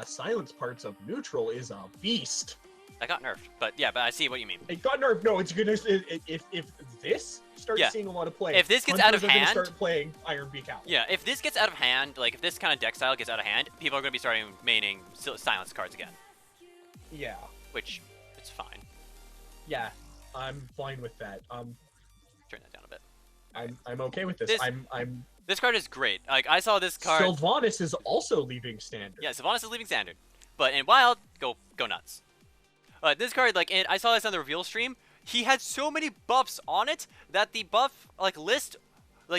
silence parts of neutral is a beast. That got nerfed, but yeah, but I see what you mean. It got nerfed. No, it's gonna. If this starts seeing a lot of play, if this gets Hunters out of hand, start playing Iron Beak Owl. Yeah, if this gets out of hand, like if this kind of deck style gets out of hand, people are gonna be starting maining silence cards again. Yeah. Which, it's fine. Yeah, I'm fine with that. Turn that down a bit. I'm okay with this. This card is great. Like I saw this card. Sylvanas is also leaving standard. Yeah, Sylvanas is leaving standard, but in Wild, go nuts. This card, like, I saw this on the reveal stream. He had so many buffs on it that the buff list,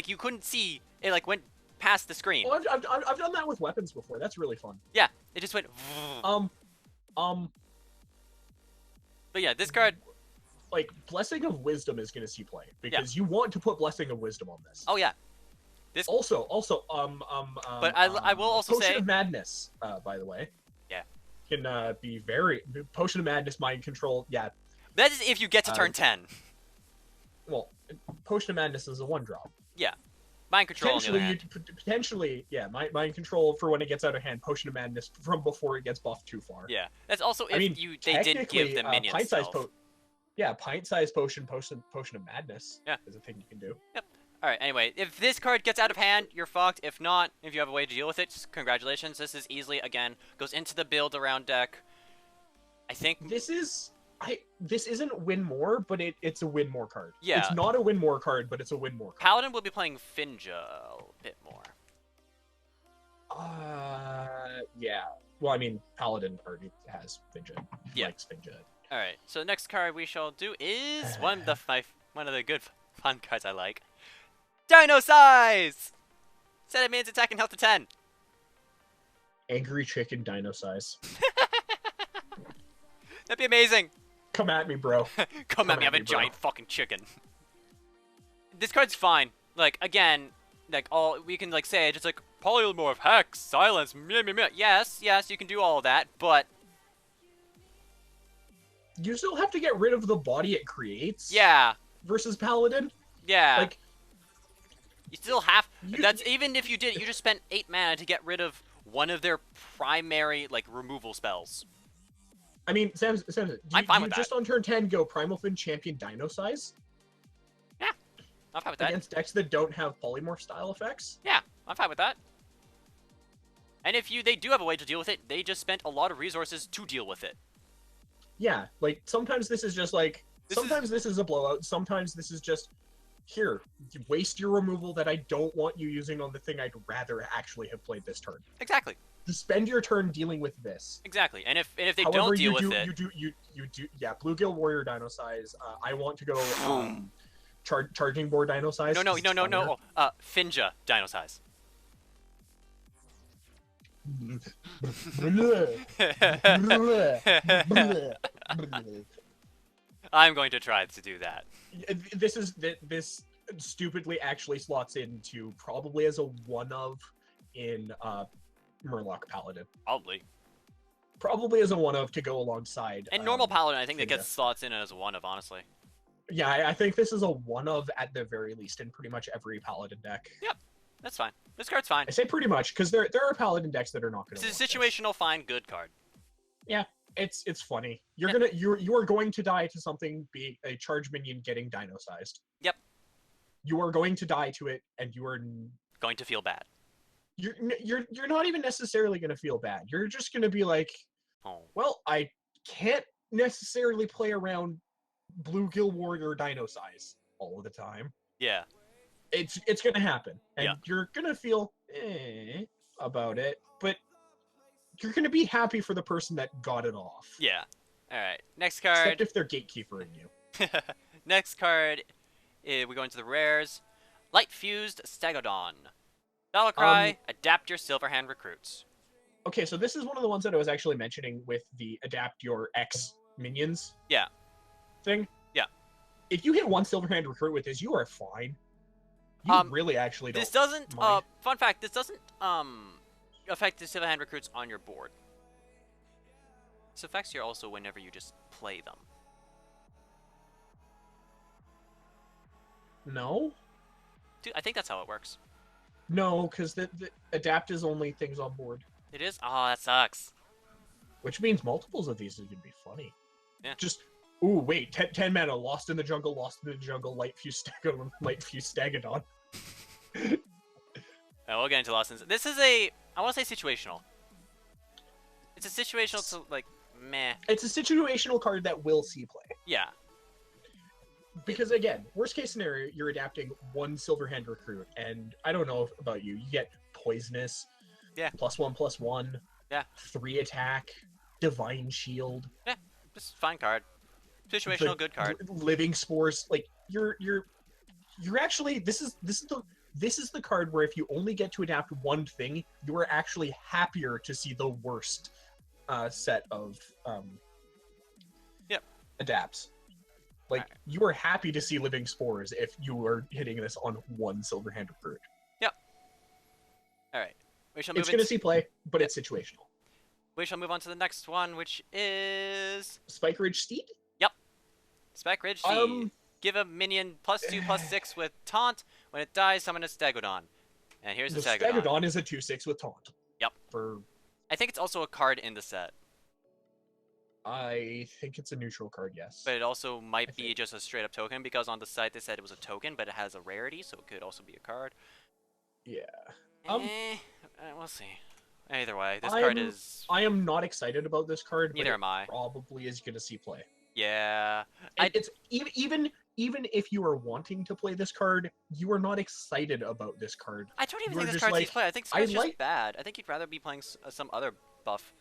you couldn't see. It went past the screen. Well, I've done that with weapons before. That's really fun. Yeah, it just went. But yeah, this card. Like, Blessing of Wisdom is going to see play because you want to put Blessing of Wisdom on this. Oh yeah. This also. But I will also Potion say. of Madness, by the way. Yeah. Can be very Potion of Madness, Mind Control. Yeah. That is if you get to turn 10. Well, Potion of Madness is a 1-drop. Yeah. Mind Control. Potentially, yeah. Mind Control for when it gets out of hand. Potion of Madness from before it gets buffed too far. Yeah. That's also if they did give them minions. Pint-sized potion of madness. Yeah. Is a thing you can do. Yep. All right. Anyway, if this card gets out of hand, you're fucked. If not, if you have a way to deal with it, just congratulations. This is easily goes into the build around deck. I think this isn't win more, but it's a win more card. Yeah. It's not a win more card, but it's a win more card. Paladin will be playing Finja a bit more. Yeah. Well, I mean, Paladin already has Finja. Likes Finja. All right. So the next card we shall do is one of the good fun cards I like. Dino Size! Set it means attack and health to 10. Angry Chicken Dino Size. That'd be amazing. Come at me, bro. Come at me, I have a giant fucking chicken. This card's fine. Like, again, all we can say, just polymorph, hex, silence, meh, meh, meh. Yes, you can do all of that, but you still have to get rid of the body it creates. Yeah. Versus Paladin. Yeah. You still have. That's even if you did. You just spent 8 mana to get rid of one of their primary removal spells. I mean, Sam, I'm fine with that. Just on turn 10 go Primal Fin Champion Dino Size? Yeah, I'm fine with that. Against decks that don't have polymorph style effects? Yeah, I'm fine with that. And if they do have a way to deal with it, they just spent a lot of resources to deal with it. Yeah, sometimes this is just sometimes this is a blowout. Sometimes this is just, here, waste your removal that I don't want you using on the thing I'd rather actually have played this turn. Exactly. Spend your turn dealing with this. Exactly. And if they don't deal with it, you do. Yeah, Bluegill Warrior Dino Size. I want to go Charging Boar Dino Size. No. Finja Dino Size. I'm going to try to do that. This stupidly actually slots into probably as a one of in Murloc Paladin. Probably. Probably as a one of to go alongside. And normal paladin, I think that Kinda. gets slots in as a one of, honestly. Yeah, I think this is a one of at the very least in pretty much every paladin deck. Yep, that's fine. This card's fine. I say pretty much because there are paladin decks that are not going to. This is a situational fine good card. Yeah, it's funny. You are going to die to something being a charge minion getting dino sized. Yep. You are going to die to it, and you are going to feel bad. You're not even necessarily going to feel bad. You're just going to be like, oh, well, I can't necessarily play around Bluegill Warrior dino size all the time. Yeah. It's going to happen, and yeah. you're going to feel about it, but you're going to be happy for the person that got it off. Yeah. All right. Next card. Except if they're gatekeepering you. Next card. We go into the rares. Light Fused Stegodon. Battle Cry. Adapt your Silverhand recruits. Okay, so this is one of the ones that I was actually mentioning with the adapt your X minions. Yeah. Thing. Yeah. If you hit one Silverhand recruit with this, you are fine. You really actually don't. This doesn't. Mind. Fun fact. This doesn't affect the Silverhand recruits on your board. This affects you also whenever you just play them. No. Dude, I think that's how it works. No, because the adapt is only things on board. It is? Oh, that sucks. Which means multiples of these is going to be funny. Yeah. Just, ooh, wait, 10 mana, Lost in the Jungle, Light Fuse Stegodon. We'll get into Lost in... This is a... I want to say situational. It's a situational to, like, meh. It's a situational card that will see play. Yeah. Because, again, worst case scenario, you're adapting one Silverhand recruit, and I don't know about you, you get Poisonous, yeah, +1/+1, yeah, 3 attack, Divine Shield. Yeah, just fine card. Situational good card. Living Spores, like, you're actually, this is the card where if you only get to adapt one thing, you are actually happier to see the worst set of adapts. Like, right. You are happy to see Living Spores if you are hitting this on one Silverhand recruit. Yep. Alright. It's going to see play, but it's situational. We shall move on to the next one, which is... Spike Ridge Steed? Yep. Spike Ridge Steed. Give a minion +2/+6 with Taunt. When it dies, summon a Stegodon. And here's the Stegodon. The Stegodon is a 2/6 with Taunt. Yep. I think it's also a card in the set. I think it's a neutral card, yes. But it also might be just a straight-up token, because on the site they said it was a token, but it has a rarity, so it could also be a card. Yeah. We'll see. Either way, this card is... I am not excited about this card, Neither am I. Probably is going to see play. Yeah. It's even if you are wanting to play this card, you are not excited about this card. I don't even think this card sees play. I think this card's just bad. I think you'd rather be playing some other buff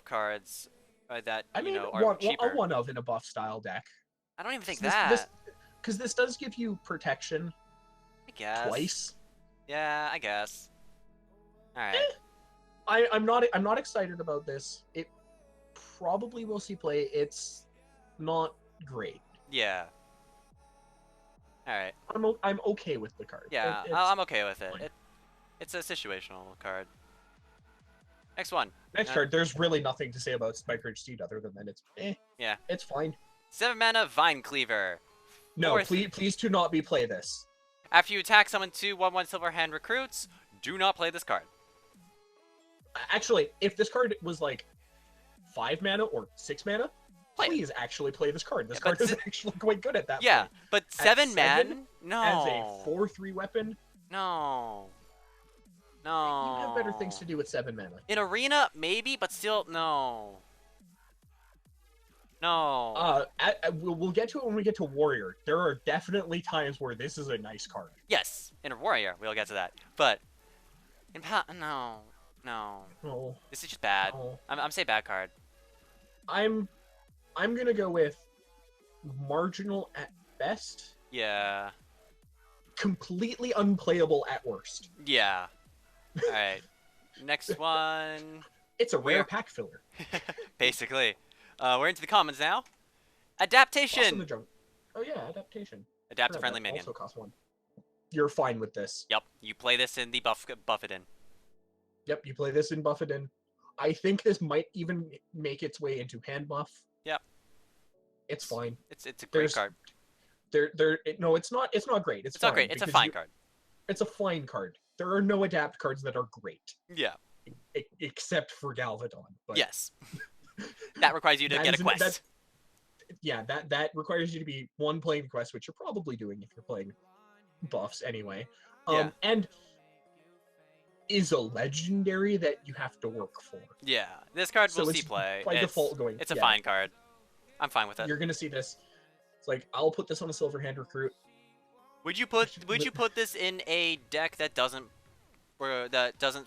cards that are cheaper. A one of in a buff style deck. I don't even think that. Because this does give you protection. I guess. Twice. Yeah, I guess. All right. I'm not excited about this. It probably will see play. It's not great. Yeah. All right. I'm okay with the card. Yeah, I'm okay with it. It's a situational card. Next one. Next card. There's really nothing to say about Spike Ridge Steed other than it's yeah. It's fine. 7 mana Vine Cleaver. No, please do not play this. After you attack someone 2/1/1 Silverhand recruits, do not play this card. Actually, if this card was like 5 mana or 6 mana, please actually play this card. This card is actually quite good at that point. Yeah, but 7 mana? No. As a 4/3 weapon? No. You have better things to do with 7 mana. In Arena, maybe, but still, no. No. We'll get to it when we get to Warrior. There are definitely times where this is a nice card. Yes, in Warrior, we'll get to that. But in no. No. This is just bad. No. I'm saying bad card. I'm gonna go with marginal at best. Yeah. Completely unplayable at worst. Yeah. All right. Next one. It's a rare pack filler. Basically. We're into the commons now. Adaptation. Oh yeah, adaptation. Adapt a friendly minion. Also costs 1. You're fine with this. Yep. You play this in the Buffetin. Yep, you play this in Buffetin. I think this might even make its way into hand buff. Yep. It's fine. It's a great card. No, it's not. It's not great. It's not great. It's a fine card. It's a fine card. There are no adapt cards that are great. Yeah. Except for Galvadon. But yes. That requires you to get a quest. That requires you to be one playing the quest, which you're probably doing if you're playing buffs anyway. And is a legendary that you have to work for. Yeah, this card will see play. By default going. It's a fine card. I'm fine with it. You're gonna see this. It's like, I'll put this on a Silverhand Recruit. Would you put this in a deck that doesn't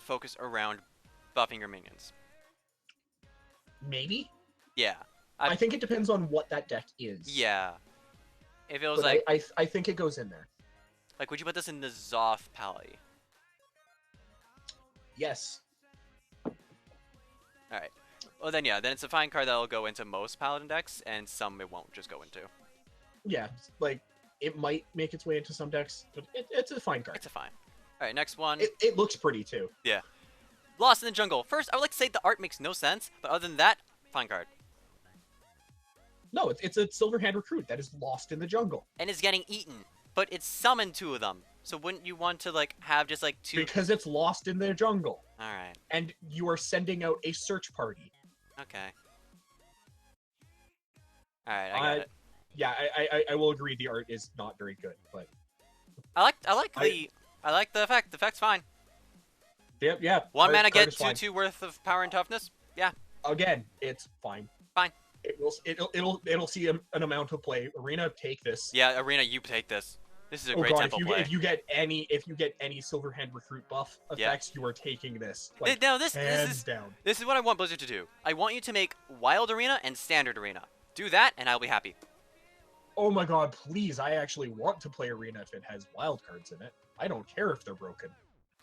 focus around buffing your minions? Maybe. Yeah. I think it depends on what that deck is. Yeah. If it was I think it goes in there. Like, would you put this in the Zoth Pally? Yes. Alright. Well, then it's a fine card that'll go into most Paladin decks, and some it won't just go into. Yeah, like, it might make its way into some decks, but it's a fine card. It's a fine. Alright, next one. It looks pretty, too. Yeah. Lost in the Jungle. First, I would like to say the art makes no sense, but other than that, fine card. No, it's a Silverhand Recruit that is lost in the jungle. And is getting eaten, but it's summoned two of them. So wouldn't you want to, like, have just, like, two... Because it's lost in the jungle. Alright. And you are sending out a search party. Okay. Alright, I got it. Yeah, I will agree the art is not very good, but... I like the effect. The effect's fine. Yeah. One mana get 2/2 worth of power and toughness. Yeah. Again, it's fine. Fine. It'll see an amount of play. Arena, take this. Yeah, Arena, you take this. This is a great tempo play. If you get any Silverhand Recruit buff effects, you are taking this. Like, no, hands down. This is what I want Blizzard to do. I want you to make Wild Arena and Standard Arena. Do that, and I'll be happy. Oh my god, please! I actually want to play Arena if it has wild cards in it. I don't care if they're broken.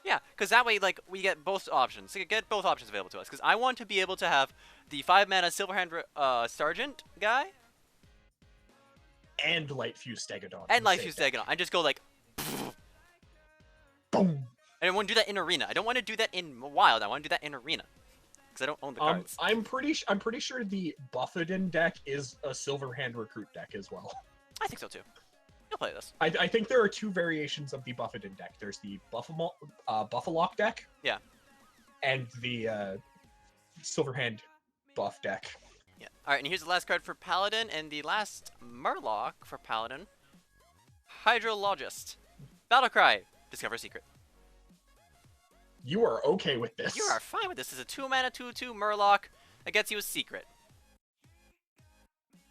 Yeah, because that way, like, we get both options. We get both options available to us. Because I want to be able to have the 5-mana Silverhand Sergeant guy. And Lightfuse Stegodon. And Lightfuse Stegodon. I just go like... Boom! And I want to do that in Arena. I don't want to do that in Wild. I want to do that in Arena. Because I don't own the cards. I'm pretty sure the Buffetin deck is a Silverhand Recruit deck as well. I think so too. You'll play this. I think there are two variations of the Buffetin deck. There's the Buffalock deck. Yeah. And the Silverhand buff deck. Yeah. Alright, and here's the last card for Paladin, and the last Murloc for Paladin. Hydrologist. Battlecry. Discover a secret. You are okay with this. You are fine with this. This is a 2-mana 2/2 Murloc that gets you a secret.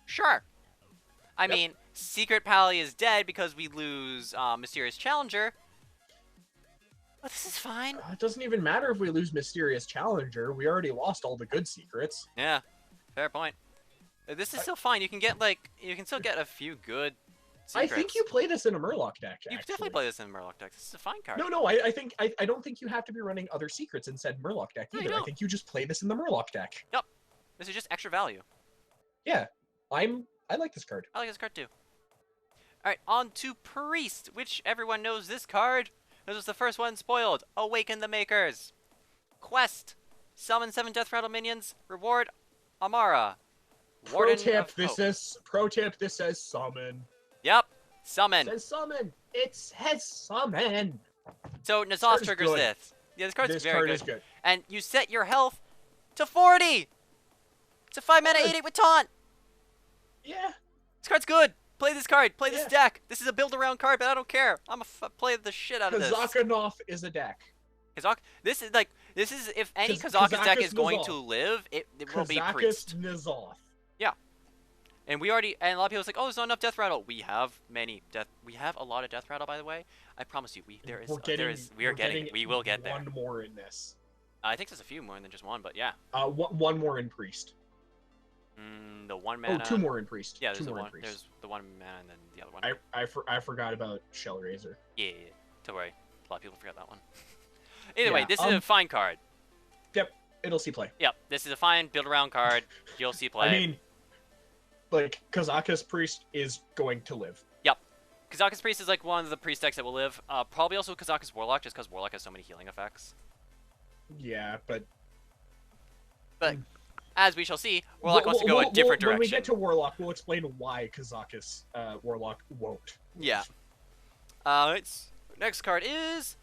Sure. I mean, Secret Pally is dead because we lose Mysterious Challenger. But this is fine. It doesn't even matter if we lose Mysterious Challenger. We already lost all the good secrets. Yeah, fair point. This is still fine. You can get, you can still get a few good secrets. I think you play this in a Murloc deck, You definitely play this in a Murloc deck. This is a fine card. No, I don't think you have to be running other secrets in said Murloc deck either. No, I think you just play this in the Murloc deck. Yep. This is just extra value. Yeah. I like this card. I like this card too. Alright, on to Priest, which everyone knows this card. This was the first one spoiled. Awaken the Makers. Quest. Summon 7 Death Rattle minions. Reward Amara. Pro tip, this says summon. Yep. Summon. It says summon. It says summon. So N'Zoth triggers good. this. Yeah, this card's very good. This card is good. And you set your health to 40. It's a 5-mana 8/8 with taunt. Yeah. This card's good. Play this card. Play this deck. This is a build-around card, but I don't care. I'm gonna play the shit out of this. Kazakhanoff is a deck. This is if any Kazakh's deck is going to live, it will be Priest. N'Zoth. Yeah. And a lot of people are like, oh, there's not enough Death Rattle. We have a lot of Death Rattle, by the way. I promise you, we will get there. One more in this. I think there's a few more than just one, but yeah. One more in Priest. The 1 mana. Oh, 2 more in Priest. Yeah, there's there's the 1 mana and then the other one. I forgot about Shellraiser. Yeah. Don't worry. A lot of people forgot that one. Either way, this is a fine card. Yep, it'll see play. Yep, this is a fine build-around card. You'll see play. I mean, Kazakh's Priest is going to live. Yep. Kazakh's Priest is like one of the Priest decks that will live. Probably also Kazakh's Warlock, just because Warlock has so many healing effects. Yeah, but But as we shall see, Warlock wants to go a different direction. When we get to Warlock, we'll explain why Kazakus Warlock won't. Yeah. Next card is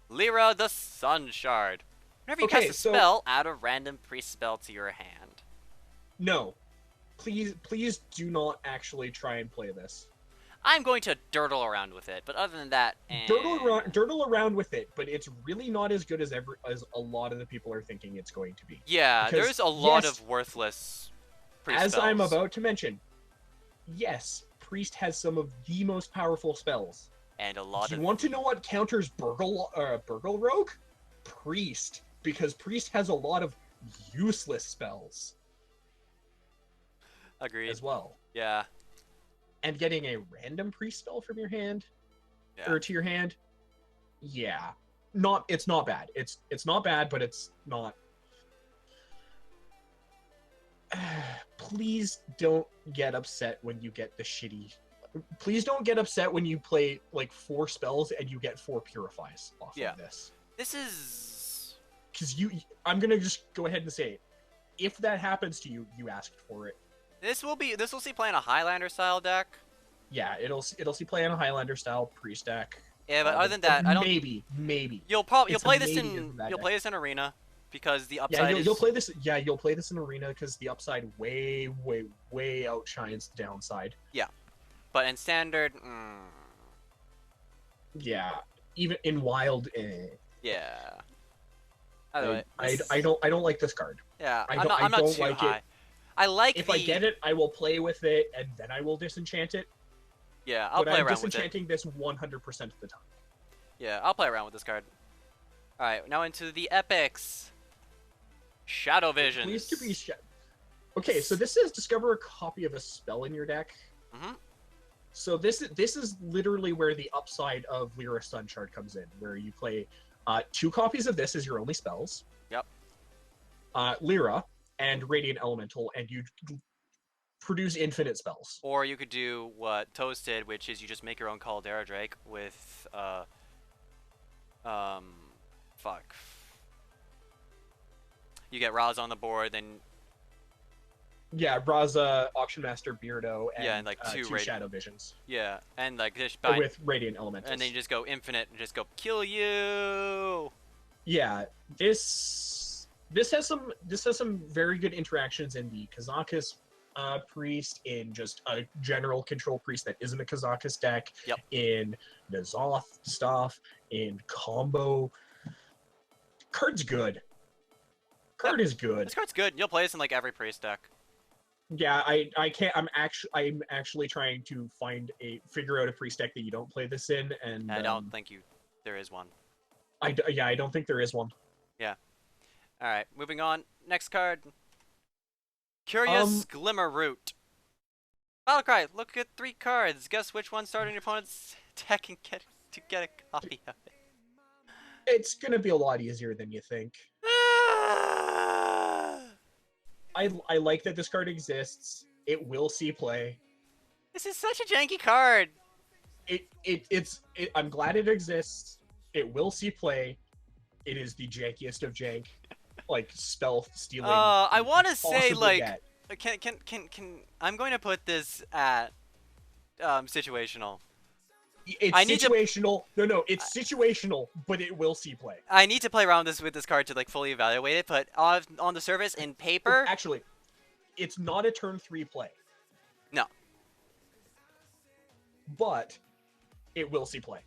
Lyra the Sun Shard. Whenever you cast a spell, add a random priest spell to your hand. No. Please do not actually try and play this. I'm going to dirtle around with it, but other than that... Dirtle around with it, but it's really not as good as a lot of the people are thinking it's going to be. Yeah, because, there's a lot of worthless priest spells. As I'm about to mention, yes, Priest has some of the most powerful spells. And a lot Do you want to know what counters Burgle Rogue? Priest. Because Priest has a lot of useless spells. Agreed. As well. Yeah. And getting a random priest spell from your hand, or to your hand, yeah, it's not bad. It's not bad, but it's not. Please don't get upset when you get the shitty. Please don't get upset when you play like 4 spells and you get 4 purifies off of this. This is because I'm gonna just go ahead and say it. If that happens to you, you asked for it. This will see play in a Highlander style deck. Yeah, it'll see play in a Highlander style priest deck. Yeah, but other than that, I don't. Maybe. You'll play this in in arena because the upside. You'll play this. Yeah, you'll play this in arena because the upside way outshines the downside. Yeah, but in standard. Yeah, even in wild. Yeah. I don't like this card. Yeah, I'm not too like high. I like if I get it, I will play with it, and then I will disenchant it. Yeah, I'll play around with it. But I'm disenchanting this 100% of the time. Yeah, I'll play around with this card. Alright, now into the epics. Shadow Visions. Please to be Okay, so this says discover a copy of a spell in your deck. Mm-hmm. So this is literally where the upside of Lyra Sun Shard comes in, where you play 2 copies of this as your only spells. Yep. Lyra and Radiant Elemental, and you produce infinite spells. Or you could do what Toast did, which is you just make your own Caldera Drake with, fuck. You get Raz on the board, then... Yeah, Raza, Auction Master, Beardo, and, like 2 Shadow Visions. Yeah, and like just with Radiant Elementals. And then you just go infinite and just go kill you. Yeah, this has some very good interactions in the Kazakus priest, in just a general control priest that isn't a Kazakus deck, in N'Zoth stuff, in combo. Card's good. Card is good. This card's good. You'll play this in like every priest deck. Yeah, I can't. I'm actually trying to figure out a priest deck that you don't play this in, and I don't think there is one. I don't think there is one. Yeah. All right, moving on. Next card. Curious Glimmer Root. Battlecry, look at 3 cards. Guess which one started in your opponent's deck and get a copy of it. It's gonna be a lot easier than you think. I like that this card exists. It will see play. This is such a janky card. I'm glad it exists. It will see play. It is the jankiest of jank, like spell stealing. I want to say like, get. can I'm going to put this at situational. It's situational. No, it's situational, but it will see play. I need to play around with this card to like fully evaluate it, but on the surface in paper, actually, it's not a turn 3 play. No. But it will see play.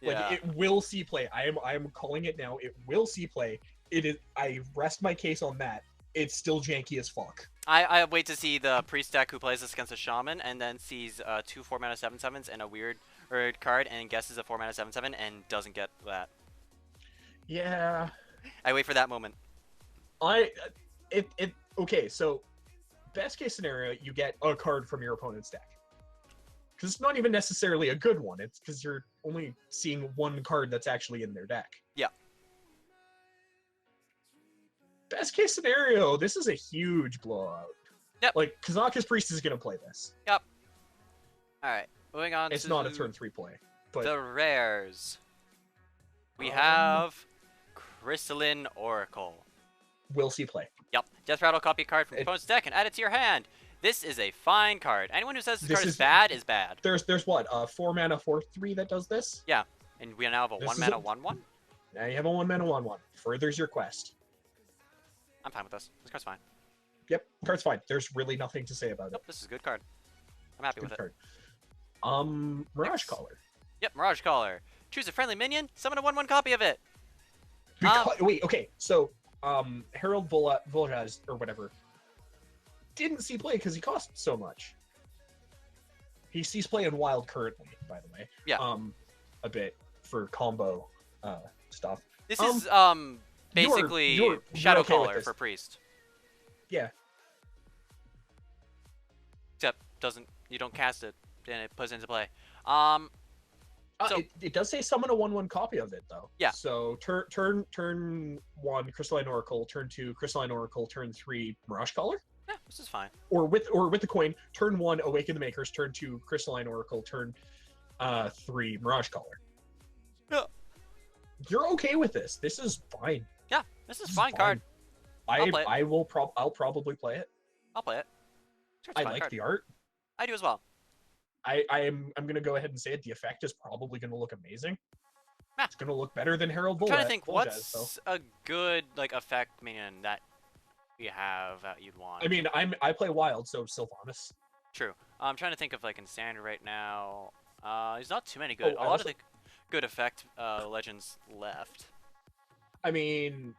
Like it will see play. I am calling it now. It will see play. It is. I rest my case on that. It's still janky as fuck. I wait to see the priest deck who plays this against a shaman and then sees 2 4-mana 7/7s and a weird card and guesses a 4-mana 7/7 and doesn't get that. Yeah. I wait for that moment. Okay, so best case scenario, you get a card from your opponent's deck. Because it's not even necessarily a good one. It's because you're only seeing one card that's actually in their deck. Yeah. Best case scenario, this is a huge blowout. Yep. Like, Kazakus Priest is going to play this. Yep. Alright, moving on It's not a turn 3 play. But the rares. We have Crystalline Oracle. Will see play. Yep. Death Rattle, copy a card from your opponent's deck and add it to your hand. This is a fine card. Anyone who says this card is bad is bad. There's what, 4-mana 4/3 that does this? Yeah, and we now have a 1-mana 1/1. Now you have a 1-mana 1/1. Furthers your quest. I'm fine with this. This card's fine. Yep, card's fine. There's really nothing to say about it. This is a good card. I'm happy with it. Mirage Caller. Yep, Mirage Caller. Choose a friendly minion, summon a 1/1 copy of it. Wait, okay, so Harold Voljas or whatever didn't see play because he cost so much. He sees play in Wild currently, by the way. Yeah. A bit for combo stuff. This is basically you're Shadow okay Caller for Priest. Yeah. Except you don't cast it and it puts it into play. So, it does say summon a 1/1 copy of it though. Yeah. So turn 1 Crystalline Oracle, turn 2 Crystalline Oracle, turn 3 Mirage Caller. Yeah, this is fine. Or with the coin, turn 1 Awaken the Makers, turn 2 Crystalline Oracle, turn 3 Mirage Caller. Yeah. You're okay with this. This is fine. Yeah, this is fine card. I'll probably play it. I'll play it. I like the art. I do as well. I'm gonna go ahead and say it. The effect is probably gonna look amazing. It's gonna look better than Harold Voljas. I'm trying to think what's a good effect minion that you have that you'd want. I mean, I play Wild, so Sylvanas. True. I'm trying to think of in standard right now. There's not too many good. Oh, a lot of the good effect legends left. I mean,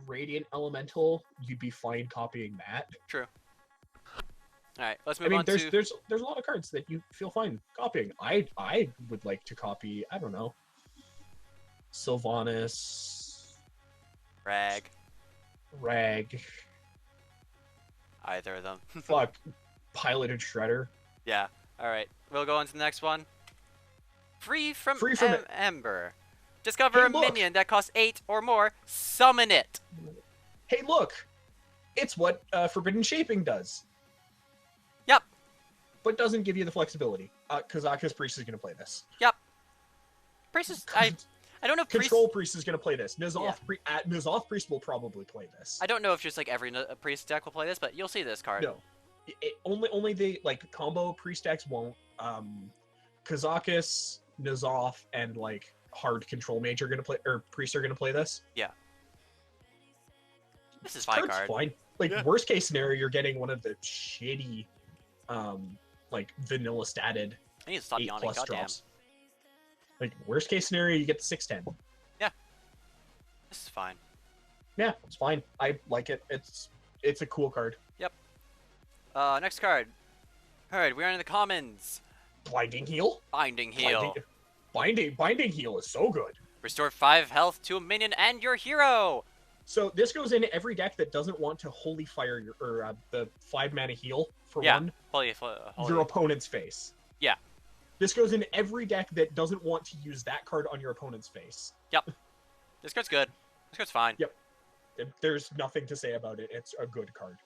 Radiant Elemental, you'd be fine copying that. True. All right, let's move on to... there's a lot of cards that you feel fine copying. I would like to copy, I don't know, Sylvanas, Rag. Either of them. Fuck, Piloted Shredder. Yeah. All right, we'll go on to the next one. Free from Ember. Discover a minion that costs 8 or more. Summon it. Hey, look, it's what Forbidden Shaping does. Yep. But doesn't give you the flexibility. Kazaka's Priest is going to play this. Yep. Priest is... I don't know if Control Priest is going to play this. N'Zoth Priest will probably play this. I don't know if just every Priest deck will play this, but you'll see this card. No. Only the combo Priest decks won't. Kazakus, N'Zoth, and hard Control Mage are going to play... Or Priest are going to play this. Yeah. This is fine card. Fine. Worst case scenario, you're getting one of the shitty... vanilla statted I need to stop yawning, goddamn. drops. Worst case scenario, you get the 6/10. Yeah. This is fine. Yeah, it's fine. I like it. It's a cool card. Yep. Next card. Alright, we're in the commons. Blinding Heal? Binding Heal. Binding Heal is so good. Restore 5 health to a minion and your hero. So this goes in every deck that doesn't want to Holy Fire the 5-mana heal for one. Your opponent's face. Yeah. This goes in every deck that doesn't want to use that card on your opponent's face. Yep. This card's good. This card's fine. Yep. There's nothing to say about it. It's a good card.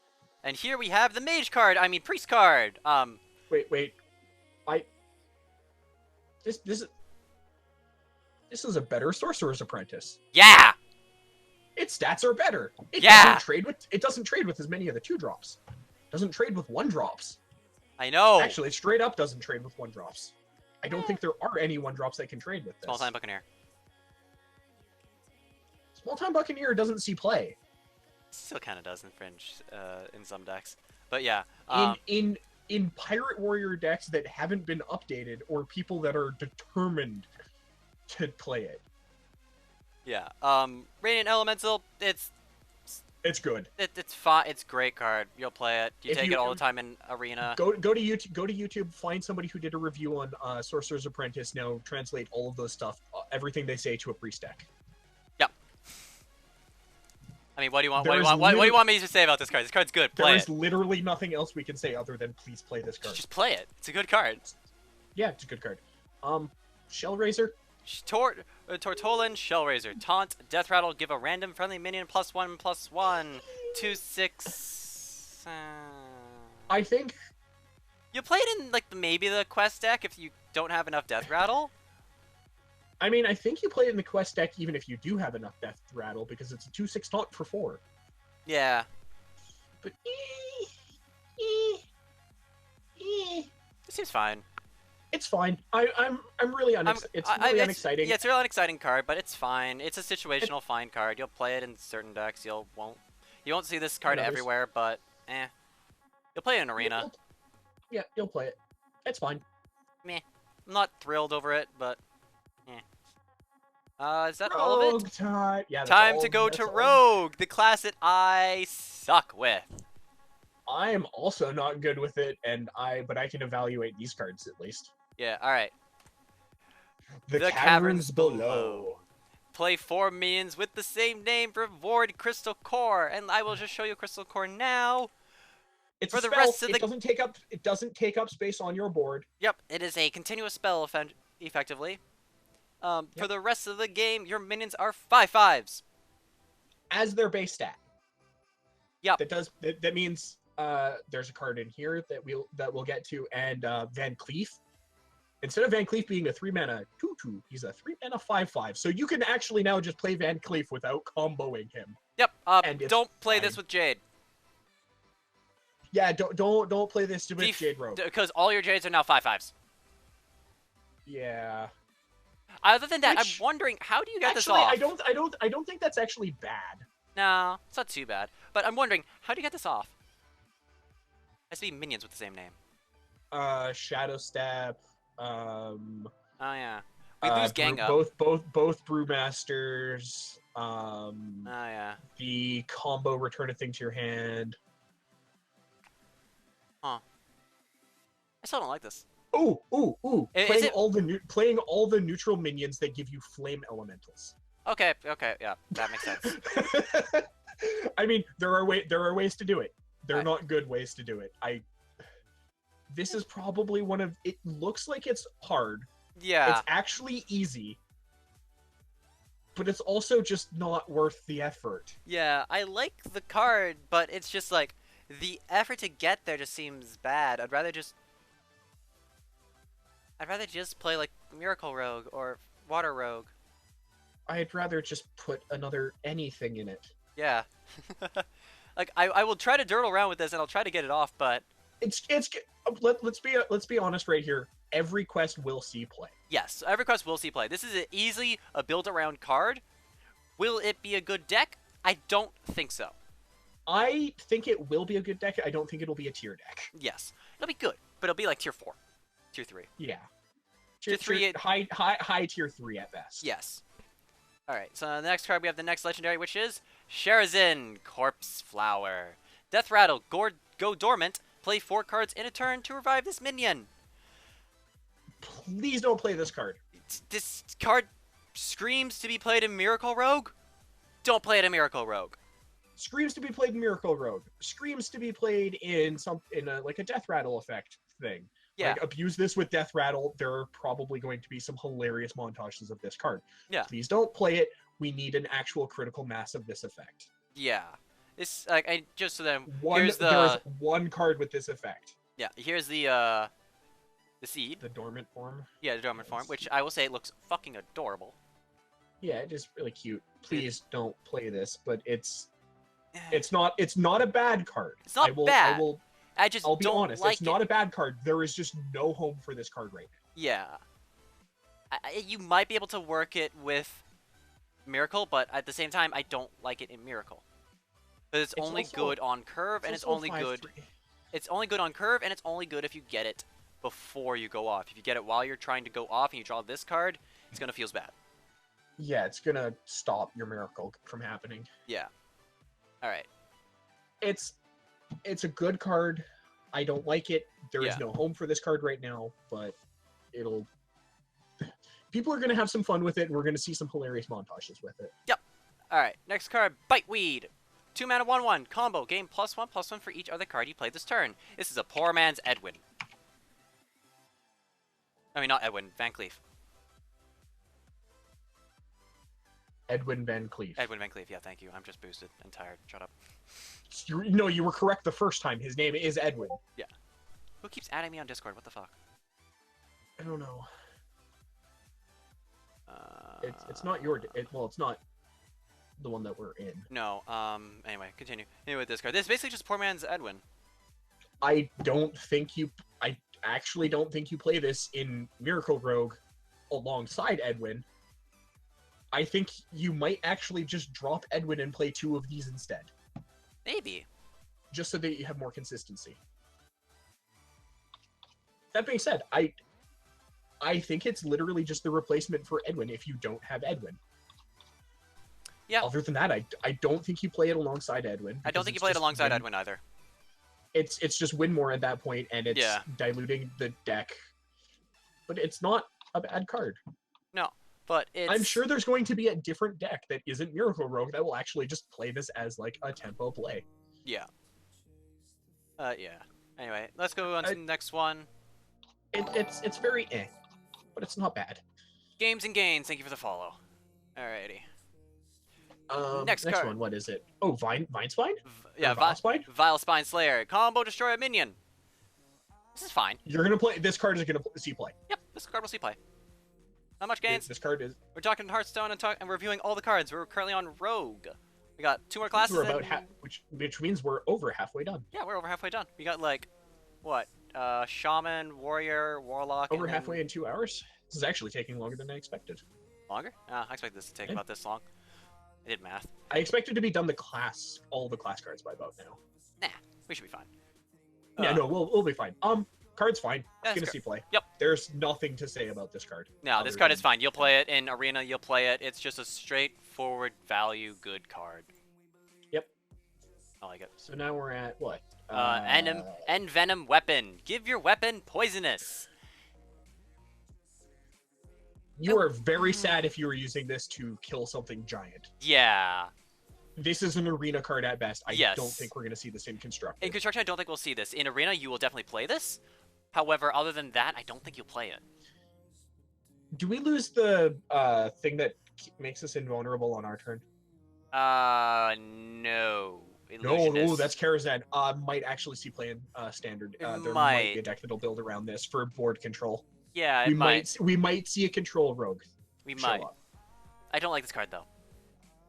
And here we have the Mage card. I mean, Priest card. Wait. This is a better Sorcerer's Apprentice. Yeah. Its stats are better. It doesn't trade with as many of the 2-drops. Doesn't trade with 1-drops. I know. Actually, it straight up doesn't trade with 1-drops. I don't think there are any 1-drops that can trade with this. Small Time Buccaneer. Small Time Buccaneer doesn't see play. Still kind of does in Fringe, in some decks. But yeah. In Pirate Warrior decks that haven't been updated, or people that are determined to play it. Yeah. Radiant Elemental, it's good. It's fine. It's a great card. You'll play it. You take it all the time in Arena. Go to YouTube. Find somebody who did a review on Sorcerer's Apprentice. Now translate all of those stuff, everything they say, to a Priest deck. Yep. I mean, what do you want? What do you want me to say about this card? This card's good. Play it. There is literally nothing else we can say other than please play this card. Just play it. It's a good card. Yeah, it's a good card. Shellraiser. Tortolin, Shellraiser, Taunt, Death Rattle, give a random friendly minion +1/+1 to 6. I think you play it in maybe the quest deck if you don't have enough Death Rattle. I mean, I think you play it in the quest deck even if you do have enough Death Rattle because it's a 2/6 taunt for 4. Yeah. But It seems fine. it's fine. I'm really it's really unexciting. Yeah, it's a real unexciting card, but it's fine. It's a situational fine card. You'll play it in certain decks. You won't see this card everywhere, but you'll play it in arena. You'll play it. It's fine. Meh. I'm not thrilled over it, but is that all of it? Time. Yeah, Time to go to Rogue, the class that I suck with. I am also not good with it, but I can evaluate these cards at least. Yeah, alright. The caverns below. Play 4 minions with the same name for Void Crystal Core, and I will just show you Crystal Core now. It's for a the spell. rest of It doesn't take up space on your board. Yep, it is a continuous spell effectively. For the rest of the game, your minions are 5/5s. As their base stat. Yep. That means there's a card in here that we'll get to, and Van Cleef. Instead of Van Cleef being a 3-mana 2/2, he's a 3-mana 5/5. So you can actually now just play Van Cleef without comboing him. Yep. Don't play this with Jade. Yeah, don't play this with Jade Rogue. Because all your Jades are now 5/5s. Yeah. Other than that, I'm wondering, how do you get this off? I don't think that's actually bad. No, it's not too bad. But I'm wondering, how do you get this off? It has to be minions with the same name. Shadow Step. Oh yeah. We lose gang up. Both Brewmasters. Oh yeah. The combo return a thing to your hand. Huh. I still don't like this. Ooh. Playing all the neutral minions that give you flame elementals. Okay, yeah, that makes sense. I mean, there are ways to do it. They're not good ways to do it. This is probably one of. It looks like it's hard. Yeah. It's actually easy. But it's also just not worth the effort. Yeah, I like the card, but it's just like the effort to get there just seems bad. I'd rather just play like Miracle Rogue or Water Rogue. I'd rather just put another anything in it. Yeah. Like I will try to dirtle around with this and I'll try to get it off, but let's be honest right here. Every quest will see play. Yes, every quest will see play. This is easily a build around card. Will it be a good deck? I don't think so. I think it will be a good deck. I don't think it'll be a tier deck. Yes, it'll be good, but it'll be like tier 4, tier 3. Yeah, tier 3, high tier 3 at best. Yes. All right. So the next card we have the next legendary, which is Sherazin, Corpse Flower. Death Rattle, go dormant. Play 4 cards in a turn to revive this minion. Please don't play this card. This card screams to be played in Miracle Rogue. Don't play it in Miracle Rogue. Screams to be played in Miracle Rogue. Screams to be played in like a Death Rattle effect thing. Yeah. Like, abuse this with Death Rattle. There are probably going to be some hilarious montages of this card. Yeah. Please don't play it. We need an actual critical mass of this effect. Yeah. This just so that there's one card with this effect. Yeah. Here's the seed. The dormant form. Yeah, the dormant form, which I will say it looks fucking adorable. Yeah, it is really cute. Please don't play this, but it's not a bad card. It's not bad. I'll be honest. It's not a bad card. There is just no home for this card right now. Yeah. You might be able to work it with Miracle, but at the same time, I don't like it in Miracle. But it's only good on curve, and it's only good. It's only good on curve, and it's only good if you get it before you go off. If you get it while you're trying to go off and you draw this card, it's gonna feel bad. Yeah, it's gonna stop your Miracle from happening. Yeah. All right. It's a good card. I don't like it. There is no home for this card right now, but people are going to have some fun with it, and we're going to see some hilarious montages with it. Yep. All right. Next card, Biteweed. 2 mana 1/1 combo. Gain +1/+1 for each other card you play this turn. This is a poor man's Edwin. I mean, not Edwin, Van Cleef. Edwin Van Cleef. Edwin Van Cleef, yeah, thank you. I'm just boosted and tired. Shut up. You were correct the first time. His name is Edwin. Yeah. Who keeps adding me on Discord? What the fuck? I don't know. It's not your... well, it's not... the one that we're in. No. Anyway, continue. Anyway, with this card, this is basically just poor man's Edwin. I actually don't think you play this in Miracle Rogue alongside Edwin. I think you might actually just drop Edwin and play 2 of these instead. Maybe. Just so that you have more consistency. That being said, I think it's literally just the replacement for Edwin if you don't have Edwin. Yeah. Other than that, I don't think you play it alongside Edwin. I don't think you play it alongside Edwin either. It's just win more at that point, and it's diluting the deck. But it's not a bad card. No, but it's... I'm sure there's going to be a different deck that isn't Miracle Rogue that will actually just play this as like a tempo play. Yeah. Yeah. Anyway, let's go on to the next one. It's very but it's not bad. Games and Gains, thank you for the follow. Alrighty. Next card. one, what is it? Oh, Vine Spine? Yeah, Vile Spine? Vile Spine Slayer. Combo destroy a minion. This is fine. You're gonna play. This card is gonna see play. Yep, this card will see play. Not much gains. This card is. We're talking Hearthstone and reviewing all the cards. We're currently on Rogue. We got 2 more classes. We're about which means we're over halfway done. Yeah, we're over halfway done. We got like, what? Shaman, Warrior, Warlock. Over halfway in 2 hours. This is actually taking longer than I expected. Longer? I expected this to take about this long. I did math. I expected to be done all the class cards by about now. Nah, we should be fine. Yeah, no, we'll be fine. Card's fine. Yeah, it's gonna see play. Yep. There's nothing to say about this card. No, this card is fine. You'll play it in Arena. You'll play it. It's just a straightforward value good card. Yep. I like it. So now we're at what? Envenom Weapon. Give your weapon poisonous. You are very sad if you were using this to kill something giant. Yeah. This is an arena card at best. I Yes. don't think we're going to see this in Constructed. In Construction, I don't think we'll see this. In Arena, you will definitely play this. However, other than that, I don't think you'll play it. Do we lose the thing that makes us invulnerable on our turn? No. No, that's Karazhan. Might actually see play in Standard. There might be a deck that'll build around this for board control. Yeah, we might see a control rogue. We might. I don't like this card, though.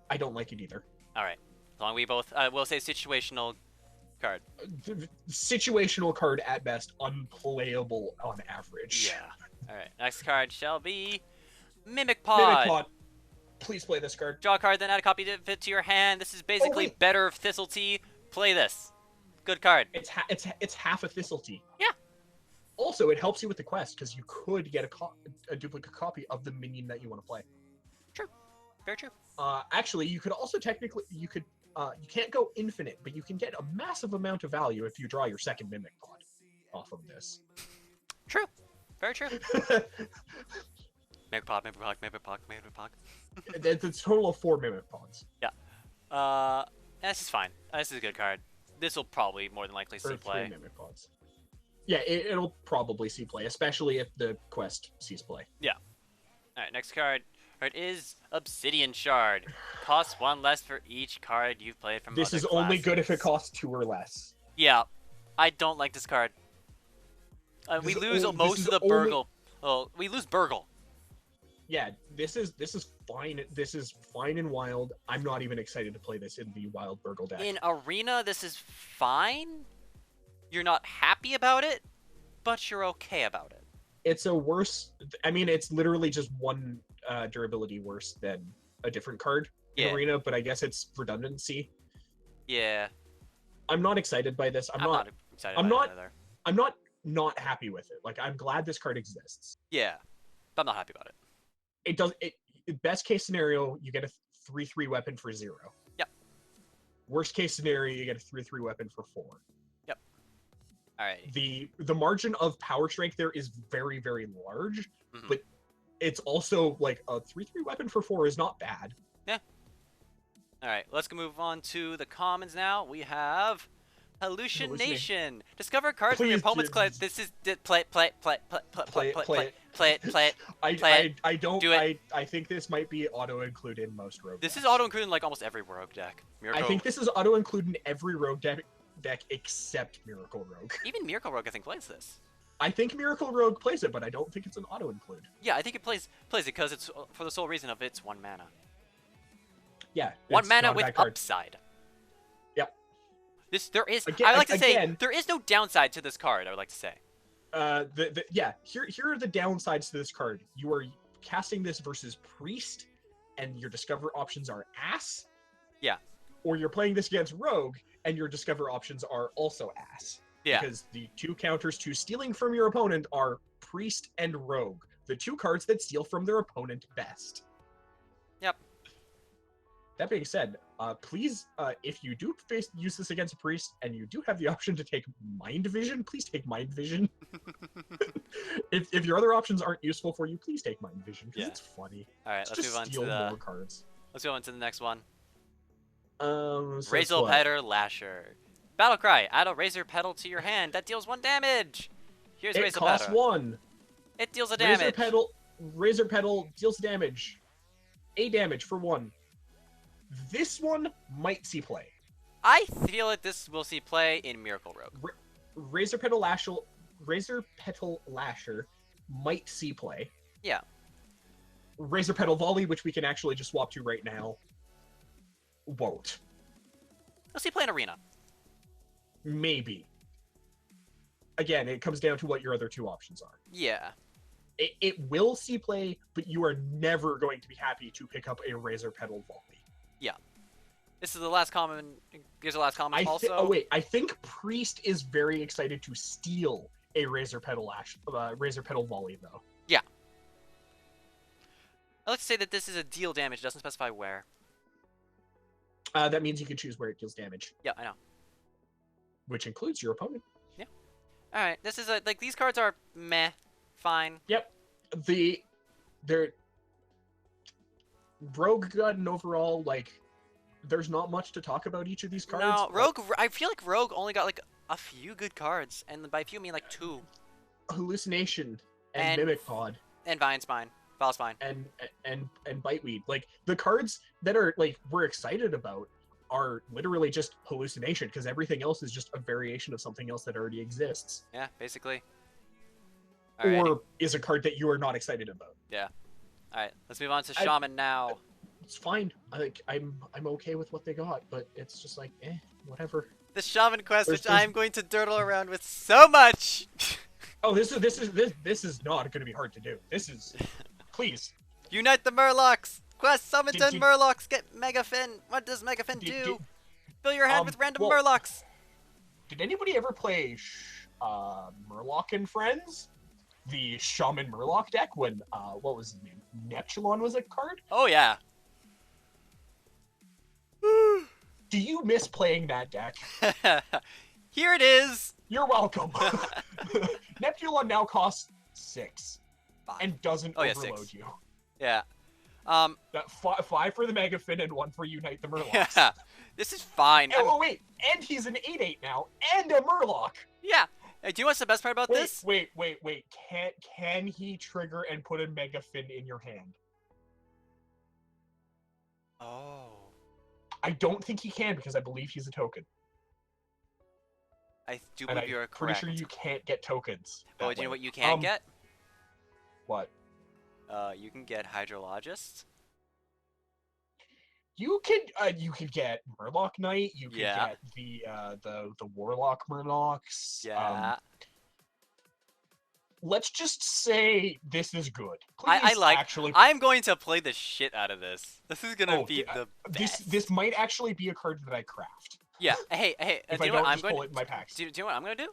I don't like it either. All right. As long as we both, we'll say situational card. Situational card at best, unplayable on average. Yeah. All right. Next card shall be Mimic Pod. Mimic Pod. Please play this card. Draw a card, then add a copy to fit to your hand. This is basically better Thistle Tea. Play this. Good card. It's half a Thistle Tea. Yeah. Also, it helps you with the quest because you could get a duplicate copy of the minion that you want to play. True. Very true. Actually, you could also technically you can't go infinite, but you can get a massive amount of value if you draw your second Mimic Pod off of this. True. Very true. Mimic Pod, Mimic Pod, Mimic Pod, Mimic Pod. It's a total of 4 Mimic Pods. Yeah. This is fine. This is a good card. This will probably more than likely see play. 3 Mimic Pods. Yeah, it'll probably see play, especially if the quest sees play. Yeah. All right, next card. It is Obsidian Shard. Costs 1 less for each card you've played from This other is classes. only good if it costs 2 or less. Yeah. I don't like this card. We lose most of the Burgle. Well, we lose Burgle. Yeah, this is fine. This is fine in Wild. I'm not even excited to play this in the Wild Burgle deck. In Arena, this is fine. You're not happy about it, but you're okay about it. It's a worse... I mean, it's literally just 1 durability worse than a different card in Arena, but I guess it's redundancy. Yeah. I'm not excited by this. I'm not excited by it either. I'm not happy with it. Like, I'm glad this card exists. Yeah, but I'm not happy about it. Best case scenario, you get a 3/3 weapon for 0. Yep. Worst case scenario, you get a 3/3 weapon for 4. Yep. All right. The margin of power strength there is very, very large, but it's also like a 3/3 weapon for 4 is not bad. Yeah. All right, let's move on to the commons now. We have Hallucination. Discover a card from your opponent's collection. This is play it. I don't. Do it. I think this might be auto include in most rogue. This decks. is auto include in like almost every rogue deck. I think this is auto include in every rogue deck except Miracle Rogue. Even Miracle Rogue, I think, plays this. I think Miracle Rogue plays it, but I don't think it's an auto include. Yeah, I think it plays it because it's for the sole reason of it's 1 mana. Yeah. One it's mana not a with bad card. upside. Yep. There is. Again, I would like to say again, there is no downside to this card. I would like to say. Here are the downsides to this card. You are casting this versus priest, and your discover options are ass. Yeah. Or you're playing this against rogue, and your discover options are also ass. Yeah. Because the two counters to stealing from your opponent are priest and rogue, the two cards that steal from their opponent best. Yep. That being said, please, if you do use this against a priest and you do have the option to take Mind Vision, please take Mind Vision. if your other options aren't useful for you, please take Mind Vision because it's funny. All right, let's move on to the more cards. Let's go on to the next one. So Razor Petal Lasher. Battle Cry. Add a Razor Petal to your hand that deals 1 damage. Here's it Razor costs Petal. 1. It deals a damage. Razor Petal deals damage. A damage for 1. This one might see play. I feel like this will see play in Miracle Rogue. Razor Petal Lasher might see play. Yeah. Razor Petal Volley, which we can actually just swap to right now, won't. We'll see play in Arena. Maybe. Again, it comes down to what your other two options are. Yeah. It will see play, but you are never going to be happy to pick up a Razor Petal Volley. Yeah. This is the last common. Here's the last common also. Oh wait, I think Priest is very excited to steal a Razor Petal Volley though. Yeah. I like to say that this is a deal damage. It doesn't specify where. That means you can choose where it deals damage. Yeah, I know. Which includes your opponent. Yeah. All right. This is like these cards are meh, fine. Yep. They're Rogue Gun overall, like, there's not much to talk about each of these cards. No, Rogue. I feel like Rogue only got like a few good cards, and by few I mean like 2. Hallucination and Mimic Pod and Vine Spine, Foul Spine, and Biteweed. Like the cards that are like we're excited about are literally just hallucination because everything else is just a variation of something else that already exists. Yeah, basically. Or is a card that you are not excited about. Yeah. All right, let's move on to Shaman now. It's fine. I'm okay with what they got, but it's just like, whatever. The Shaman quest, which I'm going to dirtle around with so much. Oh, this is not going to be hard to do. This is, please. Unite the Murlocs. Quest summon 10 Murlocs. Get Megafin. What does Megafin do? Fill your hand with random Murlocs. Did anybody ever play Murloc and Friends? The Shaman Murloc deck when, what was his name? Neptulon was a card? Oh, yeah. Do you miss playing that deck? Here it is. You're welcome. Neptulon now costs 6. 5. And doesn't overload 6. you. Yeah. 5 for the Megafin and 1 for Unite the Murlocs. Yeah. This is fine. Oh, wait. And he's an 8/8 now. And a Murloc. Yeah. Hey, do you know what's the best part about this? Wait. Can he trigger and put a Megafin in your hand? Oh. I don't think he can because I believe he's a token. I do believe you're correct. Pretty sure you can't get tokens. Oh, do you know what you can get? What? You can get Hydrologist. You could get Murloc Knight. You could get the Warlock Murlocs. Yeah. Let's just say this is good. I'm going to play the shit out of this. This is gonna be the best. This might actually be a card that I craft. Yeah. Hey. If do I you know don't what I'm just going pull it in my packs. Do you know what I'm gonna do?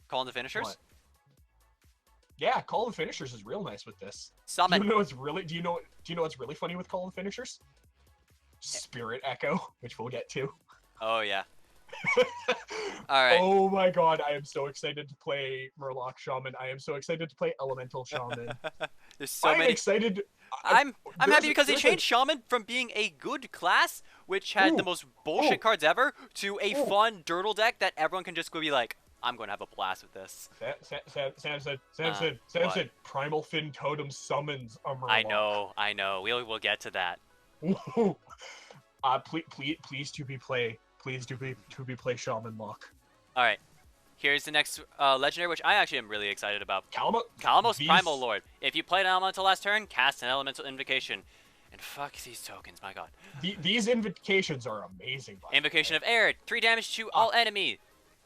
Call in the finishers. What? Yeah, Call the Finishers is real nice with this. Summon. Do you know what's really funny with Call the Finishers? Spirit Echo, which we'll get to. Oh yeah. All right. Oh my god, I am so excited to play Murloc Shaman. I am so excited to play Elemental Shaman. There's so many. I'm excited. I'm happy because they changed Shaman from being a good class, which had the most bullshit cards ever, to a fun dirtle deck that everyone can just go be like, I'm going to have a blast with this. Samson, Primal Fin Totem summons a Murloc. I know. We'll get to that. Please to be play Shaman Lock. All right. Here's the next legendary, which I actually am really excited about. Calamos Primal Lord. If you played an elemental last turn, cast an elemental invocation. And fuck these tokens, my god. These invocations are amazing. By Invocation of Air, 3 damage to all enemies.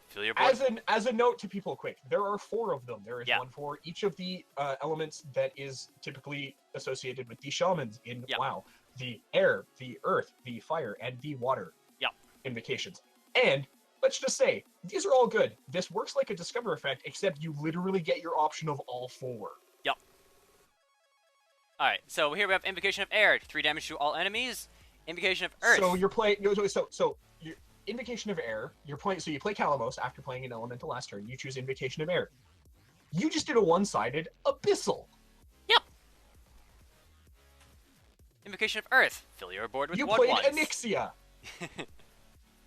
Fill your board. As a note to people, quick, there are 4 of them. There is one for each of the elements that is typically associated with the shamans in WoW: the air, the earth, the fire, and the water. Invocations. And let's just say these are all good. This works like a discover effect, except you literally get your option of all 4. All right, so here we have Invocation of Air, 3 damage to all enemies. Invocation of Earth. So you're playing. So your Invocation of Air. You're playing. So you play Kalamos after playing an elemental last turn. You choose Invocation of Air. You just did a one-sided Abyssal. Yep. Invocation of Earth. Fill your board with You one played ones. Onyxia.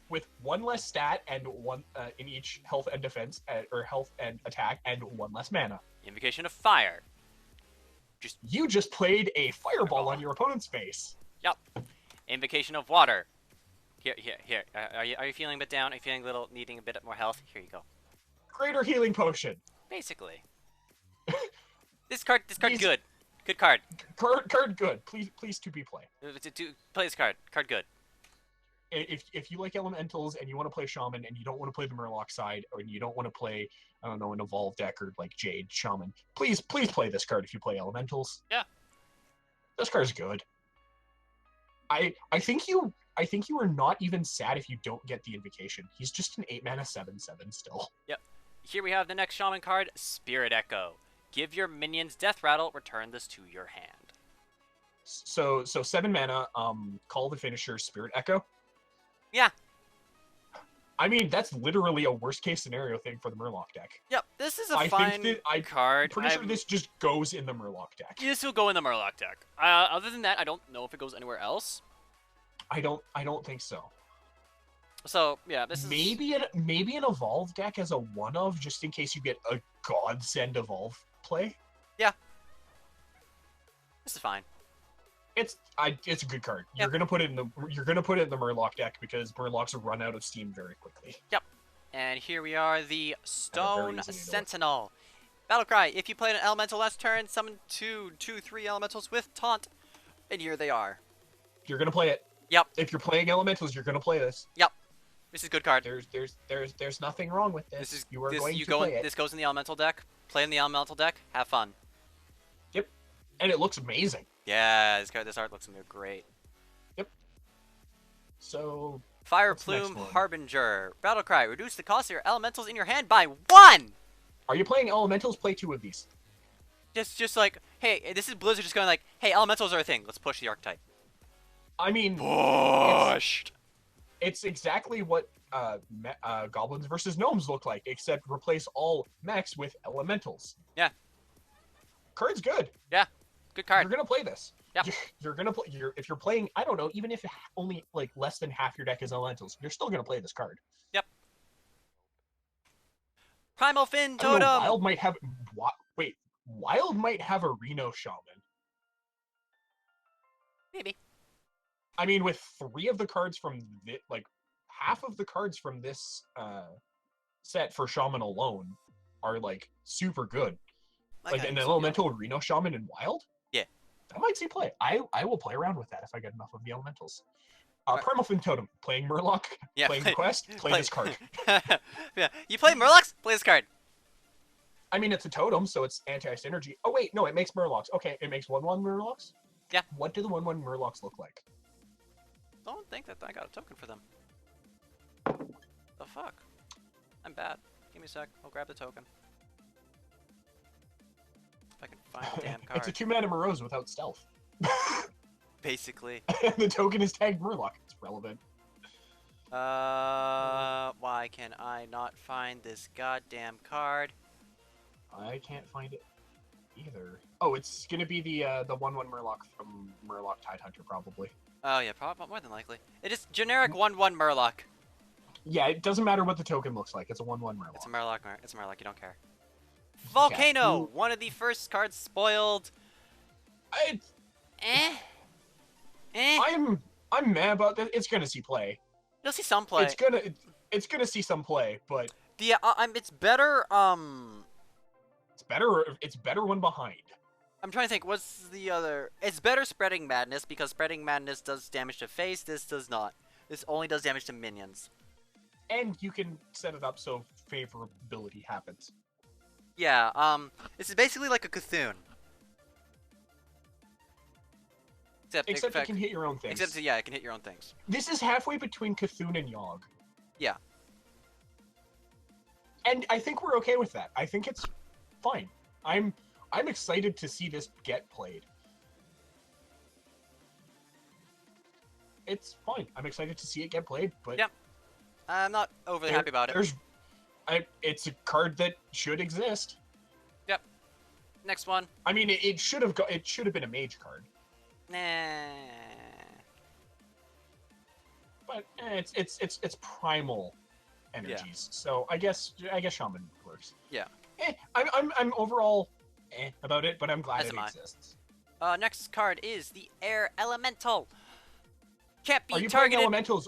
With 1 less stat and 1 in each health and defense, or health and attack, and 1 less mana. Invocation of Fire. You just played a fireball on your opponent's face. Yep. Invocation of Water. Here. Are you feeling a bit down? Are you feeling needing a bit more health? Here you go. Greater healing potion. Basically. This card good. Good card. Card good. Please to be play. Play this card. Card good. If you like elementals and you want to play shaman and you don't want to play the Murloc side, or you don't want to play, I don't know, an evolved deck or like Jade shaman, please play this card if you play elementals. Yeah. This card's good. I think you are not even sad if you don't get the invocation. He's just an 8-mana 7/7 still. Yep. Here we have the next shaman card, Spirit Echo. Give your minions Death Rattle, return this to your hand. So 7 mana, call the finisher Spirit Echo. Yeah. I mean, that's literally a worst case scenario thing for the Murloc deck. Yep, this is a fine card. I'm pretty sure this just goes in the Murloc deck. This will go in the Murloc deck. Other than that, I don't know if it goes anywhere else. I don't think so. So yeah, this is maybe an evolve deck as a one of, just in case you get a godsend evolve play. Yeah. This is fine. It's a good card. Yep. You're gonna put it in the Murloc deck because Murlocs run out of steam very quickly. Yep. And here we are, the Stone Sentinel. Battlecry. If you played an elemental last turn, summon 3 elementals with taunt. And here they are. You're gonna play it. Yep. If you're playing elementals, you're gonna play this. Yep. This is a good card. There's nothing wrong with this. This goes in the elemental deck. Play in the elemental deck. Have fun. Yep. And it looks amazing. Yeah, this art looks great. Yep. So Fire Plume Harbinger. Battlecry. Reduce the cost of your elementals in your hand by 1! Are you playing elementals? Play 2 of these. Just like, hey, this is Blizzard just going like, hey, elementals are a thing. Let's push the archetype. I mean, pushed. It's exactly what goblins versus gnomes look like, except replace all mechs with elementals. Yeah. Card's good. Yeah. Good card. You're gonna play this. Yeah. You're gonna play. If you're playing, I don't know, even if only like less than half your deck is elementals, you're still gonna play this card. Yep. Primal Fin I don't know, Totem. Wild might have. Wild might have a Reno Shaman. Maybe. I mean, with 3 of the cards from half of the cards from this set for Shaman alone are like super good. Like an elemental Reno Shaman in Wild. Yeah. That might see play. I will play around with that if I get enough of the elementals. Primal Fin Totem, playing Murloc, playing the quest, play this card. Yeah, you play Murlocs, play this card. I mean, it's a totem, so it's anti-synergy. Oh wait, no, it makes Murlocs. Okay, it makes 1/1 Murlocs? Yeah. What do the 1/1 Murlocs look like? Don't think that I got a token for them. The fuck? I'm bad. Give me a sec, I'll grab the token. If I can find the damn card. It's a 2-mana Morose without stealth. Basically. And the token is tagged Murloc. It's relevant. Why can I not find this goddamn card? I can't find it either. Oh, it's gonna be the 1/1 Murloc from Murloc Tidehunter, probably. Oh yeah, probably more than likely. It is generic 1/1 Murloc. Yeah, it doesn't matter what the token looks like. It's a 1/1 Murloc. It's a Murloc. It's a Murloc. You don't care. Volcano, one of the first cards spoiled. I'm mad about this. It's gonna see play. You'll see some play. It's gonna see some play, but yeah, it's better. it's better when behind. I'm trying to think. What's the other? It's better Spreading Madness because Spreading Madness does damage to face. This does not. This only does damage to minions. And you can set it up so favorability happens. Yeah. This is basically like a Cthulhu. Except you can hit your own things. Except, yeah, it can hit your own things. This is halfway between Cthulhu and Yogg. Yeah. And I think we're okay with that. I think it's fine. I'm excited to see this get played. It's fine. I'm excited to see it get played, but Yep. I'm not overly happy about it. It's a card that should exist. Yep. Next one. I mean, it should have been a mage card. Nah. But it's primal energies. Yeah. So I guess shaman works. Yeah. I'm overall about it, but I'm glad As it am I. exists. Next card is the Air Elemental. Can't be Are you targeted. playing elementals?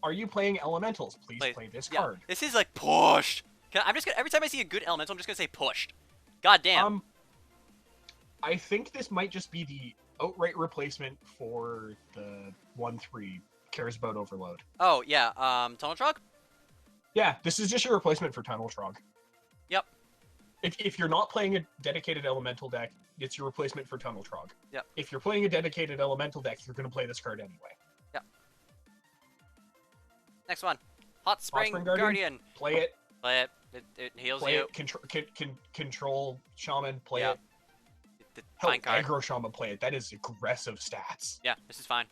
Are you playing elementals? Please play this Yeah, card. this is like pushed. I'm just gonna, every time I see a good elemental, I'm just gonna say pushed. God damn. I think this might just be the outright replacement for the 1/3 cares about overload. Oh yeah. Tunnel Trog. Yeah, this is just your replacement for Tunnel Trog. Yep. If you're not playing a dedicated elemental deck, it's your replacement for Tunnel Trog. Yep. If you're playing a dedicated elemental deck, you're going to play this card anyway. Yep. Next one. Hot Spring Guardian. Play it. Play it. It heals Play you. it. Control Shaman. Play Yeah. it. Fine Hell, card. aggro Shaman. Play it. That is aggressive stats. Yeah, this is fine.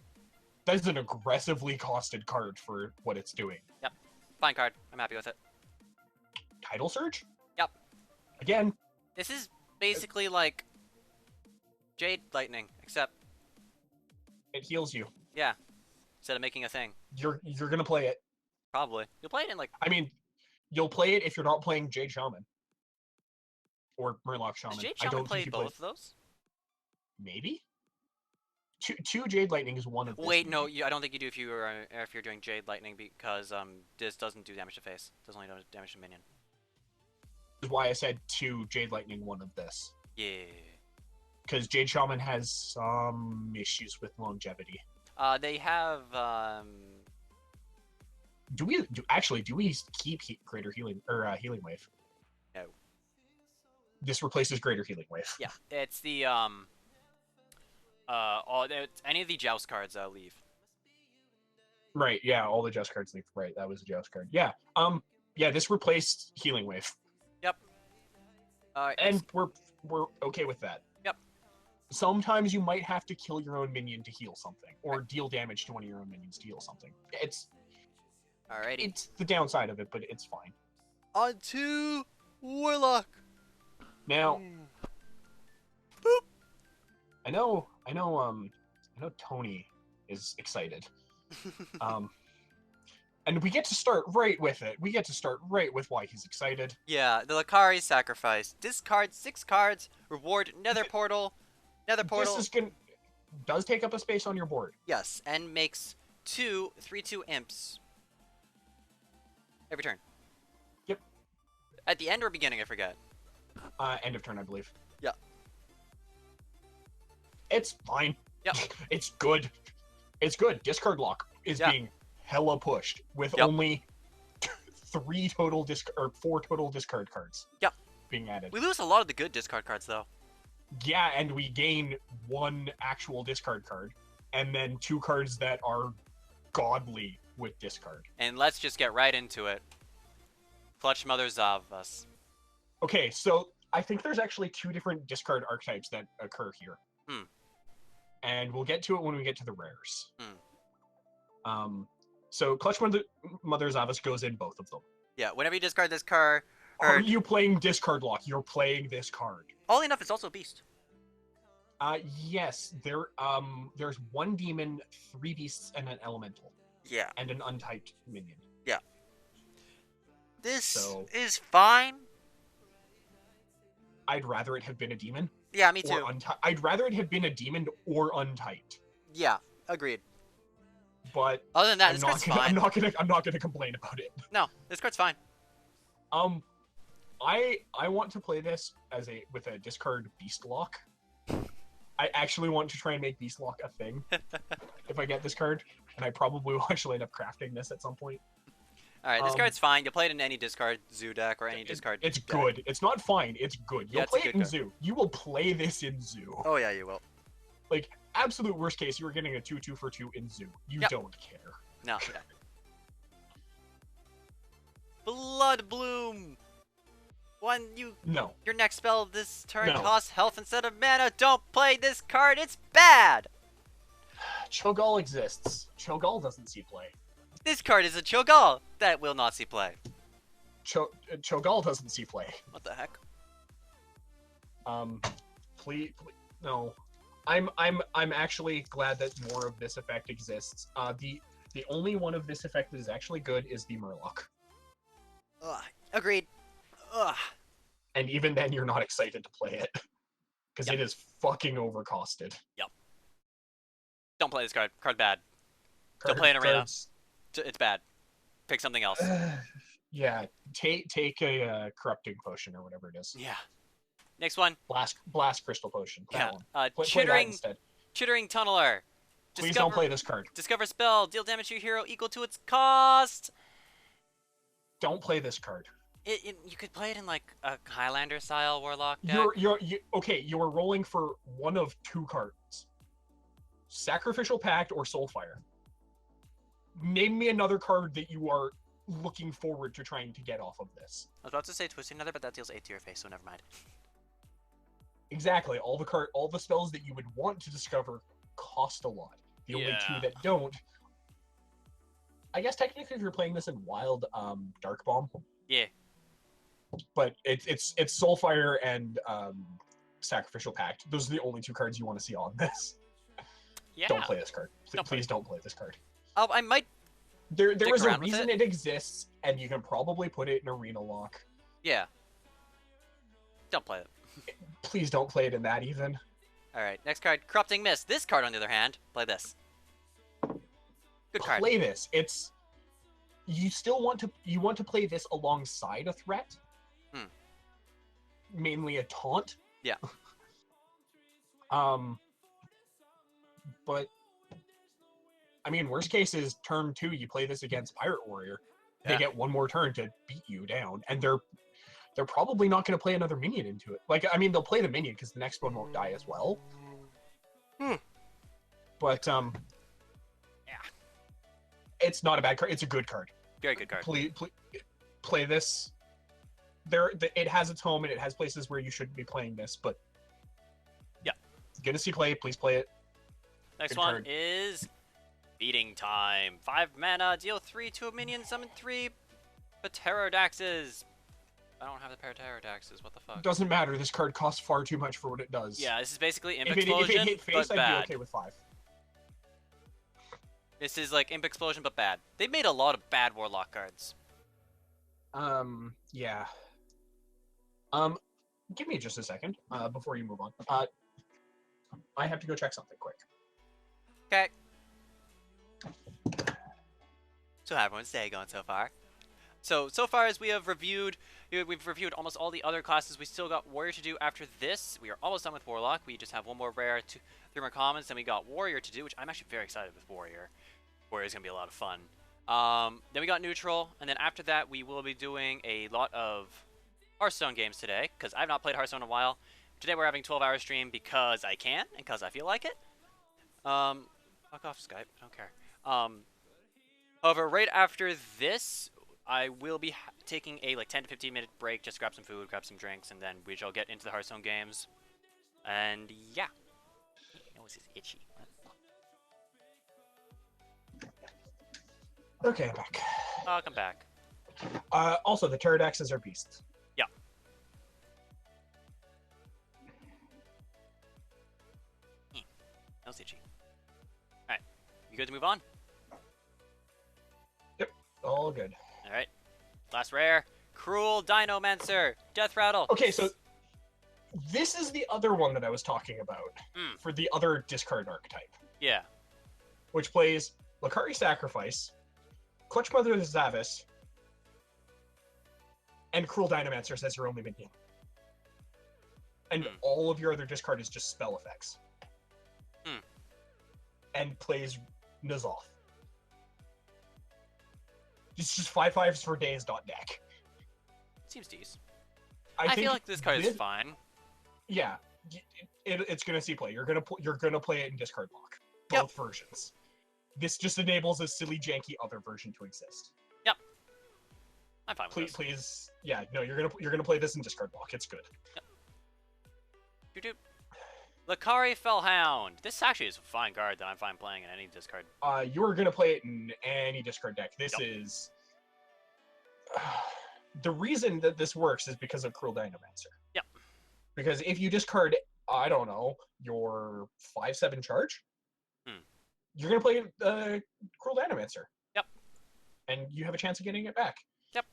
That is an aggressively costed card for what it's doing. Fine card. I'm happy with it. Tidal Surge? Yep. Again. This is basically like Jade Lightning, except It heals you. yeah, instead of making a thing. You're gonna play it. Probably. You'll play it in like. I mean, you'll play it if you're not playing Jade Shaman. Or Murloc Shaman. Does Jade I Shaman don't play think you both of those? Maybe? Two Jade Lightning is one of this. Wait, no, I don't think you do if you're doing Jade Lightning because this doesn't do damage to face. It does only do damage to minion. This is why I said 2 Jade Lightning, one of this. Yeah. Because Jade Shaman has some issues with longevity. They have Do we keep Greater Healing or Healing Wave? No. This replaces Greater Healing Wave. Yeah, it's the any of the Joust cards leave. Right. Yeah. All the Joust cards leave. Right. That was a Joust card. Yeah. Yeah. This replaced Healing Wave. Yep. And we're okay with that. Yep. Sometimes you might have to kill your own minion to heal something, or deal damage to one of your own minions to heal something. Alrighty. It's the downside of it, but it's fine. On to Warlock. Now, Boop. I know, Tony is excited. And we get to start right with it. We get to start right with why he's excited. Yeah, the Lakari sacrifice. Discard 6 cards. Reward Nether Portal. Nether Portal. This does take up a space on your board. Yes, and makes 2 3/2 imps every turn. Yep. At the end or beginning, I forget. End of turn, I believe. Yeah. It's fine. Yep. It's good. It's good. Discard lock is being hella pushed with only 4 total discard cards. Yep. Being added. We lose a lot of the good discard cards though. Yeah, and we gain 1 actual discard card, and then 2 cards that are godly with discard. And let's just get right into it. Clutch Mother Zavas. Okay, so I think there's actually 2 different discard archetypes that occur here. And we'll get to it when we get to the rares. So Clutch Mother Zavas goes in both of them. Yeah, whenever you discard this card... Are you playing discard lock? You're playing this card. Oddly enough, it's also a beast. Yes. There's 1 demon, 3 beasts, and an elemental. Yeah. And an untyped minion. Yeah. This is fine. I'd rather it have been a demon. Yeah, me too. I'd rather it have been a demon or untyped. Yeah, agreed. But other than that, this card's fine. I'm not gonna complain about it. No, this card's fine. I want to play this with a discard beast lock. I actually want to try and make Beast Lock a thing if I get this card, and I probably will actually end up crafting this at some point. Alright, this card's fine. You'll play it in any discard zoo deck or any discard It's deck. good. It's not fine. It's good. You'll Yeah, it's a play it good in card. zoo. You will play this in zoo. Oh yeah, you will. Like, absolute worst case, you were getting a 2/2 for 2 in zoo. You Yep. don't care. No, you don't. Blood Bloom! No. Your next spell this turn No. costs health instead of mana. Don't play this card, it's bad! Cho'Gall exists. Cho'Gall doesn't see play. This card is a Cho'Gall that will not see play. Cho'Gall doesn't see play. What the heck? Please, no. I'm actually glad that more of this effect exists. The only one of this effect that is actually good is the Murloc. Ugh, agreed. Ugh. And even then, you're not excited to play it. Because Yep. it is fucking overcosted. Don't play this card. Card bad. Don't play an arena. Cards- It's bad. Pick something else. Yeah, take a corrupting potion or whatever it is. Yeah. Next one. Blast crystal potion. That Yeah. one. Play that Chittering instead. Tunneler. Please don't play this card. Discover spell. Deal damage to your hero equal to its cost. Don't play this card. You could play it in like a Highlander style Warlock deck. Okay. You are rolling for one of two cards: Sacrificial Pact or Soulfire. Name me another card that you are looking forward to trying to get off of this. I was about to say Twisting Nether, but that deals 8 to your face, so never mind. Exactly. All the spells that you would want to discover cost a lot. The only two Yeah. that don't. I guess technically, if you're playing this in Wild, Dark Bomb. Yeah. But it's Soulfire and Sacrificial Pact. Those are the only two cards you want to see on this. Yeah. Don't play this card. Don't play Please don't play this card. Oh, I might. There Stick is a around with reason it. it exists, and you can probably put it in Arena Lock. Yeah. Don't play it. Please don't play it in that even. Alright, next card. Corrupting Mist. This card, on the other hand, play this. Good card. Play this. It's you still want to play this alongside a threat. Hmm. Mainly a taunt. Yeah. But I mean, worst case is turn 2. You play this against Pirate Warrior. They Yeah. get one more turn to beat you down, and they're probably not going to play another minion into it. Like, I mean, they'll play the minion because the next one won't die as well. But Yeah. it's not a bad card. It's a good card. Very good card. Please play this. It has its home and it has places where you shouldn't be playing this, but Yeah. Gonna see play. Please play it. Next Good one card. is Beating Time. 5 mana, deal 3 to a minion, summon 3 Pterodaxes. I don't have the Pterodaxes, what the fuck? Doesn't matter. This card costs far too much for what it does. Yeah, this is basically Imp If it Explosion, hit face, but I'd bad. be okay with 5. This is like Imp Explosion, but bad. They've made a lot of bad Warlock cards. Yeah. Give me just a second, before you move on. I have to go check something quick. Okay. So how everyone's day going so far? So far as we've reviewed almost all the other classes. We still got Warrior to do after this. We are almost done with Warlock. We just have one more rare, 3 more commons, then we got Warrior to do, which I'm actually very excited with Warrior. Warrior's gonna be a lot of fun. Then we got Neutral, and then after that we will be doing a lot of Hearthstone games today, because I've not played Hearthstone in a while. Today we're having 12-hour stream because I can, and because I feel like it. Fuck off Skype, I don't care. However, right after this, I will be taking a 10 to 15 minute break, just grab some food, grab some drinks, and then we shall get into the Hearthstone games. And yeah. My nose is itchy. Okay, I'm back. I'll come back. Also, the Pterodaxes are beasts. Yeah. Nose itchy. Alright. You good to move on? All good. Alright. Last rare. Cruel Dinomancer. Death Rattle. Okay, so this is the other one that I was talking about for the other discard archetype, Yeah. which plays Lakari Sacrifice, Clutch Mother of Zavis, and Cruel Dinomancers as your only minion. And all of your other discard is just spell effects. and plays N'Zoth. It's just 5/5s for days. Deck. Seems decent. I I think feel like this card is fine. Yeah, it's gonna see play. You're gonna play it in discard block. Yep. Both versions. This just enables a silly, janky other version to exist. Yep. I'm fine with Please, this. please, yeah, no, you're gonna play this in discard block. It's good. Doop. Lakari Fellhound. This actually is a fine card that I'm fine playing in any discard. You're gonna play it in any discard deck. This Yep. is the reason that this works is because of Cruel Dynamaxer. Yep. Because if you discard, I don't know, your 5/7 charge, you're gonna play Cruel Dynamaxer. Yep. And you have a chance of getting it back. Yep.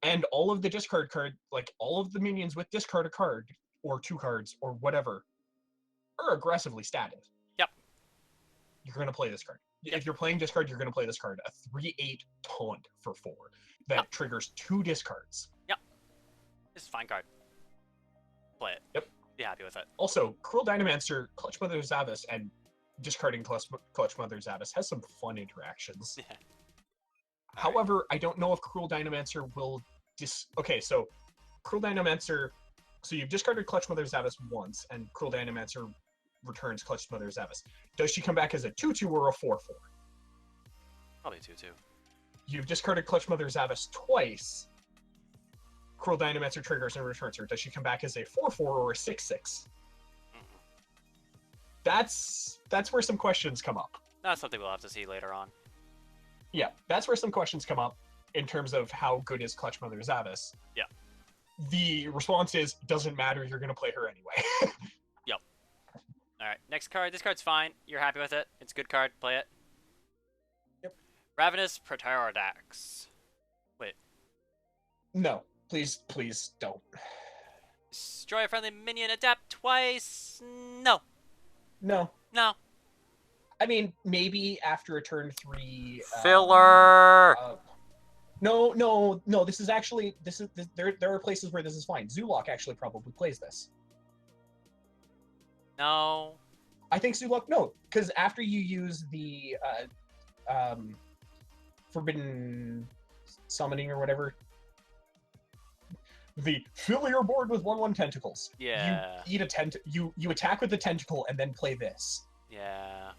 And all of the discard card, like all of the minions with discard a card or 2 cards or whatever, are aggressively statted. Yep. You're gonna play this card. Yep. If you're playing discard, you're gonna play this card. A 3/8 taunt for 4 that Yep. triggers 2 discards. This is a fine card. Play it. Yep. Be happy with it. Also, Cruel Dynamaxer, Clutch Mother Zavis, and discarding Clutch Mother Zavis has some fun interactions. Yeah. However, I don't know if Cruel Dynamaxer will Okay, so Cruel Dynamaxer. So you've discarded Clutch Mother Zavis once, and Cruel Dynamaxer returns Clutch Mother Zavis. Does she come back as a 2/2 or a 4/4? Probably 2/2. You've discarded Clutch Mother Zavis twice. Cruel Dynamaxer triggers and returns her. Does she come back as a 4/4 or a 6/6? That's where some questions come up. That's something we'll have to see later on. Yeah, that's where some questions come up in terms of how good is Clutch Mother Zavis. Yeah. The response is, doesn't matter, you're going to play her anyway. Yep. Alright, next card. This card's fine. You're happy with it. It's a good card. Play it. Yep. Ravenous Proterodax. Wait. No, please don't. Destroy a friendly minion. Adapt twice. No. No. No. I mean, maybe after a turn 3... Filler. No. This is actually... There are places where this is fine. Zulok actually probably plays this. No. I think Zulok... No, because after you use the Forbidden Summoning or whatever... The fill your board with 1/1 tentacles. Yeah. You eat you attack with the tentacle and then play this. Yeah.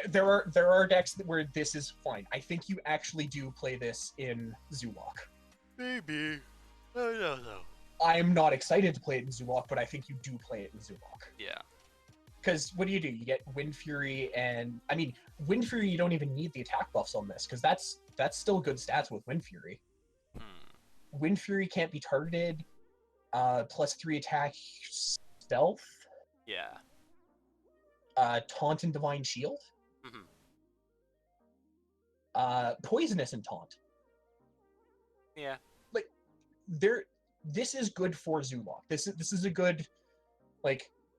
There are decks where this is fine. I think you actually do play this in Zulok. Maybe. I don't know. I'm not excited to play it in Zulok, but I think you do play it in Zulok. Yeah. Because what do? You get Wind Fury, and I mean Wind Fury. You don't even need the attack buffs on this because that's still good stats with Wind Fury. Wind Fury can't be targeted. +3 attack, stealth. Yeah. Taunt and Divine Shield. Mhm. Poisonous and Taunt. Yeah. This is good for Zulok. This is a good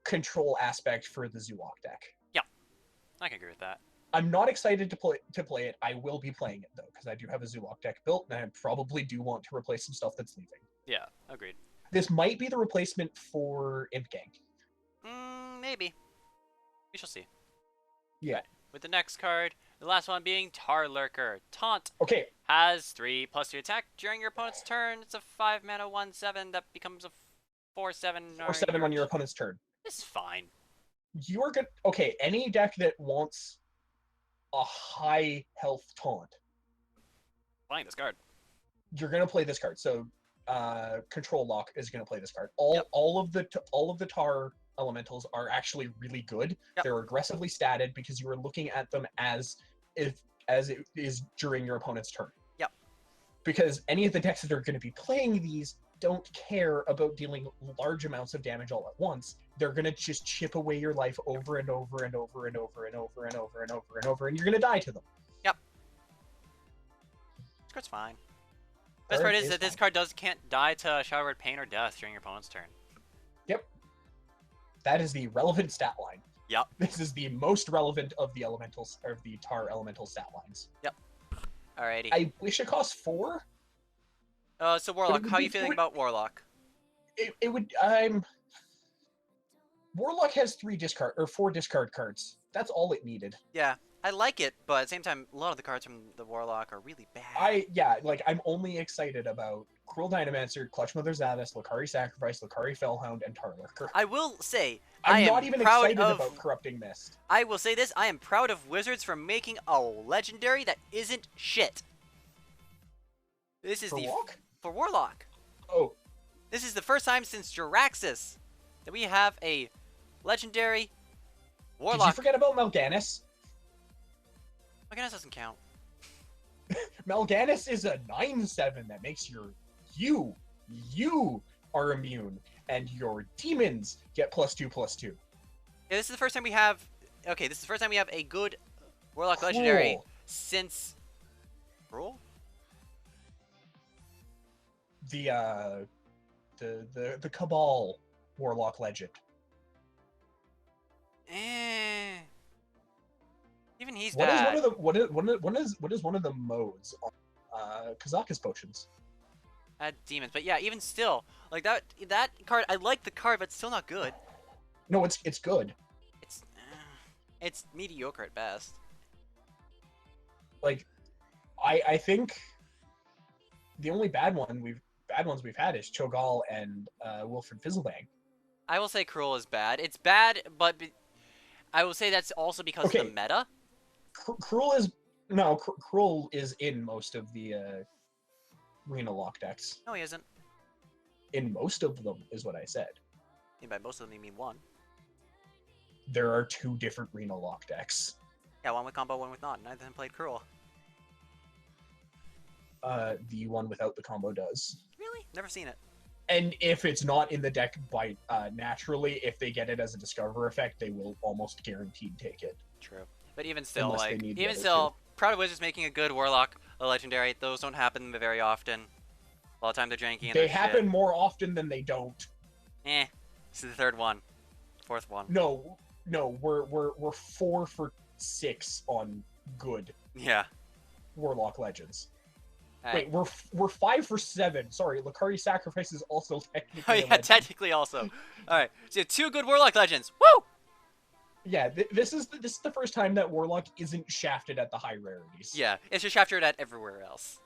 control aspect for the Zulok deck. I can agree with that. I'm not excited to play it. I will be playing it though because I do have a Zulok deck built, and I probably do want to replace some stuff that's leaving. Yeah. Agreed. This might be the replacement for Imp Gang. Maybe. We shall see. Yeah. With the next card, the last one being Tar Lurker. Taunt Okay. has 3+2 attack during your opponent's turn. It's a 5 mana 1/7 that becomes a 4/7. Or 7 on your opponent's turn. This is fine. You're good. Okay. Any deck that wants a high health taunt, Playing this card. you're gonna play this card. So, Control Lock is gonna play this card. All of the Tar elementals are actually really good. Yep. They're aggressively statted because you are looking at them as it is during your opponent's turn. Yep. Because any of the decks that are going to be playing these don't care about dealing large amounts of damage all at once. They're going to just chip away your life over and over and over and over and over and over and over and over, and you're going to die to them. Yep. This card's fine. Best part is that this card can't die to Showered Pain or Death during your opponent's turn. Yep. That is the relevant stat line. Yep. This is the most relevant of the elementals, or the Tar elemental stat lines. Yep. Alrighty. I wish it cost 4. So Warlock, how are you feeling about Warlock? It would Warlock has 4 discard cards. That's all it needed. Yeah, I like it, but at the same time, a lot of the cards from the Warlock are really bad. I'm only excited about Cruel Dynamancer, Clutch Mother Zavis, Lucari Sacrifice, Lucari Fellhound, and Tarlurker. I will say, I'm I not am even proud excited of, about Corrupting Mist. I will say this, I am proud of Wizards for making a legendary that isn't shit. This is For Walk? for Warlock. Oh, This is the first time since Jiraxis that we have a legendary did Warlock. you forget about Mal'Ganis? I guess doesn't count. Mal'Ganis is a 9/7 that makes you are immune, and your demons get +2/+2. Yeah, this is the first time we have. Okay, this is the first time we have a good Warlock legendary Cool. since. Rule? The Cabal Warlock legend. Even he's What is bad. what is one of the modes on Kazakus potions? Demons, but yeah, even still, like that card. I like the card, but it's still not good. No, it's good. It's mediocre at best. Like, I think the only bad ones we've had is Cho'Gall and Wilfred Fizzlebang. I will say Cruel is bad. It's bad, but I will say that's also because of the meta. Cruel is in most of the Arena Lock decks. No, he isn't. In most of them is what I said. And by most of them, you mean one. There are 2 different Arena Lock decks. Yeah, one with combo, one with not. Neither of them played Cruel. The one without the combo does. Really? Never seen it. And if it's not in the deck by naturally, if they get it as a discover effect, they will almost guaranteed take it. True. But even still, Unless they like, need the even other still, Proud of Wizards making a good Warlock, a legendary. Those don't happen very often. A lot of time they're janky and They they're happen shit. more often than they don't. Eh. This is the third one. Fourth one. No, we're 4 for 6 on good Yeah. Warlock legends. Alright. Wait, we're 5 for 7. Sorry, Lucari Sacrifice is also technically. Oh a yeah, legend. technically also. Alright, so you have 2 good Warlock legends. Woo! Yeah, this is the first time that Warlock isn't shafted at the high rarities. Yeah, it's just shafted at everywhere else.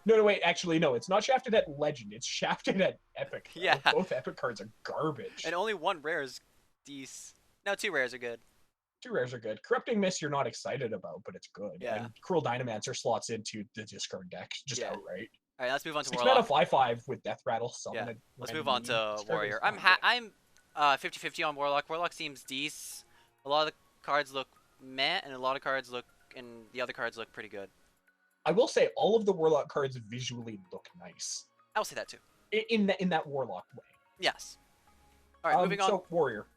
No, wait, actually, no, it's not shafted at Legend. It's shafted at Epic. Yeah. Both Epic cards are garbage. And only 1 rare is decent. No, 2 rares are good. 2 rares are good. Corrupting Mist you're not excited about, but it's good. Yeah. And Cruel Dynamancer slots into the discard deck just Yeah. outright. Alright, let's move on to 6 Warlock. mana 5/5 with Death Rattle. Yeah. Let's move on to Warrior. I'm 50-50 on Warlock. Warlock seems decent. A lot of the cards look meh, and a lot of cards look, and the other cards look pretty good. I will say all of the Warlock cards visually look nice. I will say that too. In that Warlock way. Yes. Alright, moving on. So Warrior.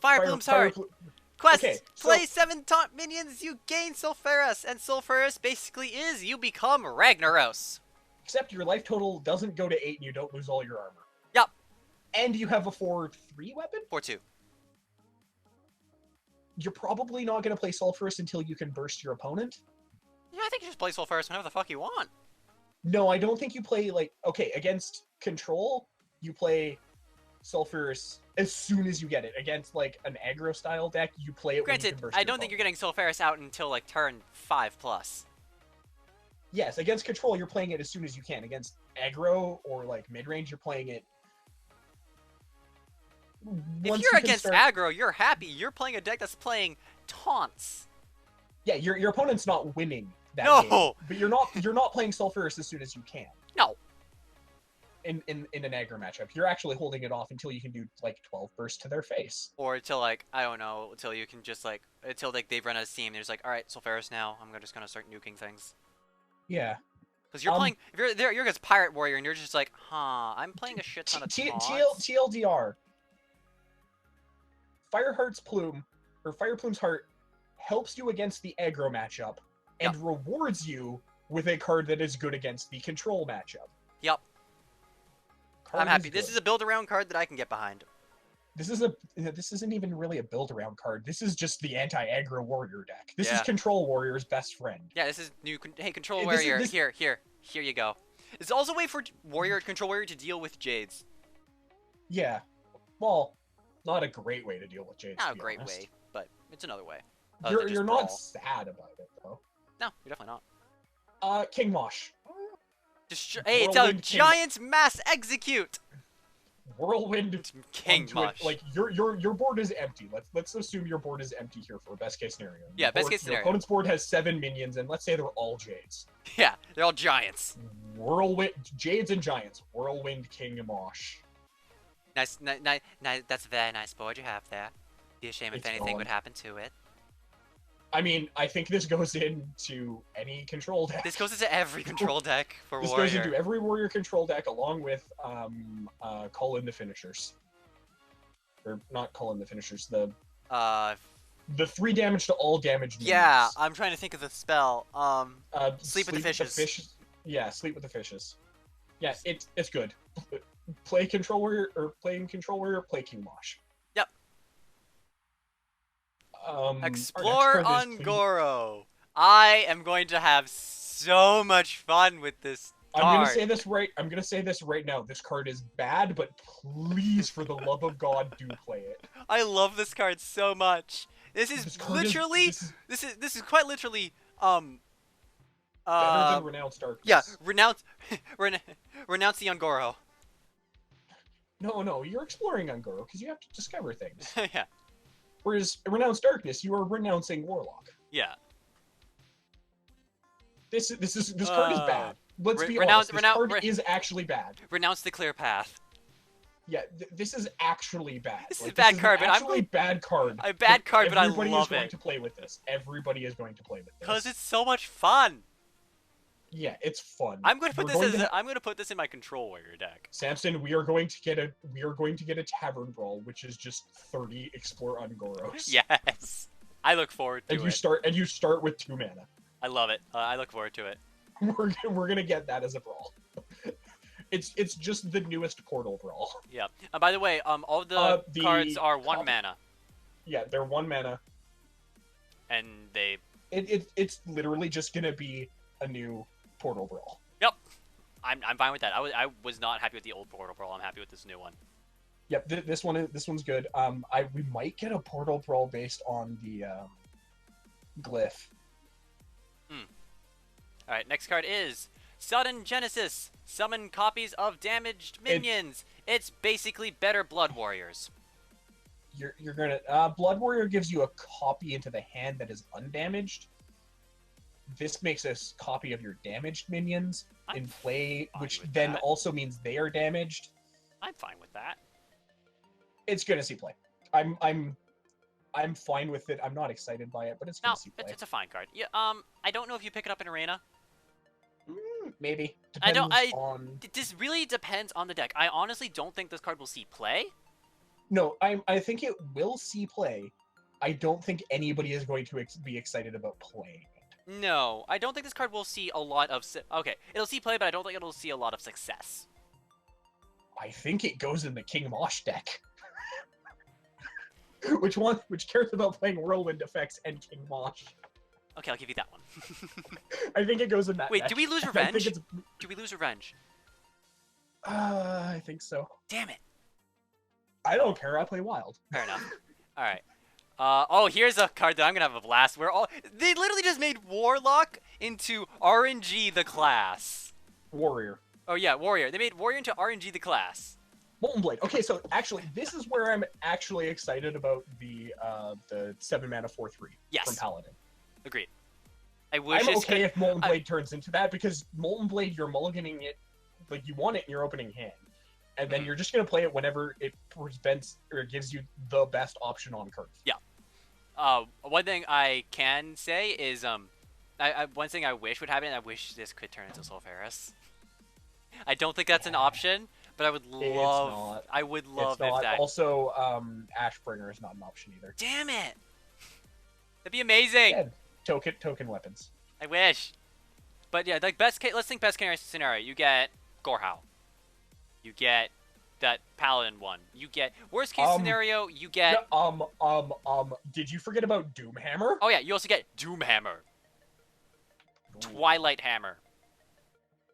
Fire Plume's Heart. Plu- Quest. okay, so- Play 7 taunt minions, you gain Sulfuras, and Sulfuras basically is you become Ragnaros. Except your life total doesn't go to 8 and you don't lose all your armor. Yup. And you have a 4/3 weapon? 4-2. You're probably not going to play Sulfurus until you can burst your opponent. Yeah, I think you just play Sulfuras whenever the fuck you want. No, I don't think you play, against Control, you play Sulfurus as soon as you get it. Against, an aggro-style deck, you play it when you Granted, can burst I your don't think you're opponent. getting Sulfuras out until, like, turn 5+. Yes, against Control, you're playing it as soon as you can. Against aggro or, mid-range, you're playing it... If once you're you can against start- aggro, you're happy. You're playing a deck that's playing taunts. Yeah, your opponent's not winning that No! game. But you're not playing Sulfurus as soon as you can. No. In an aggro matchup. You're actually holding it off until you can do 12 bursts to their face. Or until, I don't know, until you can just, until, they've run out of steam. There's alright, Sulfuras now. I'm just gonna start nuking things. Yeah. Because you're playing, if you're there, you're against Pirate Warrior, and you're just I'm playing a shit ton of taunts. TLDR. Fireheart's Plume, or Fire Plume's Heart, helps you against the aggro matchup, and rewards you with a card that is good against the control matchup. Yep. Card I'm happy. good. This is a build-around card that I can get behind. This isn't even really a build-around card. This is just the anti-aggro warrior deck. This is Yeah. Control Warrior's best friend. Yeah, this is new. Hey, Control This is- Warrior. this- Here you go. It's also a way for Control Warrior to deal with Jades. Yeah. Well, not a great way to deal with Jades. Not to a be great honest. way, but it's another way. Other than just You're not brawl. sad about it though. No, you're definitely not. King Mosh. Hey, it's a Whirlwind King- Giants mass execute. Whirlwind King onto it. Mosh. Like your board is empty. Let's assume your board is empty here for a best case scenario. Yeah, Your best board- case scenario. Your opponent's board has 7 minions, and let's say they're all Jades. Yeah, they're all Giants. Whirlwind Jades and Giants. Whirlwind King Mosh. Nice, that's a very nice board you have there. Be a shame if It's anything gone. would happen to it. I mean, I think this goes into any control deck. This goes into every control deck for This Warrior. goes into every warrior control deck, along with call in the finishers, or not call in the finishers. The 3 damage to all damage. Yeah, minions. I'm trying to think of the spell. Sleep with the fishes. Yeah, sleep with the fishes. Yeah, it's good. Play control warrior or playing control warrior. Play King Mosh. Yep. Our next Explore card is Ungoro. I am going to have so much fun with this card. I'm gonna say this right. I'm gonna say this right now. This card is bad, but please, for the love of God, do play it. I love this card so much. This is This card literally. is This is quite literally. better than Renounced Darkness. Yeah, renounce the Ungoro. No, you're exploring Ungoro because you have to discover things. Yeah. Whereas Renounced Darkness, you are renouncing Warlock. Yeah. This card is bad. Let's be renounce- honest. This renounce- card is actually bad. Renounce the clear path. Yeah, this is actually bad. This is Like, a bad an card, but I'm actually bad card. A bad card, but I everybody love is going it. to play with this. Everybody is going to play with this. Because it's so much fun. Yeah, it's fun. I'm going to put We're this going I'm going to put this in my control warrior deck. Samson, we are going to get a tavern brawl, which is just 30 explore Ungoros. Yes. I look forward to And it. you start with 2 mana. I love it. I look forward to it. We're gonna get that as a brawl. It's just the newest portal brawl. Yeah. By the way, all the The cards are 1 cop- mana, Yeah, they're 1 mana. and they. It's literally just gonna be a new portal brawl. Yep. I'm fine with that. I was not happy with the old portal brawl. I'm happy with this new one. Yep, this one's good. We might get a portal brawl based on the glyph. All right. Next card is Sudden Genesis. Summon copies of damaged minions. It's basically better Blood Warriors. You're gonna Blood Warrior gives you a copy into the hand that is undamaged. This makes a copy of your damaged minions in play, fine which with then that. also means they are damaged. I'm fine with that. It's gonna see play. I'm fine with it. I'm not excited by it, but it's No, gonna see play. it's a fine card. Yeah. I don't know if you pick it up in Arena. Maybe. I don't- Depends on... This really depends on the deck. I honestly don't think this card will see play. No, I think it will see play. I don't think anybody is going to be excited about playing it. No, I don't think this card will see a lot of. Okay, it'll see play, but I don't think it'll see a lot of success. I think it goes in the King Mosh deck. Which cares about playing Whirlwind effects and King Mosh. Okay, I'll give you that one. I think it goes in that Wait, deck. do we lose I think revenge? it's... Do we lose revenge? I think so. Damn it. I don't care. I play Wild. Fair enough. All right. Oh, here's a card that I'm gonna have a blast. They literally just made Warlock into RNG the class. Warrior. Oh yeah, Warrior. They made Warrior into RNG the class. Molten Blade. Okay, so actually, this is where I'm actually excited about the 7 mana 4/3 Yes. from Paladin. Agreed. I wish I'm this okay could- if Molten Blade turns into that because Molten Blade, you're mulliganing it, like you want it in your opening hand, and then Mhm. you're just gonna play it whenever it presents or gives you the best option on curve. Yeah. One thing I can say is one thing I wish would happen. I wish this could turn into Sulfuras. I don't think that's an option, but I would love. not. I would love It's not. if that. Also, Ashbringer is not an option either. Damn it! That'd be amazing. Yeah, token weapons. I wish. But yeah, like best case. Let's think best case scenario. You get Gorhau. You get that Paladin one. You get worst case scenario. You get. Did you forget about Doomhammer? Oh yeah, you also get Doomhammer. Twilight Hammer.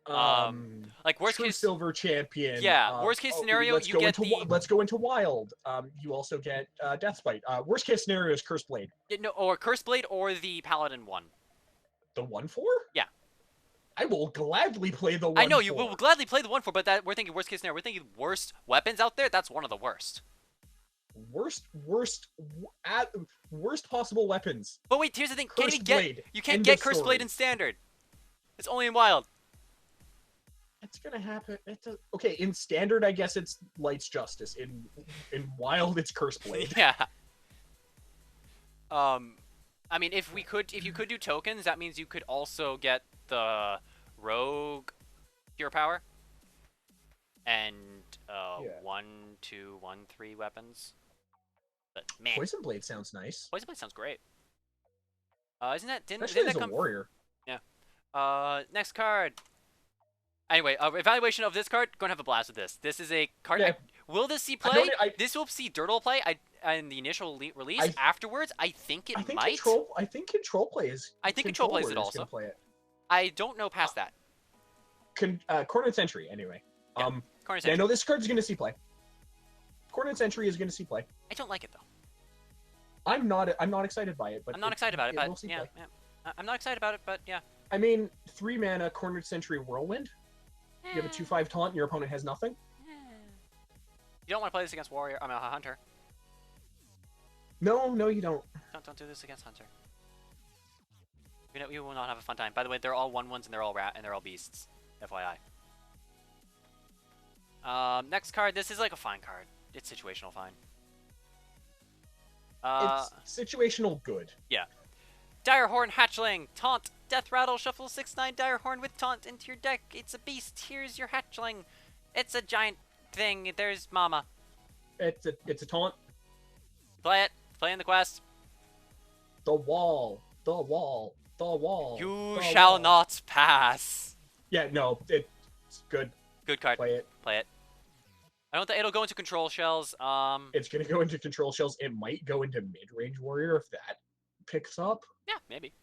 Like worst True case. Silver Champion. Yeah, worst case scenario, let's you go get into the let's go into Wild. You also get Deathspite. Worst case scenario is Curse Blade. no, or Curse Blade or the Paladin one. The 1/4? Yeah. I will gladly play the 1/4. I know you will gladly play the 1/4, but that we're thinking worst case scenario. We're thinking worst weapons out there. That's one of the worst. Worst possible weapons. But wait, here's the thing: Curse Blade. You can't End get of Curse story. Blade in Standard. It's only in Wild. It's gonna happen. Okay, in Standard, I guess it's Light's Justice. In Wild, it's Curse Blade. Yeah. I mean, if you could do tokens, that means you could also get the Rogue Pure Power and Yeah. 1, 2, 1, 3 weapons. But man, Poison Blade sounds nice. Poison Blade sounds great. Isn't that didn't Especially that as a come? warrior. Next card. Anyway, evaluation of this card. Gonna have a blast with this. This is a card. Yeah. Will this see I play? don't- This will see Dirtle play. In the initial release. I- Afterwards, I think it I think might. I think Control Play is. I think Control plays it Warrior's also. gonna Play it. I don't know past that. Corner Sentry, anyway. Yeah. Yeah, Corner I Sentry. know this card's gonna see play. Corner Sentry is gonna see play. I don't like it though. I'm not excited by it, but I'm not excited about it, will but see yeah, play. yeah. I'm not excited about it, but yeah. I mean, 3 mana Cornered Sentry Whirlwind. You have a Eh. 2/5 taunt, and your opponent has nothing. You don't want to play this against Warrior. I mean, Hunter. No, you don't. Don't do this against Hunter. You will not have a fun time. By the way, they're all 1/1s and they're all they're all beasts. FYI. Next card. This is like a fine card. It's situational fine. It's situational good. Direhorn Hatchling, taunt, death rattle, shuffle 6/9 Direhorn with taunt into your deck. It's a beast. Here's your Hatchling. It's a giant thing. There's Mama. It's a taunt. Play it. Play in the quest. The wall. You the shall wall. not pass. Yeah, no, it's good. Good card. Play it. Play it. I don't think it'll go into control shells. It's gonna go into control shells. It might go into mid-range warrior if that picks up. Yeah, maybe.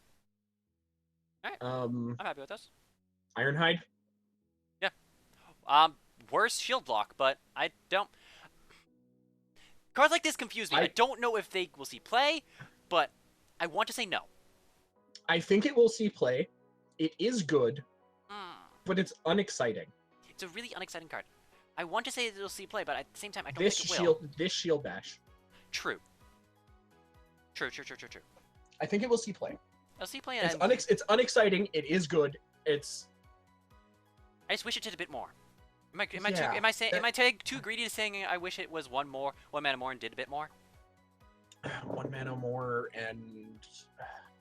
Um, I'm happy with this. Ironhide. Worse shield block, but I don't. Cards like this confuse me. I don't know if they will see play, but I want to say no. I think it will see play. It is good, but it's unexciting. It's a really unexciting card. I want to say that it'll see play, but at the same time, I don't think it will. This shield bash. True. I think it will see play. It'll see play, It's and it's unexciting. It is good. It's. I just wish it did a bit more. Am Yeah, I too greedy to saying I wish it was one mana more and did a bit more? 1 mana more and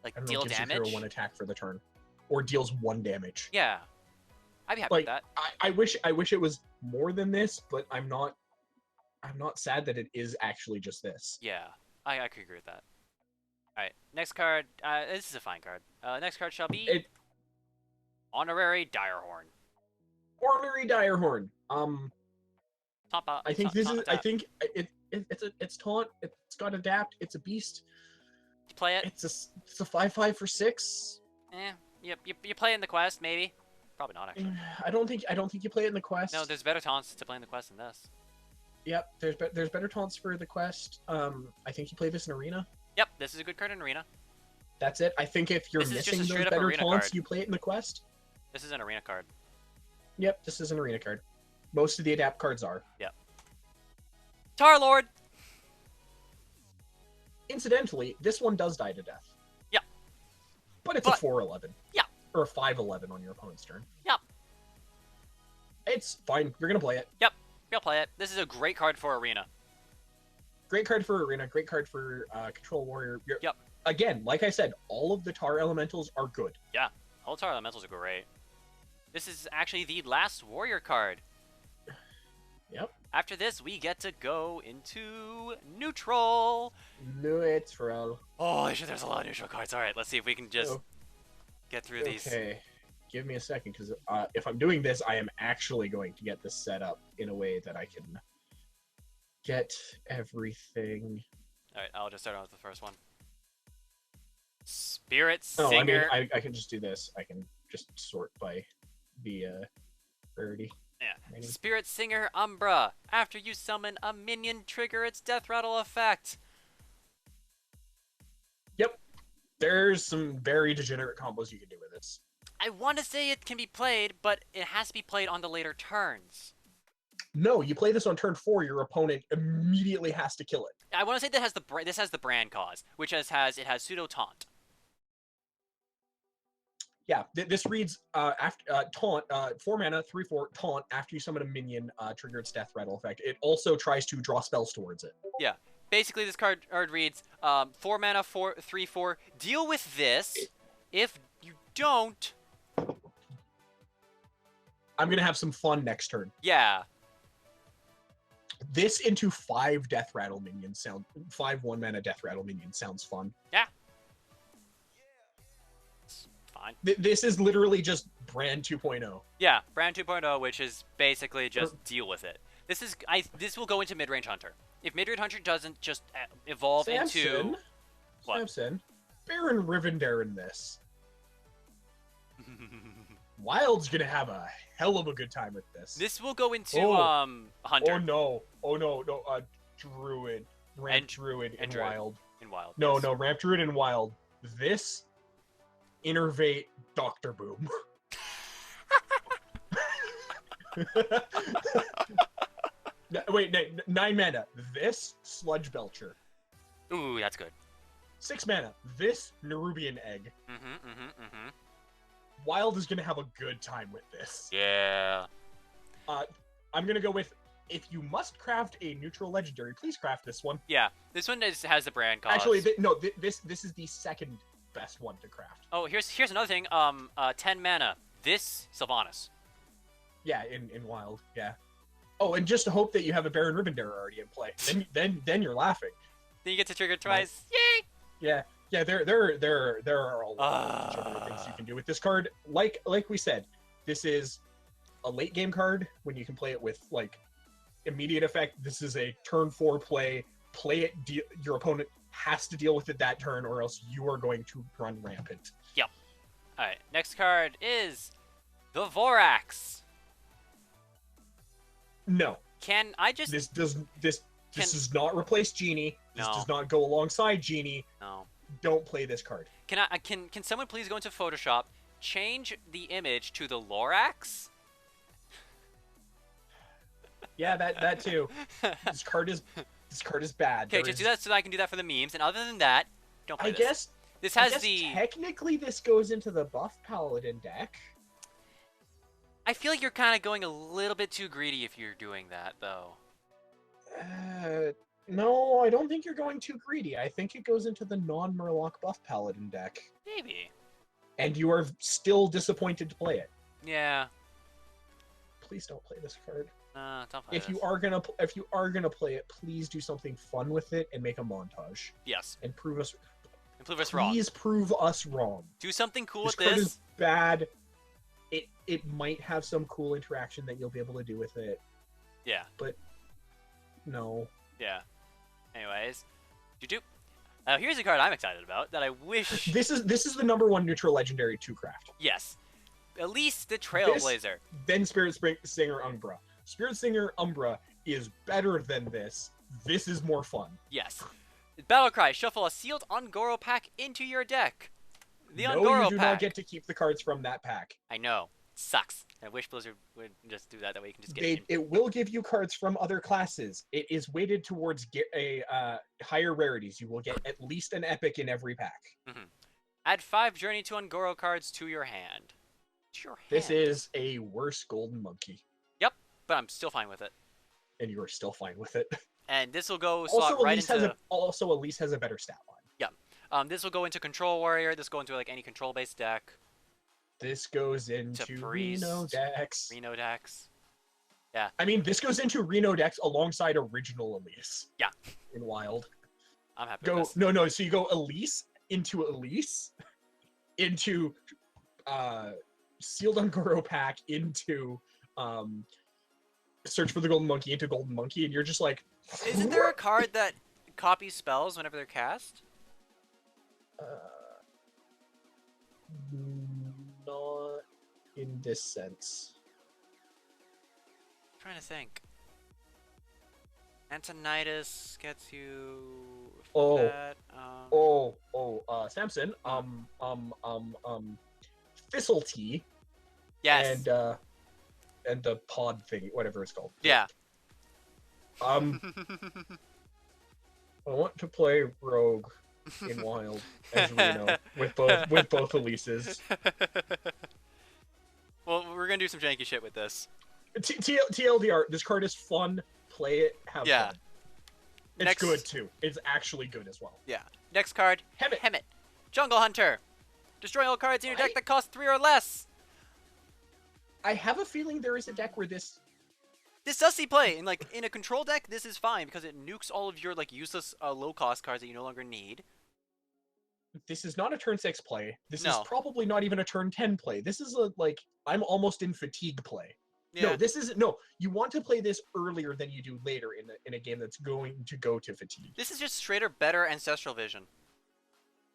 Like I don't know, deal gives your hero damage? 1 attack for the turn, or deals 1 damage. Yeah. I'd be happy with that. I wish it was more than this, but I'm not sad that it is actually just this. Yeah. I could agree with that. Alright, next card. This is a fine card. Next card shall be Honorary Direhorn. Ornery Direhorn. Top, I think top- this top is. I attack. think it's taunt. It's got adapt. It's a beast. You play it. It's a 5/5 for 6. You play in the quest, maybe. Probably not actually. I don't think you play it in the quest. No, there's better taunts to play in the quest than this. Yep, there's better taunts for the quest. I think you play this in arena. Yep, this is a good card in arena. That's it. I think if you're This is just missing a those straight up better arena taunts, card. you play it in the quest. This is an arena card. Yep, this is an arena card. Most of the adapt cards are. Tarlord! Incidentally, this one does die to death. Yeah. But it's But- a 4/11. Yeah. Or a 5/11 on your opponent's turn. Yep. It's fine. You're gonna play it. You'll play it. This is a great card for arena. Great card for arena. Great card for control warrior. Yep. Again, like I said, all of the tar elementals are good. All Tar Elementals are great. This is actually the last warrior card. Yep. After this, we get to go into neutral. Neutral. Oh, there's a lot of neutral cards. All right, let's see if we can just Oh. get through these. Okay. Give me a second, because if I'm doing this, I am actually going to get this set up in a way that I can get everything. All right, I'll just start out with the first one. Spirit Oh, Singer. I can just do this. I can just sort by the rarity. Yeah. rating. Spirit Singer Umbra. After you summon a minion, trigger its death rattle effect. Yep. There's some very degenerate combos you can do with this. I want to say it can be played, but it has to be played on the later turns. No, you play this on turn 4, your opponent immediately has to kill it. I want to say that this has the brand cause, which has pseudo taunt. Yeah, this reads after taunt 4 mana 3/4 taunt after you summon a minion, trigger its death rattle effect. It also tries to draw spells towards it. Yeah. Basically, this card reads 4 mana 3/4. Deal with this. If you don't, I'm gonna have some fun next turn. yeah. This into 5 death rattle minions 5 1-mana death rattle minions sounds fun. Yeah. It's fine. This is literally just brand 2.0. Yeah, brand 2.0, which is basically just deal with it. This will go into mid-range hunter. If mid-range hunter doesn't just evolve into what? Samson, Baron Rivendare in this. Wild's gonna have a hell of a good time with this. This will go into hunter. Oh no, Druid, Ramp Druid in Druid. Wild. In Wild. No, yes. no, Ramp Druid in Wild. This innervate Doctor Boom. Wait, 9 mana. This Sludge Belcher. Ooh, that's good. 6 mana. This Nerubian Egg. Mm-hmm. Wild is gonna have a good time with this. Yeah. I'm gonna go with, if you must craft a neutral legendary, please craft this one. Yeah. This one has the brand cause. Actually, this is the second best one to craft. Oh, here's another thing. 10 mana. This Sylvanas. Yeah, in Wild. Yeah. Oh, and just to hope that you have a Baron Rivendare already in play. Then you're laughing. Then you get to trigger twice. Yay! Yeah. Yeah, there are a lot of other things you can do with this card. Like we said, this is a late game card when you can play it with like immediate effect. This is a turn 4 play. Play it. Your opponent has to deal with it that turn, or else you are going to run rampant. Yep. All right. Next card is the Vorax. No, Can I just this does not replace Genie. This No. does not go alongside Genie. no? Don't play this card. Can someone please go into Photoshop, change the image to the Lorax? Yeah, that too. This card is bad. Okay, just do that so that I can do that for the memes. And other than that, don't play I this. guess This I has guess the. technically this goes into the buff paladin deck. I feel like you're kind of going a little bit too greedy if you're doing that, though. No, I don't think you're going too greedy. I think it goes into the non-Murloc buff paladin deck, Maybe. and you are still disappointed to play it. Yeah. Please don't play this card. Don't play If you this. are gonna play it, please do something fun with it and make a montage Yes. and prove us. Prove us wrong. Please prove us wrong. Do something cool This with card this. is bad. It might have some cool interaction that you'll be able to do with it. Yeah. No. Yeah. Anyways. Doop. Here's a card I'm excited about that I wish. This is the #1 neutral legendary to craft. Yes. At least the Trailblazer. Then Spirit Singer Umbra. Spirit Singer Umbra is better than this. This is more fun. Yes. Battlecry. Shuffle a sealed Ungoro pack into your deck. The no, Ungoro you do pack. not get to keep the cards from that pack. I know. Sucks. I wish Blizzard would just do that. That way you can just get It will give you cards from other classes. It is weighted towards higher rarities. You will get at least an epic in every pack. Add 5 Journey to Ungoro cards to your hand. To your hand. This is a worse golden monkey, Yep, but I'm still fine with it. and you are still fine with it. And this will go slot Also, right Elise into. Elise has a better stat line. This will go into Control Warrior. This will go into like any control-based deck. This goes into Priest, Reno decks. Reno decks. I mean, this goes into Reno decks alongside original Elise. Yeah. In Wild. I'm happy with this. No. So you go Elise, into Sealed Ungoro pack, into Search for the Golden Monkey, into Golden Monkey, and you're just like. Isn't there a card that copies spells whenever they're cast? Not. in this sense? trying to think. Antonitis gets you. Oh. That, Samson. Thistle tea Yes. and the pod thing, whatever it's called. Yeah. I want to play Rogue in Wild as Reno with both Elises. Well, we're gonna do some janky shit with this. TLDR, this card is fun. Play it, have Yeah. fun. It's good too. It's actually good as well. Yeah. Next card. Hemet. Jungle Hunter. Destroy all cards in your deck that cost 3 or less. I have a feeling there is a deck where this. This does see play in in a control deck. This is fine because it nukes all of your useless low cost cards that you no longer need. This is not a turn 6 play. This No. is probably not even a turn 10 play. This is I'm almost in fatigue play. Yeah. No, this isn't. No, you want to play this earlier than you do later in a game that's going to go to fatigue. This is just straighter better Ancestral Vision.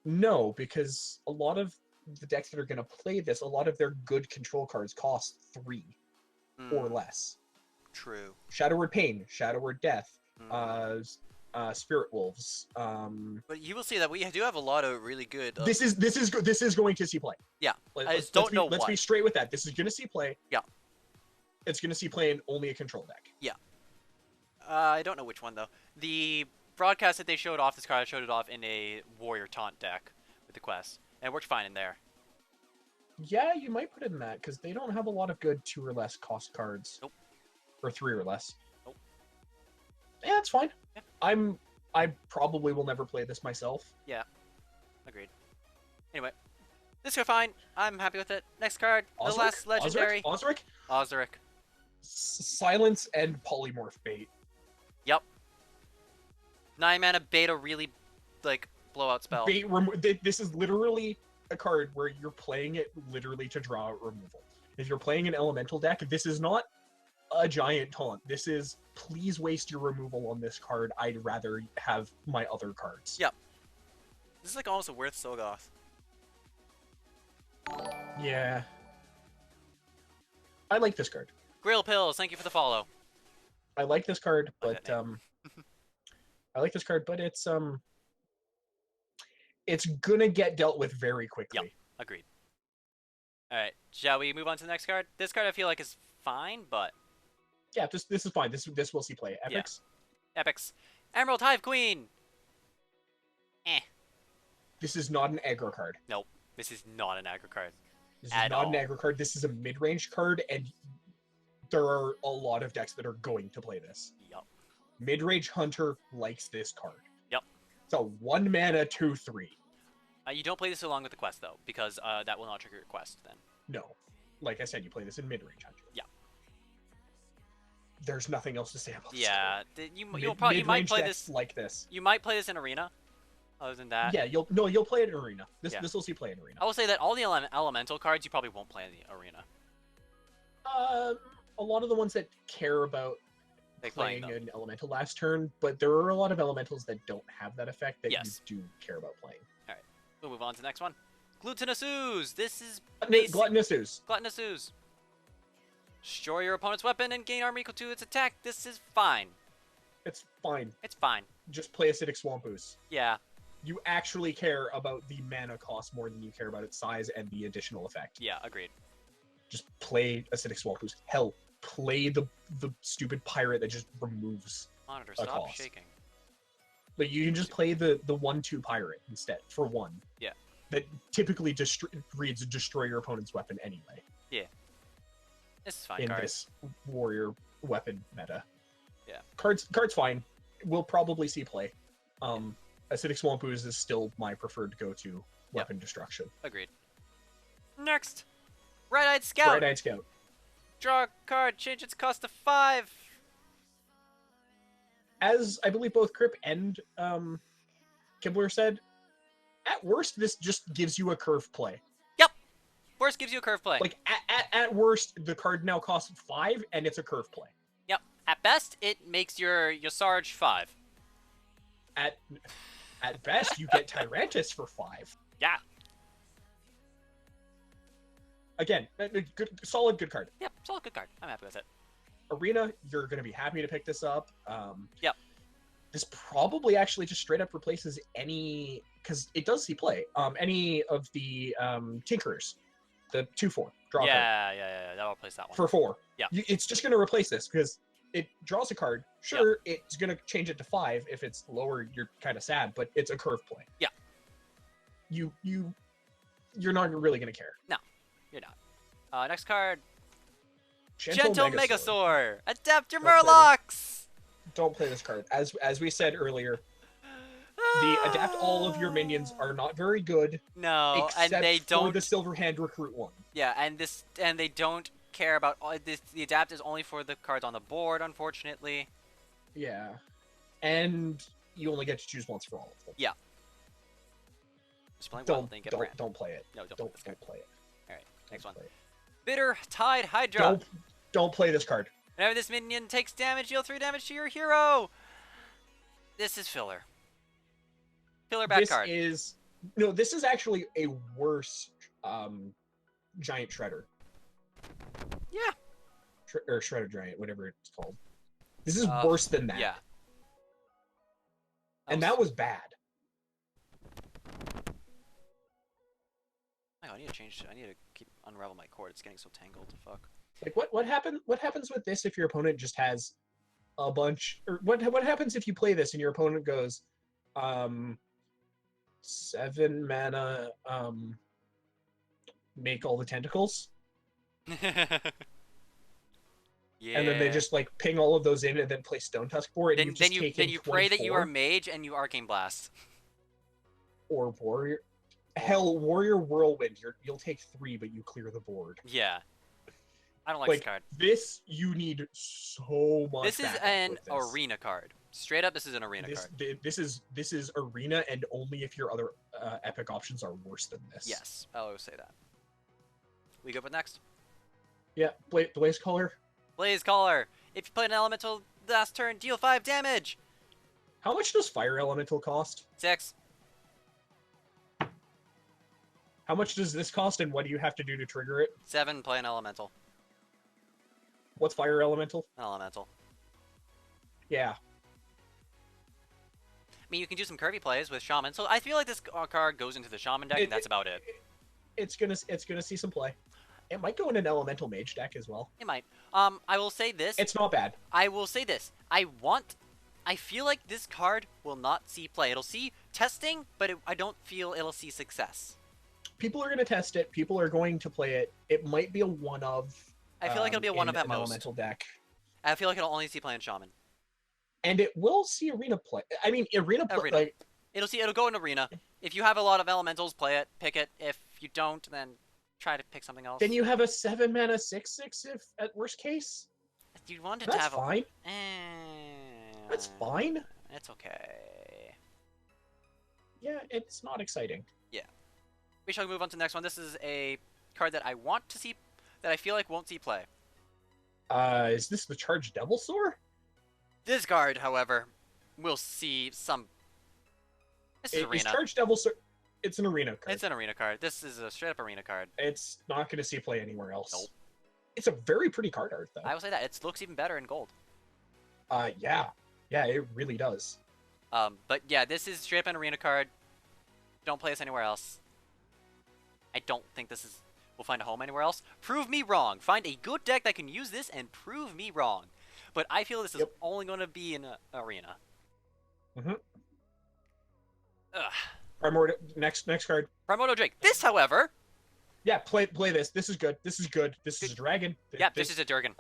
No, because a lot of the decks that are going to play this, a lot of their good control cards cost 3 or less. True. Shadow Word Pain, Shadow Word Death, Mm. Spirit Wolves. But you will see that we do have a lot of really good. This is going to see play. Yeah. Let's know Let's what. be straight with that. This is going to see play. Yeah. It's going to see play in only a control deck. Yeah. I don't know which one though. The broadcast that they showed off this card, I showed it off in a Warrior Taunt deck with the quest, and it worked fine in there. Yeah, you might put it in that because they don't have a lot of good 2 or less cost cards. Nope. Or 3 or less. Nope. Yeah, it's fine. Yeah. I probably will never play this myself. Yeah. Agreed. Anyway, this is fine. I'm happy with it. Next card, the last legendary. Osric? Osric. Silence and Polymorph Bait. Yep. 9 mana beta really blowout spell. This is literally a card where you're playing it literally to draw out removal. If you're playing an elemental deck, this is not a giant taunt. This is, please waste your removal on this card. I'd rather have my other cards. Yep. This is almost a worth Sogoth. Yeah. I like this card. Grail Pills, thank you for the follow. I like this card, Like but that name. I like this card, but it's gonna get dealt with very quickly. Yep. Agreed. Alright, shall we move on to the next card? This card I feel like is fine, but... Yeah, this is fine. This will see play. Epics. Yeah. Epics. Emerald Hive Queen! This is not an aggro card. Nope. This is not an aggro card. This is At not all. an aggro card. This is a mid-range card, and there are a lot of decks that are going to play this. Yup. Mid-range Hunter likes this card. Yep. It's a 1 mana 2/3. You don't play this along with the quest, though, because that will not trigger your quest then. No. Like I said, you play this in mid-range Hunter. Yeah. There's nothing else to say about this Yeah, card. you might Mid-range play decks this. like this. You might play this in Arena. Other than that, Yeah, you'll play it in Arena. This Yeah. will see play in Arena. I will say that all the elemental cards you probably won't play in the Arena. A lot of the ones that care about Like playing them. an elemental last turn, but there are a lot of elementals that don't have that effect that Yes. you do care about playing. We'll move on to the next one. Glutinous Ooze. This is Gluttonous Ooze. Gluttonous Ooze. Destroy your opponent's weapon and gain armor equal to its attack. This is fine. It's fine. It's fine. Just play Acidic Swamp Ooze. Yeah. You actually care about the mana cost more than you care about its size and the additional effect. Yeah, agreed. Just play Acidic Swamp Ooze. Hell, play the stupid pirate that just removes. Monitor, A stop cost. shaking. Like you can just play the 1/2 pirate instead for 1. Yeah. That typically reads destroy your opponent's weapon anyway. This is fine, In guys. this warrior weapon meta. Yeah. Cards fine. We'll probably see play. Acidic Swamp Ooze is still my preferred go-to weapon destruction. Agreed. Next. Red-Eyed Scout. Bright-Eyed Scout. Draw a card. Change its cost to 5. As I believe both Crip and Kibler said, at worst this just gives you a curve play. Worst gives you a curve play. Like at worst the card now costs 5 and it's a curve play. Yep. At best, it makes your Sarge 5. At best you get Tyrantus for 5. Yeah. again, good, solid, good card. Yep, solid good card. I'm happy with it. Arena, you're going to be happy to pick this up. Yep. This probably actually just straight up replaces any, because it does see play. Any of the Tinkerers, the 2/4 draw card Yeah, that'll replace that one. for 4. Yeah. It's just going to replace this because it draws a card. Sure, it's going to change it to 5. If it's lower, you're kind of sad, but it's a curve play. Yeah. You're not really going to care. No, you're not. Next card. Gentle Gentle Megasaur. Megasaur. Adapt your Don't play Murlocs. Don't play this card. As we said earlier, the adapt all of your minions are not very good. No, except and they don't. for the Silver Hand Recruit one. Yeah, and they don't care about this. The adapt is only for the cards on the board, unfortunately. Yeah, and you only get to choose once for all of them. Yeah. Just playing Wild Thing, get a Brand. Don't play it. No, Don't this card. play it. All right, next Don't one. play it. Bitter Tide Hydra. Don't play this card. Whenever this minion takes damage, deal 3 damage to your hero. This is filler. Filler bad card. This is actually a worse giant shredder. Yeah. Or shredder giant, whatever it's called. This is worse than that. Yeah. And that was bad. Oh, I need to change. I need to unravel my cord. It's getting so tangled. Fuck. Like what happens with this if your opponent just has a bunch, or what happens if you play this and your opponent goes 7 mana make all the tentacles, Yeah. and then they just like ping all of those in and then play Stone Tusk for it. Then you pray that you are mage and you Arcane Blast. Or warrior. Hell, warrior whirlwind. You'll take 3, but you clear the board. Yeah. I don't like this card. This you need so much. This is an arena card. Straight up, this is an arena card. This is arena, and only if your other epic options are worse than this. Yes, I always say that. We go with next. Yeah, Blaze Caller. Blaze Caller. If you play an elemental last turn, deal 5 damage. How much does Fire Elemental cost? 6. How much does this cost, and what do you have to do to trigger it? 7. Play an elemental. What's Fire Elemental? An elemental. Yeah. I mean, you can do some curvy plays with Shaman, so I feel like this card goes into the Shaman deck, and that's about it. It's gonna see some play. It might go in an Elemental Mage deck as well. It might. I will say this. It's not bad. I will say this. I feel like this card will not see play. It'll see testing, but I don't feel it'll see success. People are going to test it. People are going to play it. It might be a one of. I feel like it'll be a one of at most. Elemental deck. I feel like it'll only see play in Shaman. And it will see arena play. I mean, arena play. Like, it'll go in arena. If you have a lot of elementals, play it, pick it. If you don't, then try to pick something else. Then you have a 7 mana 6/6 if at worst case. You wanted That's to have fine. A... That's fine. It's okay. Yeah, it's not exciting. Yeah. We shall move on to the next one. This is a card that I want to see, that I feel like won't see play. Is this the Charged Devil Sword? This card, however, will see some. This is arena. It's Charged Devil Sword. It's an arena card. It's an arena card. This is a straight up arena card. It's not going to see play anywhere else. Nope. It's a very pretty card art, though. I will say that. It looks even better in gold. Yeah. Yeah, it really does. But yeah, this is straight up an arena card. Don't play this anywhere else. I don't think this will find a home anywhere else. Prove me wrong. Find a good deck that can use this and prove me wrong. But I feel this is only going to be in an arena. Mm-hmm. Ugh. Primordial, next card. Primordial Drake. This, however... Yeah, play this. This is good. This is good. This is a dragon. Yeah, this is a Durgan.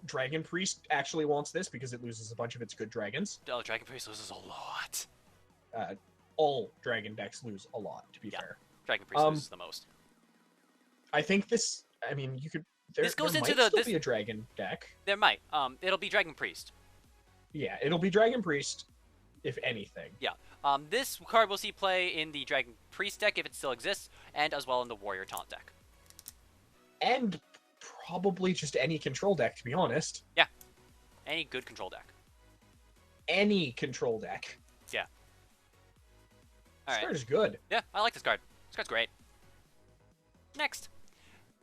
Dragon Priest actually wants this because it loses a bunch of its good dragons. Oh, Dragon Priest loses a lot. All dragon decks lose a lot, to be fair. Dragon Priest loses the most. I think this... I mean, you could... This goes there into might still be a dragon deck. There might. It'll be Dragon Priest. Yeah, it'll be Dragon Priest, if anything. Yeah. This card will see play in the Dragon Priest deck if it still exists, and as well in the Warrior Taunt deck. And probably just any control deck, to be honest. Yeah. Any good control deck. Any control deck. Yeah. This card is good. Yeah, I like this card. This card's great. Next.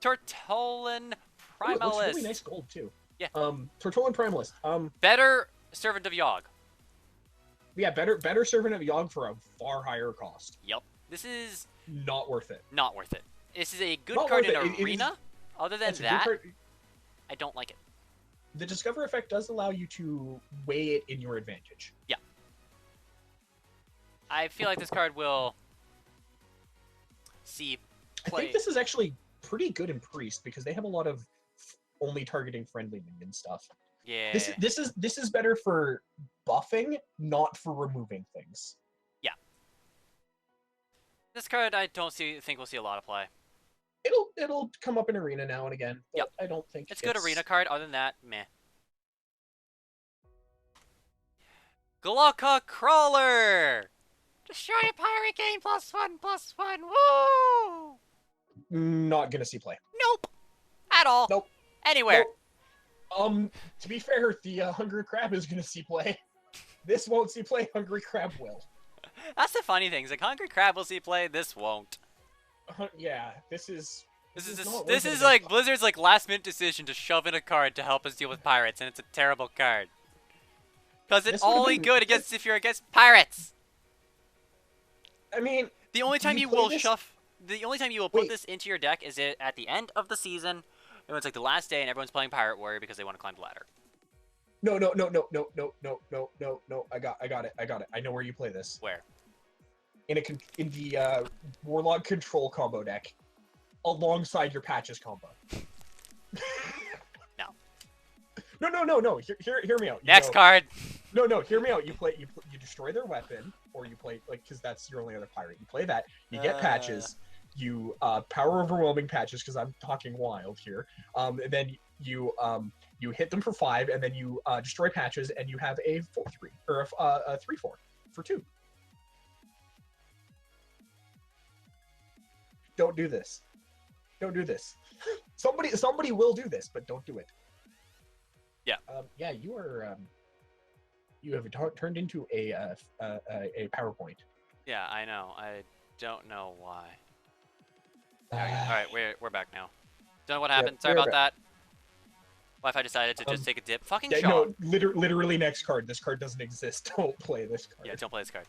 Tortolan Oh, it looks really Primalist. nice gold too. Yeah. Tortolan Primalist. Better Servant of Yogg. Yeah, better Servant of Yogg for a far higher cost. Yep. This is Not worth it. not worth it. This is a good Not card worth in it. It is- Arena. Other than It's a good that, card. I don't like it. The Discover effect does allow you to weigh it in your advantage. I feel like this card will see I play. think this is actually pretty good in Priest because they have a lot of only targeting friendly minion stuff. Yeah. This is better for buffing, not for removing things. This card I don't think we'll see a lot of play. It'll come up in Arena now and again. But Yep. I don't think It's a good Arena card. Other than that, meh. Glocka Crawler! Destroy a pirate game +1/+1. Woo! Not gonna see play. Nope. At all. Nope. Anywhere. Nope. To be fair, the Hungry Crab is gonna see play. This won't see play. Hungry Crab will. That's the funny thing. Like Hungry Crab will see play. This won't. Yeah, this is not This worth is it. like Blizzard's like last minute decision to shove in a card to help us deal with pirates, and it's a terrible card. Because it's This would've only been- good against if you're against pirates. I mean, The only time you play will this- the only time you will put Wait. this into your deck is it at the end of the season, when it's like the last day and everyone's playing Pirate Warrior because they want to climb the ladder. no. I got it. I know where you play this. Where? In the Warlock control combo deck, alongside your Patches combo. No. No. Hear me out. You Next go- card. No. Hear me out. You destroy their weapon, or you play because that's your only other pirate. You play that. You get Patches. You power overwhelming Patches because I'm talking wild here. And then you hit them for 5, and then you destroy Patches, and you have a 4/3 or a 3/4 for 2. Don't do this. Don't do this. Somebody will do this, but don't do it. Yeah. Yeah, you are. You have turned into a PowerPoint. Yeah, I know. I don't know why. Alright, we're back now. Don't know what happened. Sorry we're about that. Wi-Fi decided to just take a dip. Fucking Yeah, Shaw. no, literally next card. This card doesn't exist. Don't play this card. Yeah, don't play this card.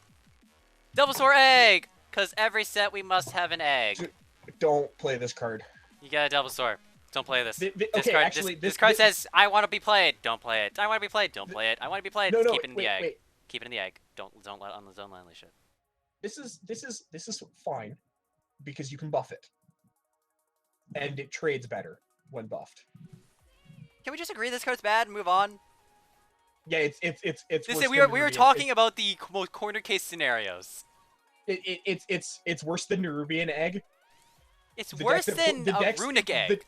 Double Sword Egg! Because every set we must have an egg. Don't play this card. You got a Double Sword. Don't play this. Okay, This card, actually, this card says, I want to be played. Don't play it. I want to be played. Don't play it. I want to be played. No, Keep it in wait, the egg. wait. Keep it in the egg. Don't let on the zone unleash it. This is fine because you can buff it, and it trades better when buffed. Can we just agree this card's bad and move on? Yeah, it's This worse is, we than were Nerubian. talking about the most corner case scenarios. It's worse than Nerubian egg. It's The worse deck that- than the a decks- runic egg.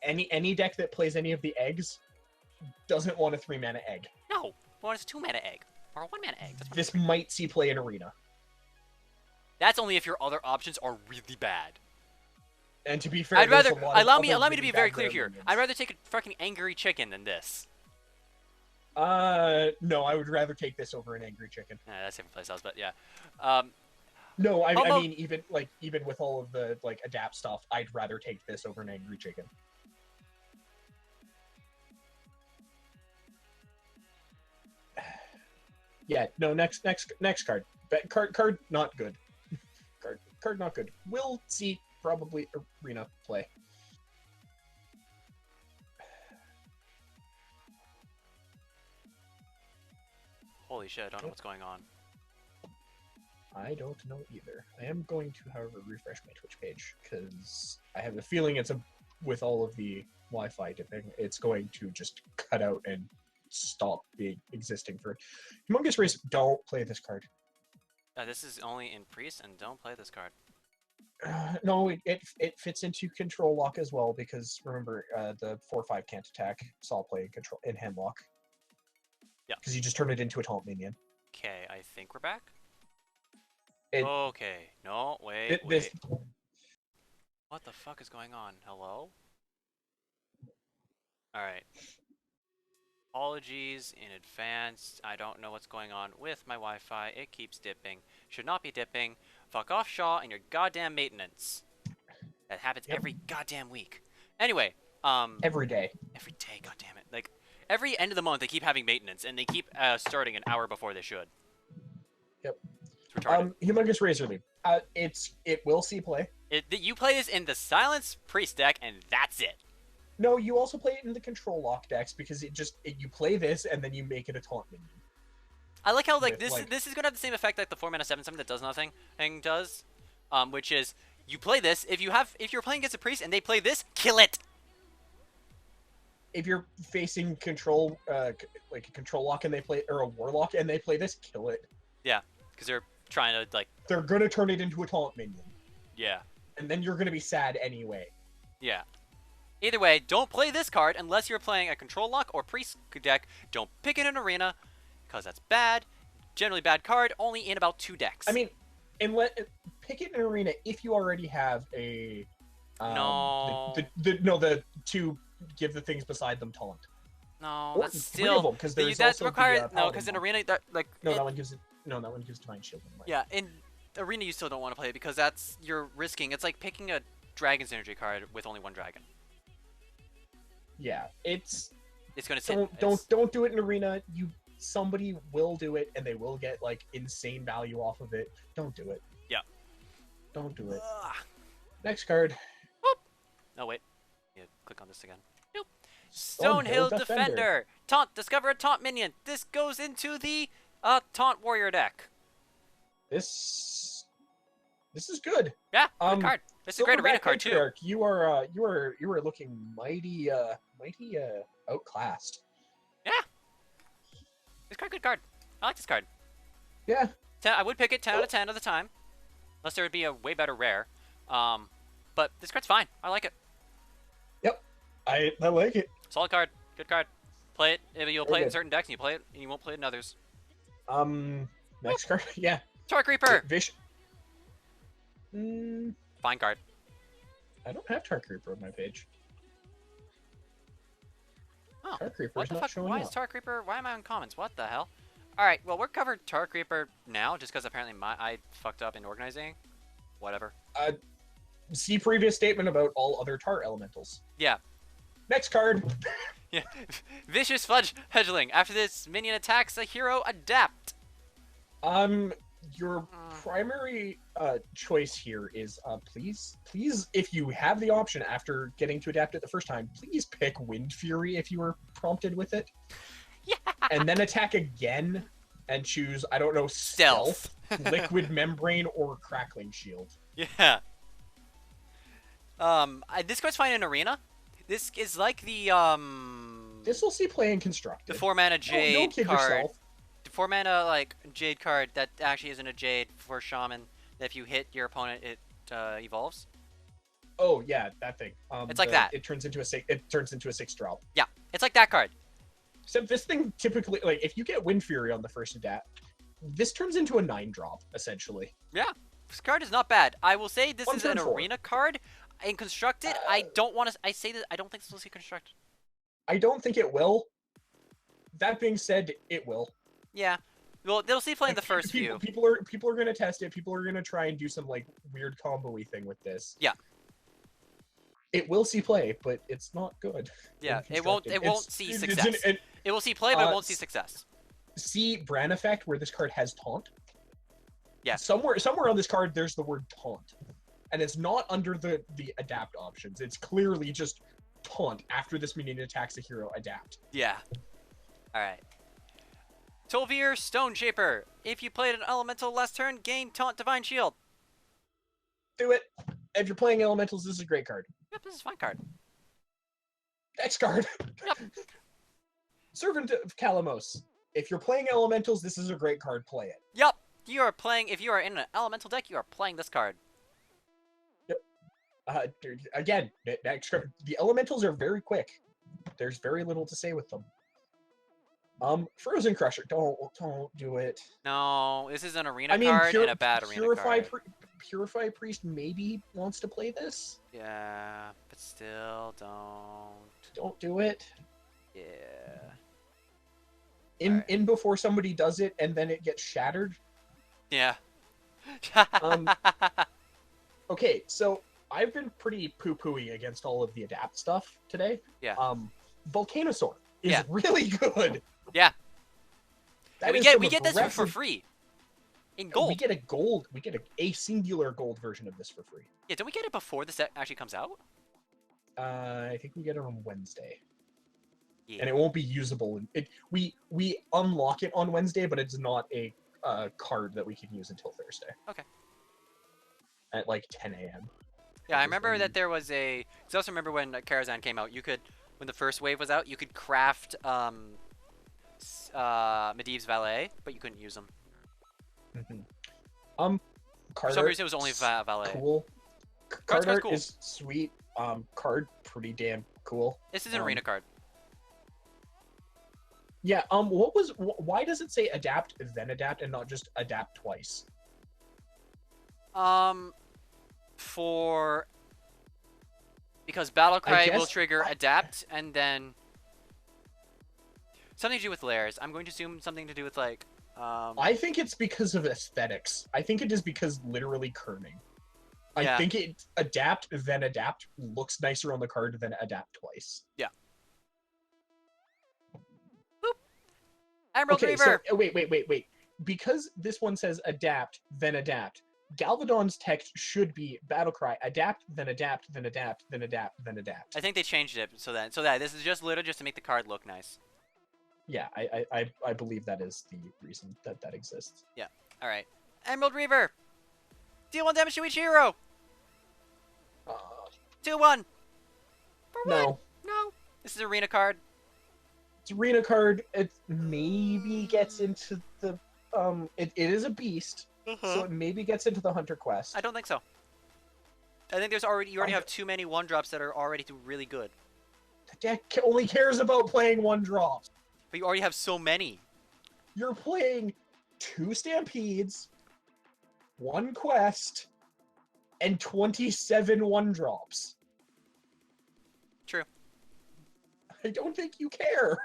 Any deck that plays any of the eggs doesn't want a 3-mana egg. No, well, it's a 2-mana egg or a 1-mana egg. This might see play in Arena. That's only if your other options are really bad. And to be fair, I'd there's rather a lot of allow me other to be really very bad clear rare here. minions. I'd rather take a fucking angry chicken than this. No, I would rather take this over an angry chicken. That's different playstyles, but yeah. No, I Homo- mean even with all of the adapt stuff, I'd rather take this over an angry chicken. Yeah, no, next card. Card not good. Card not good. We'll see probably Arena play. Holy shit, I don't know what's going on. I don't know either. I am going to, however, refresh my Twitch page because I have a feeling with all of the Wi-Fi dipping, it's going to just cut out and stop being existing for Humongous Race. Don't play this card. This is only in Priest, and don't play this card. No, it fits into Control Lock as well because remember the 4/5 can't attack. Saw play in hand lock. Yeah. Because you just turn it into a taunt minion. Okay, I think we're back. It- Okay, no, wait. This What the fuck is going on? Hello? Alright. Apologies in advance. I don't know what's going on with my Wi-Fi. It keeps dipping. Should not be dipping. Fuck off, Shaw, and your goddamn maintenance. That happens Yep. every goddamn week. Anyway, Every day. every day, goddammit. Like, every end of the month, they keep having maintenance, and they keep starting an hour before they should. Yep. It's retarded. Humongous Razor Leap. It will see play. You play this in the Silence Priest deck, and that's it. No, you also play it in the Control Lock decks because you play this and then you make it a taunt minion. I like how, like, With, this is going to have the same effect like the 4 mana 7/7 that does nothing thing does. Which is, you play this, if you're playing against a priest and they play this, kill it! If you're facing control, like a Control Lock and they play, or a Warlock and they play this, kill it. Yeah, because they're trying to, like, They're gonna turn it into a taunt minion. yeah. And then you're gonna be sad anyway. Yeah. Either way, don't play this card unless you're playing a Control Lock or Priest deck. Don't pick it in Arena, because that's bad. Generally bad card, only in about 2 decks. I mean, pick it in Arena if you already have a... No. The to give the things beside them taunt. No, Or that's 3 of still... them, because there's that also requires... the, no, Paladin because in one. Arena, that, like... No, it- that one gives Divine Shield. Yeah, in Arena you still don't want to play it because you're risking. It's like picking a Dragon Synergy card with only 1 dragon. Yeah, it's It's going to sit... don't do it in Arena. Somebody will do it and they will get like insane value off of it. Don't do it. Yeah. Don't do it. Ugh. Next card. Oh, wait. Yeah, click on this again. Nope. Stonehill Defender. Taunt. Discover a taunt minion. This goes into the Taunt Warrior deck. This is good. Yeah, good card. This is a great arena Silverback card too. Patriarch, you are looking mighty outclassed. This card, good card. I like this card. Yeah. I would pick it 10 out of 10 of the time, unless there would be a way better rare. But this card's fine. I like it. Yep. I like it. Solid card. Good card. Play it. You'll play it in good. certain decks, and you play it, and you won't play it in others. Next card. Yeah. Torque Reaper. Vish. Fine card. I don't have Tark Reaper on my page. Oh, Tark Reaper what is the not fuck? showing Why up. is Tark Reaper? Why am I on comments? What the hell? All right. Well, we're covered Tark Reaper now, just because apparently I fucked up in organizing. Whatever. See previous statement about all other Tar elementals. Yeah. Next card. Yeah. Vicious Fledgling. After this minion attacks a hero, adapt. Your primary choice here is please, if you have the option after getting to adapt it the first time, please pick Wind Fury if you were prompted with it. Yeah. And then attack again and choose, I don't know, Stealth. Liquid Membrane, or Crackling Shield. Yeah. This card's fine in Arena. This is like the This will see play in Constructed. the 4 mana Jade don't kid card. yourself. The 4 mana like Jade card that actually isn't a Jade for Shaman. That if you hit your opponent, it evolves. Oh yeah, that thing. It's like that. It turns into a 6 drop. Yeah, it's like that card. Except this thing typically, like, if you get Wind Fury on the first adapt, this turns into a 9 drop essentially. Yeah, this card is not bad. I will say this One is an turn 4. Arena card. In Constructed, I don't want to. I say that I don't think this will see Constructed. I don't think it will. That being said, it will. Yeah. Well, they'll see play in the first people, few. People are gonna test it. People are gonna try and do some like weird combo-y thing with this. Yeah. It will see play, but it's not good. Yeah, in it won't. Constructed. It won't It's- see it's success. an- It will see play, but it uh, won't see success. see Bran effect where this card has taunt. Yeah. Somewhere on this card there's the word taunt, and it's not under the adapt options. It's clearly just taunt after this minion attacks a hero. Adapt. Yeah. All right. Tolvir Stone Shaper. If you played an elemental last turn, gain Taunt Divine Shield. Do it. If you're playing elementals, this is a great card. Yep, this is a fine card. Next card. Yep. Servant of Kalamos. If you're playing elementals, this is a great card. Play it. Yep. You are playing. If you are in an elemental deck, you are playing this card. Again, the elementals are very quick. There's very little to say with them. Frozen Crusher. Don't do it. No, this is an arena I mean, card and a bad arena card. Purify Priest maybe wants to play this. Yeah, but still don't. Don't do it. Yeah. In before somebody does it and then it gets shattered. Yeah. Okay, so I've been pretty poo-pooey against all of the adapt stuff today. Yeah. Volcanosaur is Yeah. really good. Yeah. That we is get some we get this for aggressive- free. In gold. We get a gold. We get a singular gold version of this for free. Yeah, don't we get it before the set actually comes out? I think we get it on Wednesday, Yeah. and it won't be usable. We unlock it on Wednesday, but it's not a card that we can use until Thursday. Okay. At like 10 a.m. Yeah, I remember that there was a. Cause I also remember when Karazhan came out, you could, when the first wave was out, you could craft Medivh's Valet, but you couldn't use them. Card For some reason, it was only art, Valet. cool. Card's Card art cool. is sweet. Card pretty damn cool. This is an arena card. Yeah. Why does it say adapt then adapt and not just adapt twice? Because Battlecry will guess trigger adapt and then something to do with layers. I'm going to assume something to do with like. I think it's because of aesthetics. I think it is because literally kerning. Yeah. I think it adapt then adapt looks nicer on the card than adapt twice. Yeah. Boop. Emerald Okay, Reaver. so wait. Because this one says adapt then adapt, Galvadon's text should be Battlecry adapt then adapt then adapt then adapt then adapt. I think they changed it so that this is just literally just to make the card look nice. Yeah, I believe that is the reason that that exists. Yeah. All right. Emerald Reaver. Deal 1 damage to each hero. 2/1. For No. what? No. This is arena card. It's arena card. It maybe gets into the it is a beast, so it maybe gets into the Hunter quest. I don't think so. I think you already have too many 1-drops that are already really good. The deck only cares about playing 1-drops. But you already have so many. You're playing 2 Stampedes, 1 quest, and 27 1-drops. True. I don't think you care.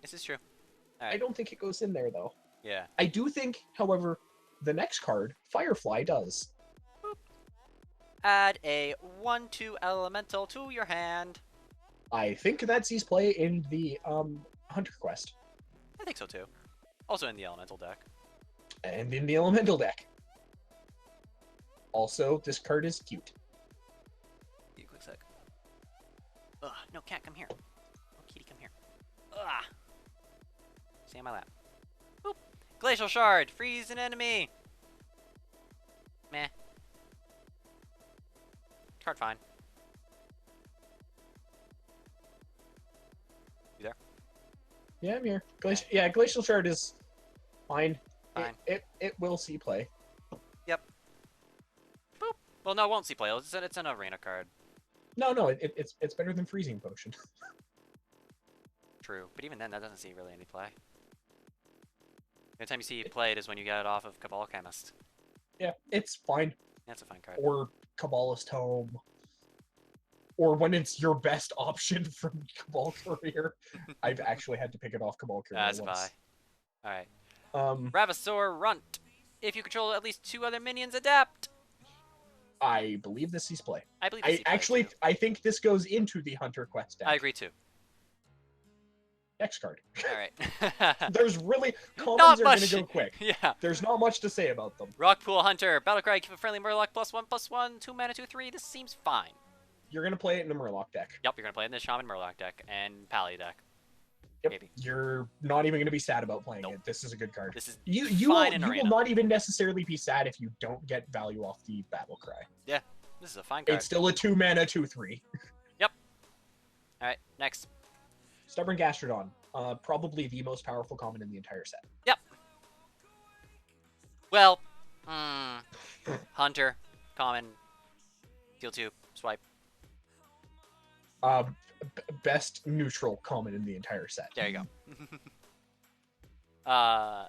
This is true. I don't think it goes in there, though. Yeah. I do think, however, the next card, Firefly, does. Add a 1/2 elemental to your hand. I think that sees play in the Hunter quest. I think so too. Also in the elemental deck. And in the Elemental deck. Also, this card is cute. Give me a quick sec. Ugh, no cat, come here. No kitty, come here. Ugh. Stay on my lap. Boop. Glacial Shard, freeze an enemy. Meh. Card fine. You there? Yeah, I'm here. Glacial Shard is fine. Fine. It will see play. Yep. Boop. Well, no, it won't see play. It's an arena card. No, it's better than Freezing Potion. True, but even then, that doesn't see really any play. The only time you see it played is when you get it off of Cabal Chemist. Yeah, it's fine. That's a fine card. Or Kabbalist Tome. Or when it's your best option from Cabal Courier. I've actually had to pick it off Cabal Courier That's once. Alright. Um, Runt. If you control at least 2 other minions, adapt. I believe this sees play. I believe this sees play, too. I think this goes into the Hunter Quest deck. I agree too. X card. Alright. There's really Not commons are gonna much. go quick. Yeah. There's not much to say about them. Rockpool Hunter. Battlecry, keep a friendly Murloc +1/+1. 2 mana, 2/3. This seems fine. You're gonna play it in a Murloc deck. Yep, you're gonna play it in the Shaman Murloc deck and Pally deck. Yep. Maybe. You're not even gonna be sad about playing Nope. it. This is a good card. This is You fine in will arena. not even necessarily be sad if you don't get value off the Battle Cry. Yeah, this is a fine card. It's still a 2 mana 2/3. Alright, next. Stubborn Gastrodon, probably the most powerful common in the entire set. Yep. Well, Hunter, common, deal 2, swipe. Best neutral common in the entire set. There you go.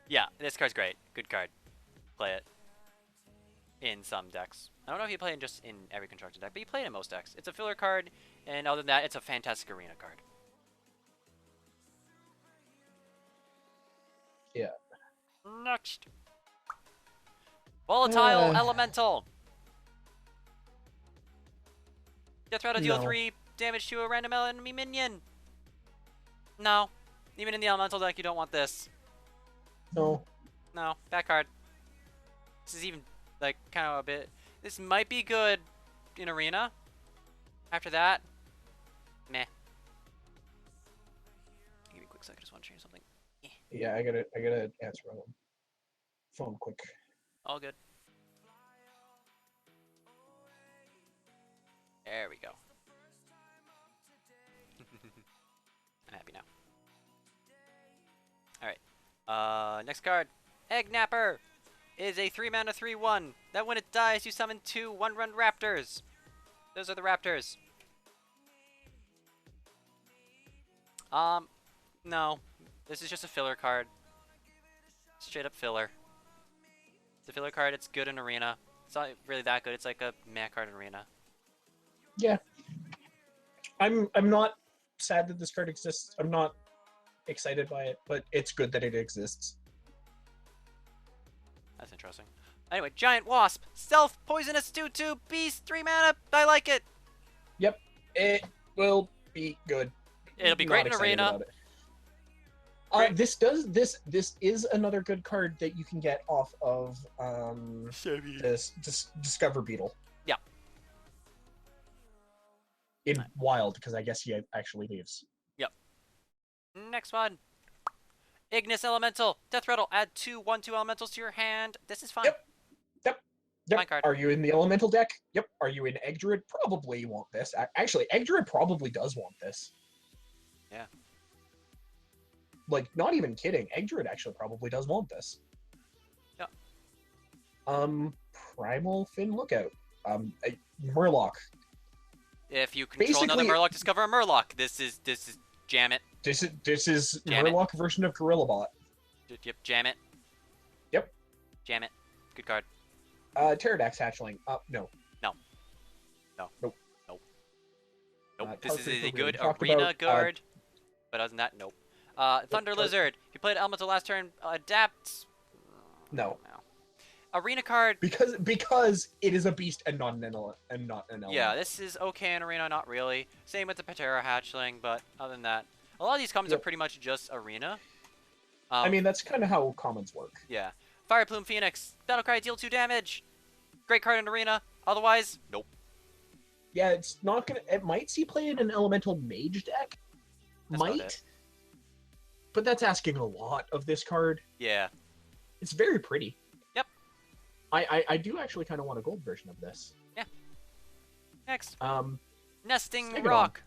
Yeah, this card's great. Good card. Play it. In some decks. I don't know if you play it just in every constructed deck, but you play it in most decks. It's a filler card, and other than that, it's a fantastic arena card. Yeah. Next. Volatile Elemental. Death Rattle deal No. 3 damage to a random enemy minion. No. Even in the elemental deck, you don't want this. No. No, bad card. This is even, like, kind of a bit... This might be good in Arena. After that, meh. Give me a quick second, I just want to change something. Yeah, I gotta answer on phone quick. All good. There we go. I'm happy now. Alright. Next card. Egg Napper is a 3-mana 3/1. That when it dies, you summon 2 1-run raptors. Those are the raptors. No. This is just a filler card. Straight up filler. It's a filler card, it's good in Arena. It's not really that good, it's like a meh card in Arena. Yeah. I'm not sad that this card exists. I'm not excited by it, but it's good that it exists. That's interesting. Anyway, Giant Wasp. Stealth, Poisonous 2/2, Beast, 3 mana. I like it. Yep. It will be good. It'll be Not great in excited Arena. about it. Great. This is another good card that you can get off of this Discover Beetle. Yeah. In Wild, because I guess he actually leaves. Next one. Ignis Elemental. Death Rattle. Add 2 1/2 elementals to your hand. This is fine. Yep. Yep. Fine card. Are you in the Elemental deck? Yep. Are you in Egg Druid? Probably you want this. Actually, Egg Druid probably does want this. Yeah. Like, not even kidding. Egg Druid actually probably does want this. Yep. Primal Fin Lookout. Murloc. If you control another Basically- Murloc, discover a Murloc. This is jam it. This is Jam it. Murloc version of Gorillabot. Yep, jam it. Yep. Jam it. Good card. Pterodax Hatchling. No. Nope. This is Tarkir a for good Green. Talked Arena about, guard. But other than that, nope. Thunder Tark- Lizard. If you played Elemental last turn, adapt. No. Arena card. Because it is a beast and not an element. Yeah, this is okay in Arena, not really. Same with the Patera Hatchling, but other than that, a lot of these commons are Yep. pretty much just Arena. I mean, that's kind of how commons work. Yeah. Fire Plume Phoenix. Battlecry, deal 2 damage. Great card in Arena. Otherwise, nope. Yeah, it's not gonna. It might see play in an elemental mage deck. That's about might. it. But that's asking a lot of this card. Yeah. It's very pretty. Yep. I do actually kind of want a gold version of this. Next. Um, Nesting Stegodon. Rock.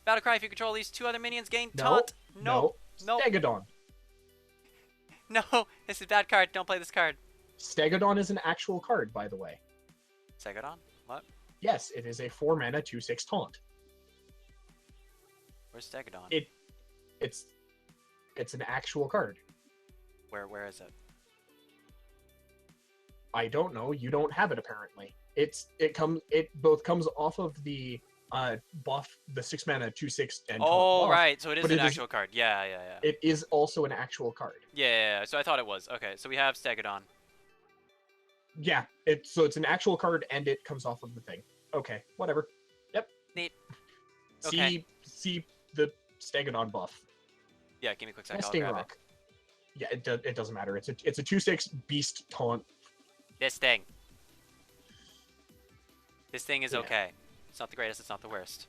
Battlecry, if you control these 2 other minions, gain taunt. No. Stegodon. No. This is a bad card. Don't play this card. Stegodon is an actual card, by the way. Segodon? What? Yes, it is a 4-mana 2/6 taunt. Where's Stegodon? It's an actual card. Where is it? I don't know. You don't have it apparently. It both comes off of the buff, the 6-mana 2/6 and taunt Oh, buff, right. So it is but an it is- actual card. Yeah. It is also an actual card. Yeah. So I thought it was. Okay, so we have Stegodon. Yeah, it's an actual card and it comes off of the thing. Okay, whatever. Yep. Neat. See Okay. see the Stegodon buff. Yeah, give me a quick second. I'll Nesting grab Rock. Yeah, it doesn't matter. It's a 2/6 beast taunt. it. This thing. This thing is Yeah. okay. It's not the greatest. It's not the worst.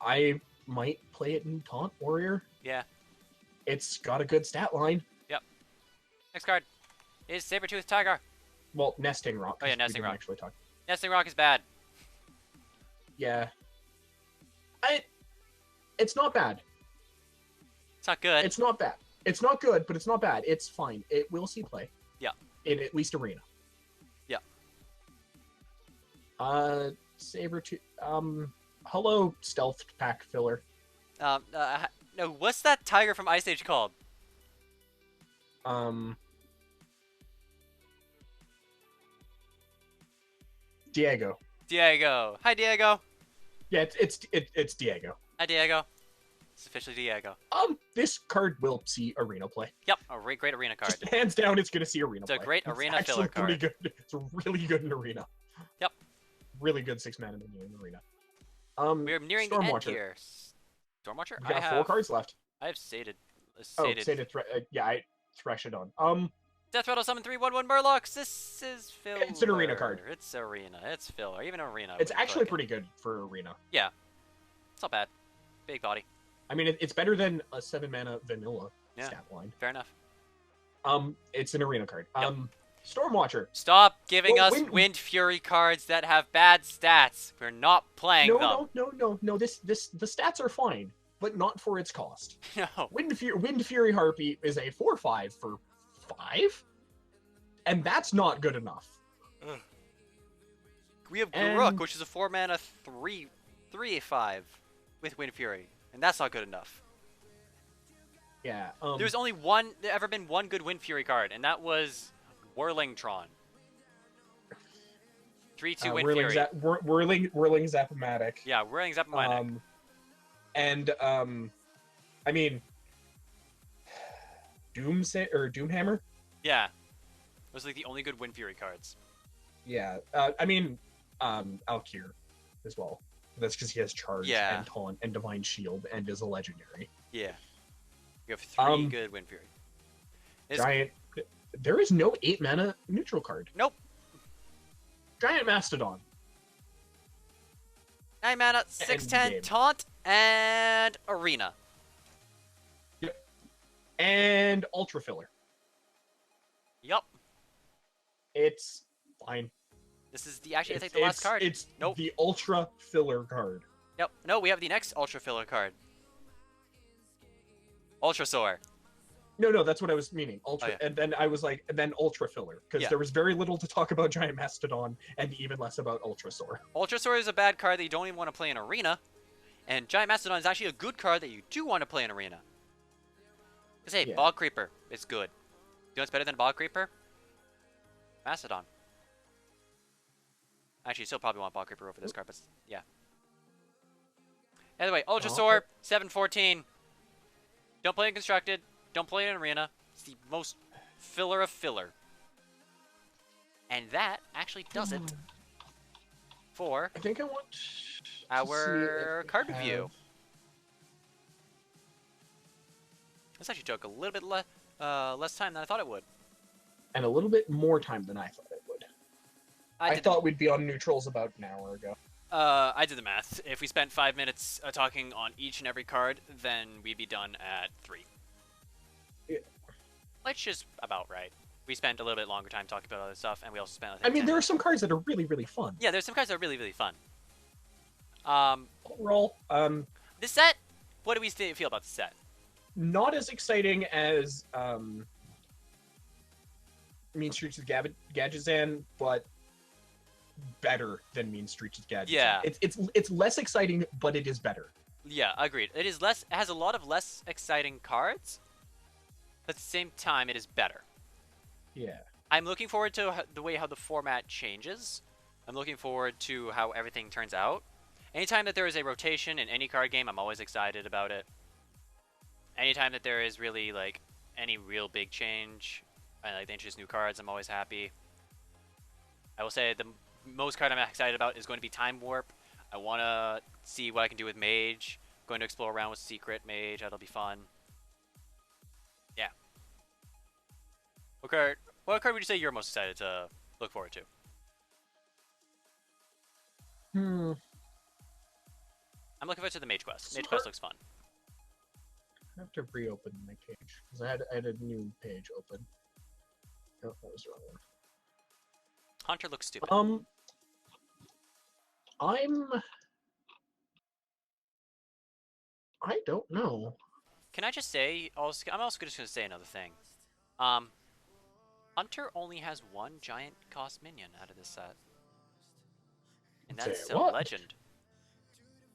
I might play it in Taunt Warrior. Yeah. It's got a good stat line. Next card is Sabertooth Tiger. Well, Nesting Rock. Oh, yeah, 'cause we Nesting didn't Rock. Actually talk. Nesting Rock is bad. Yeah. It's not bad. It's not good. It's not bad. It's not good, but it's not bad. It's fine. It will see play. Yeah. In at least Arena. Yeah. Sabertooth. Hello, Stealth Pack Filler. No, what's that tiger from Ice Age called? Diego. Diego. Hi, Diego. Yeah, it's Diego. Hi, Diego. It's officially Diego. This card will see Arena play. Yep, a great arena card. Just hands down, it's gonna see Arena It's a play. great arena filler actually pretty card. good. It's really good in Arena. Yep. Really good 6-mana minion in Arena. We're nearing the end Stormwatcher. here. Stormwatcher? We got 4 cards left. I have sated. Oh, Sated yeah, I thresh it on. Death Rattle Summon 3/1/1 Murlocs. This is filler. It's an arena card. It's arena. It's filler. Even arena. It's would actually click it. pretty good for arena. Yeah. It's not bad. Big body. I mean, it's better than a 7 mana vanilla Yeah. stat line. Fair enough. It's an arena card. Yep. Stormwatcher. Stop giving Well, us Wind- Wind Fury cards that have bad stats. We're not playing them. No. The stats are fine, but not for its cost. No. Wind Fury Harpy is a 4/5 for 5, and that's not good enough. We have And- Garruk, which is a 4 mana 3/5 with Wind Fury, and that's not good enough. Yeah. There's only ever been one good Wind Fury card, and that was Whirlingtron. 3/2 Wind Fury. Whirling Zap-O-Matic. Yeah, Whirling Zap-O-Matic. I mean, Doomhammer. Yeah. Those are like the only good Wind Fury cards. Yeah. Alkir as well. That's because he has Charge Yeah. and Taunt and Divine Shield and is a legendary. Yeah. We have 3 good Wind Fury. Giant. There is no 8 mana neutral card. Nope. Giant Mastodon. 9 mana, 6/10, Endgame. Taunt, and Arena. And Ultra Filler. Yup. It's fine. This is I think the last card. It's Nope. the Ultra Filler card. Yep. No, we have the next Ultra Filler card. Ultra Soar. No, that's what I was meaning. Ultra, Oh, yeah. and then I was like, and then Ultra Filler, because Yeah. there was very little to talk about Giant Mastodon, and even less about Ultrasaur. Ultra Soar is a bad card that you don't even want to play in Arena. And Giant Mastodon is actually a good card that you do want to play in Arena. Because, hey, Yeah. Bog Creeper is good. You know what's better than Bog Creeper? Mastodon. Actually, you still probably want Bog Creeper over this card, but yeah. Anyway, Ultra Soar, 7/14. Don't play in Constructed. Don't play in Arena. It's the most filler of filler. And that actually does it for I think I want to our see if card we review. have- This actually took a little bit less time than I thought it would. And a little bit more time than I thought it would. I did thought we'd be on neutrals about an hour ago. I did the math. If we spent 5 minutes talking on each and every card, then we'd be done at 3. Yeah. Which is about right. We spent a little bit longer time talking about other stuff, and we also spent. I mean, there are some cards that are really, really fun. Yeah, there's some cards that are really, really fun. Overall, This set. What do we feel about the set? not as exciting as Mean Streets of Gadgetzan, but better than Mean Streets of Gadgetzan. Yeah. It's less exciting, but it is better. Yeah, agreed. It is less. It has a lot of less exciting cards. But at the same time, it is better. Yeah. I'm looking forward to the way how the format changes. I'm looking forward to how everything turns out. Anytime that there is a rotation in any card game, I'm always excited about it. Anytime that there is really like any real big change, and like they introduce new cards, I'm always happy. I will say the most card I'm excited about is going to be Time Warp. I want to see what I can do with Mage. I'm going to explore around with Secret Mage. That'll be fun. Yeah. What card would you say you're most excited to look forward to? I'm looking forward to the Mage Quest. Mage Quest looks fun. I have to reopen my page because I had a new page open. Oh, that was the wrong one. Hunter looks stupid. I don't know. Can I just say, I'm also just going to say another thing. Hunter only has one giant cost minion out of this set. And that's Say still what? Legend.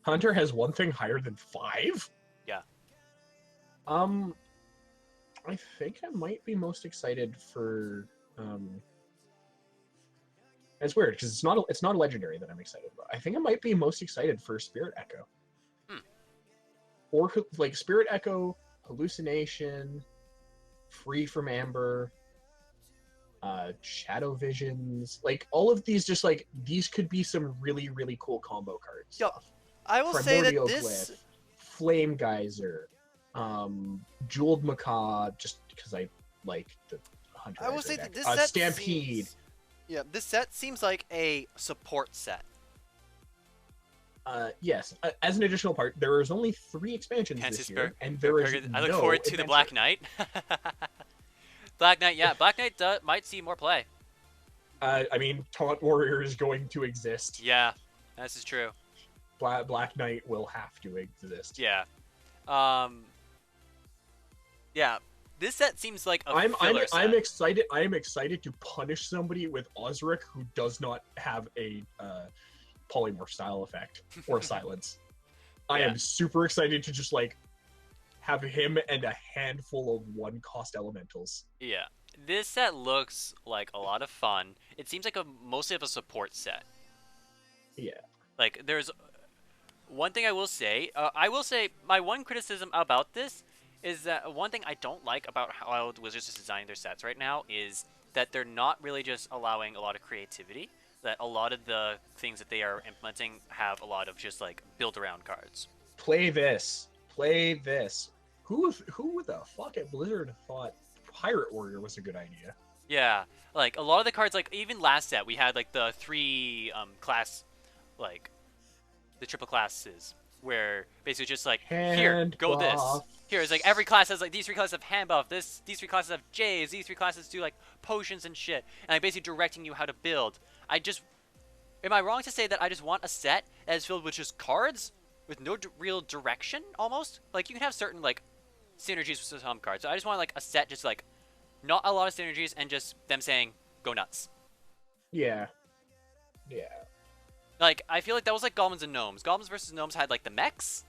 Hunter has one thing higher than 5? Yeah. I think I might be most excited for it's weird because it's not a legendary that I'm excited about. I think I might be most excited for Spirit Echo. Or like Spirit Echo, Hallucination, Free from Amber, Shadow Visions, like all of these just like these could be some really, really cool combo cards. Yep. I will say that Primordial this. Glyph, Flame Geyser, Jeweled Macaw, just because I like the Hunter. I will Rifle say deck. that this set Stampede. seems. Yeah, this set seems like a support set. Yes. As an additional part, there is only 3 expansions Fancy this year, Spirit. and there is I look no forward to the Black adventure. Knight. Black Knight, yeah, Black Knight might see more play. I mean, Taunt Warrior is going to exist. Yeah, this is true. Black Knight will have to exist. Yeah. Yeah. This set seems like a filler set. I'm excited. I am excited to punish somebody with Osric who does not have a polymorph style effect or silence. I Yeah. am super excited to just like have him and a handful of 1-cost elementals. Yeah. This set looks like a lot of fun. It seems like mostly of a support set. Yeah. Like, there's one thing I will say. My one criticism about this is that one thing I don't like about how Wizards is designing their sets right now is that they're not really just allowing a lot of creativity. That a lot of the things that they are implementing have a lot of just, like, build-around cards. Play this. Play this. Who the fuck at Blizzard thought Pirate Warrior was a good idea? Yeah, like, a lot of the cards, like, even last set, we had, like, the 3 class, like, the triple classes, where basically just, like, here, Hand go this. buff. Here, it's like, every class has, like, these 3 classes have hand buff, these 3 classes have J's, these 3 classes do, like, potions and shit, and, like, basically directing you how to build. Am I wrong to say that I just want a set that is filled with just cards, with no real direction, almost? Like, you can have certain, like, synergies with some cards, so I just want, like, a set just, like, not a lot of synergies, and just them saying, go nuts. Yeah. Yeah. Like, I feel like that was like Goblins and Gnomes. Goblins versus Gnomes had, like, the mechs,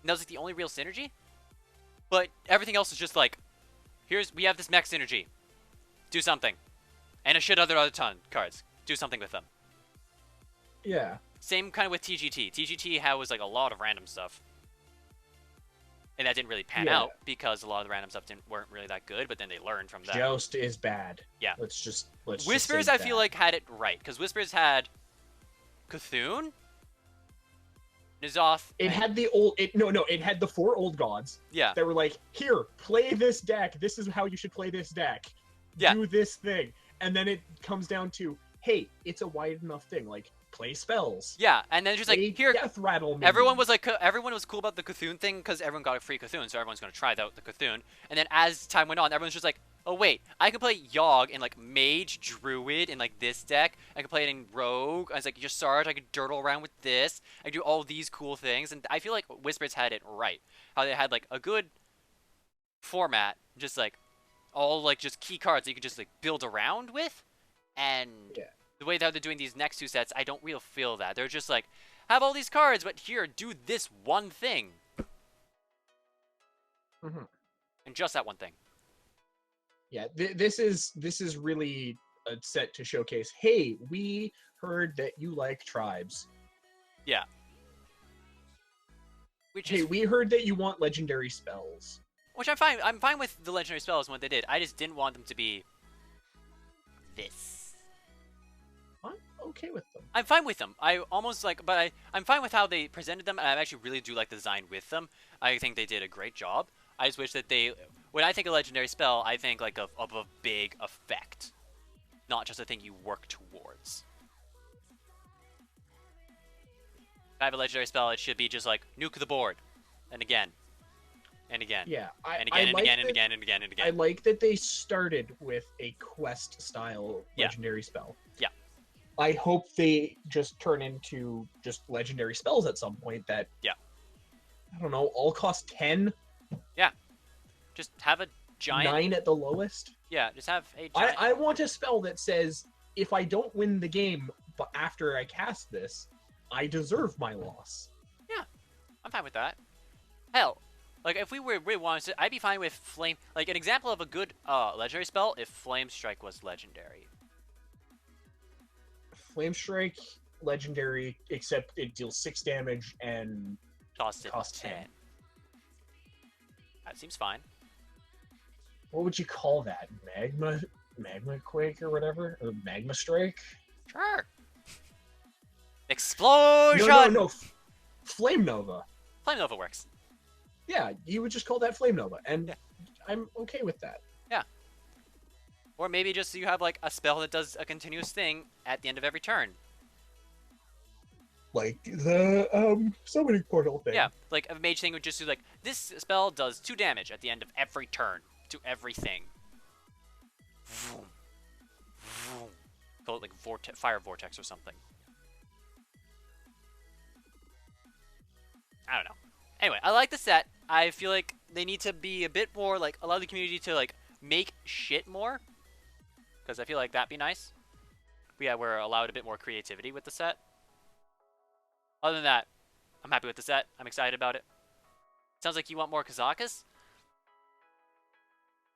and that was, like, the only real synergy. But everything else is just, like, we have this mech synergy. Do something. And a shit other ton cards. Do something with them. Yeah. Same kind of with TGT. TGT was, like, a lot of random stuff. And that didn't really pan Yeah. out, because a lot of the random stuff weren't really that good, but then they learned from that. Joust is bad. Yeah. Let's just Whispers, say I feel bad. like, had it right, because Whispers had Cthulhu, N'Zoth. It had the old. It had the 4 old gods Yeah. that were like, here, play this deck. This is how you should play this deck. Yeah. Do this thing, and then it comes down to, hey, it's a wide enough thing. Like, play spells. Yeah, and then just like, Play here, death rattle. everyone minions. was like, everyone was cool about the Cthulhu thing because everyone got a free Cthulhu, so everyone's gonna try out the Cthulhu. And then as time went on, everyone's just like, oh wait, I can play Yogg in like Mage, Druid in like this deck. I can play it in Rogue. I was like, just Sarge. I could dirtle around with this. I do all these cool things, and I feel like Whispers had it right. How they had like a good format, just like all like just key cards that you could just like build around with, and Yeah. the way that they're doing these next 2 sets, I don't really feel that. They're just like, have all these cards, but here, do this one thing. Mhm. And just that one thing. Yeah, this is really a set to showcase. Hey, we heard that you like tribes. Yeah. Which Hey, is, we heard that you want legendary spells. which I'm fine. I'm fine with the legendary spells and what they did. I just didn't want them to be this. I'm okay with them. I'm fine with them. I almost like, but I'm fine with how they presented them, and I actually really do like the design with them. I think they did a great job. I just wish that when I think of legendary spell, I think like of a big effect, not just a thing you work towards. If I have a legendary spell, it should be just like nuke the board, and again, and again, Yeah, and I again, and like again, and that- again, and again, and I again. like that they started with a quest style Yeah. legendary spell. Yeah. I hope they just turn into just legendary spells at some point that, Yeah. I don't know, all cost 10, Just have a giant. 9 at the lowest. Yeah, just have a giant. I want a spell that says, if I don't win the game, but after I cast this, I deserve my loss. I'm fine with that. Hell, like if we were really wanted to, I'd be fine with flame. Like an example of a good legendary spell, if Flame Strike was legendary. Flame Strike, legendary, except it deals 6 damage and Cost it Cost 10. 10. That seems fine. what would you call that? Magma Quake or whatever? Or Magma Strike? Sure. Explosion. No. Flame Nova. Flame Nova works. Yeah, you would just call that Flame Nova, and Yeah. I'm okay with that. Yeah. Or maybe just you have like a spell that does a continuous thing at the end of every turn. Like the summoning portal thing. Yeah, like a mage thing would just do like, this spell does 2 damage at the end of every turn to everything. Vroom. Vroom. Call it like fire vortex or something. I don't know. Anyway, I like the set. I feel like they need to be a bit more like allow the community to like make shit more, because I feel like that'd be nice. But yeah, we're allowed a bit more creativity with the set. Other than that, I'm happy with the set. I'm excited about it. Sounds like you want more Kazakus?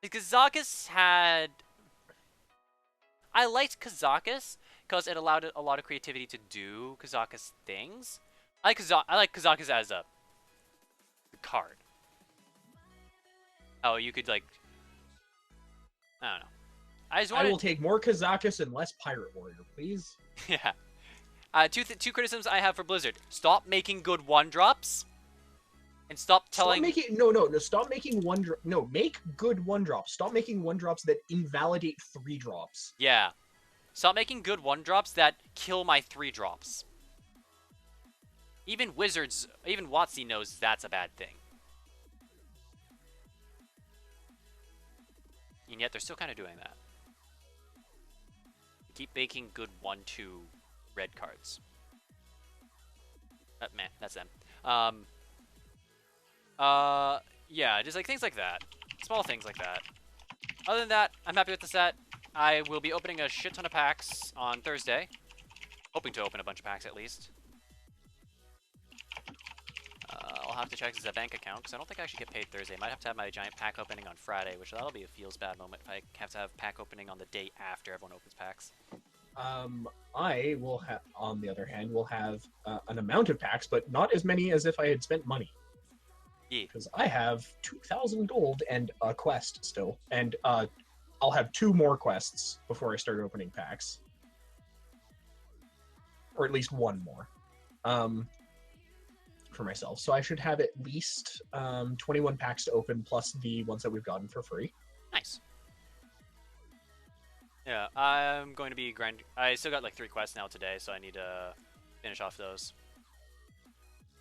Kazakus had... I liked Kazakus because it allowed a lot of creativity to do Kazakus things. I like Kazakus as a card. Oh, you could like... I don't know. I just wanted... I will take more Kazakus and less Pirate Warrior, please. Yeah. Two criticisms I have for Blizzard. Stop making good 1-drops. And stop telling... Stop making... No, stop making 1-drop... No, make good 1-drops. Stop making 1-drops that invalidate 3-drops. Yeah. Stop making good 1-drops that kill my 3-drops. Even Wizards, even WotC knows that's a bad thing. And yet they're still kind of doing that. Keep making good 1-2 red cards. Man, that's them. Yeah, just like things like that. Small things like that. Other than that, I'm happy with the set. I will be opening a shit ton of packs on Thursday. Hoping to open a bunch of packs at least. I'll have to check the bank account because I don't think I actually get paid Thursday. Might have to have my giant pack opening on Friday, which that'll be a feels bad moment if I have to have pack opening on the day after everyone opens packs. I will have, on the other hand, will have an amount of packs, but not as many as if I had spent money. Yeah. Because I have 2,000 gold and a quest still, and I'll have 2 more quests before I start opening packs, or at least 1 more, for myself. So I should have at least 21 packs to open, plus the ones that we've gotten for free. Nice. Yeah, I'm going to be I still got like 3 quests now today, so I need to finish off those.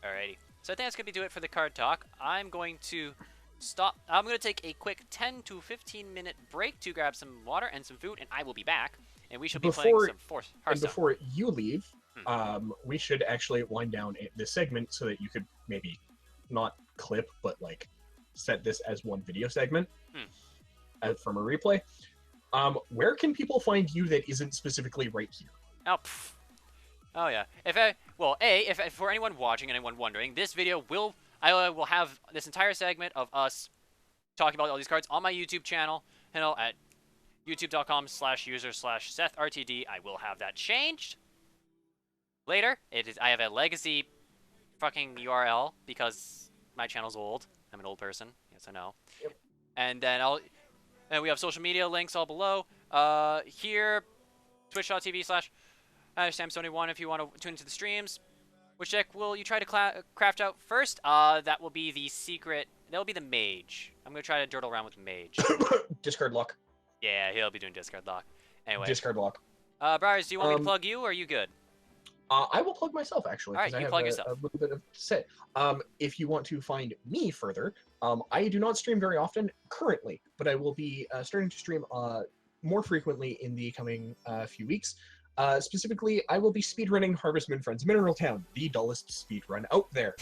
Alrighty. So I think that's going to do it for the card talk. I'm going to stop. I'm going to take a quick 10 to 15 minute break to grab some water and some food, and I will be back. And we should be playing some Hearthstone. And before you leave, we should actually wind down this segment so that you could maybe not clip, but like set this as one video segment from a replay. Where can people find you that isn't specifically right here? Oh yeah. If for anyone watching, anyone wondering, this video I will have this entire segment of us talking about all these cards on my YouTube channel, at youtube.com/user/SethRTD. I will have that changed later. I have a legacy fucking URL because my channel's old. I'm an old person. Yes, I know. Yep. And then we have social media links all below. Here, twitch.tv/SamSony1 if you want to tune into the streams. Which deck will you try to craft out first? That will be the secret. That will be the mage. I'm going to try to dirtle around with the mage. Discard lock. Yeah, he'll be doing discard lock. Anyway. Discard lock. Briars, do you want me to plug you, or are you good? I will plug myself, actually. All right, you plug yourself. A little bit of set. If you want to find me further, I do not stream very often currently, but I will be starting to stream more frequently in the coming few weeks. Specifically, I will be speedrunning Harvestman Friends Mineral Town, the dullest speedrun out there.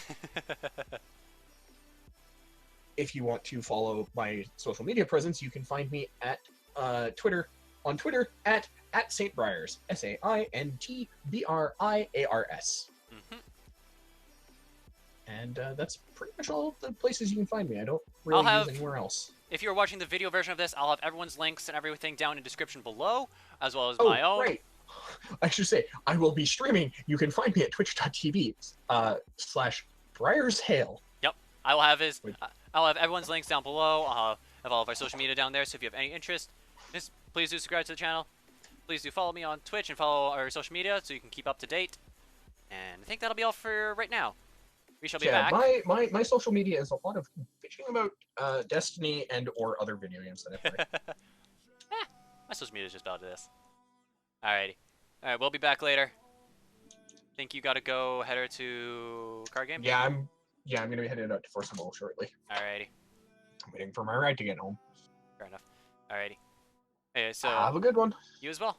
If you want to follow my social media presence, you can find me at Twitter at St. Briars, SaintBriars. And that's pretty much all the places you can find me. I don't really use anywhere else. If you're watching the video version of this, I'll have everyone's links and everything down in the description below, as well as my own. Right. I should say, I will be streaming. You can find me at twitch.tv/BriarsHale. Yep. I'll have everyone's links down below. I'll have all of our social media down there, so if you have any interest, just please do subscribe to the channel. Please do follow me on Twitch and follow our social media so you can keep up to date. And I think that'll be all for right now. We shall be Yeah, back. my social media is a lot of bitching about Destiny and or other video games that I play. My social media is just about this. Alrighty. Alright, we'll be back later. Think you gotta go header to card game? Yeah, I'm gonna be headed out to Force Mall shortly. Alrighty. I'm waiting for my ride to get home. Fair enough. Alrighty. Hey, so Have a good one. you as well.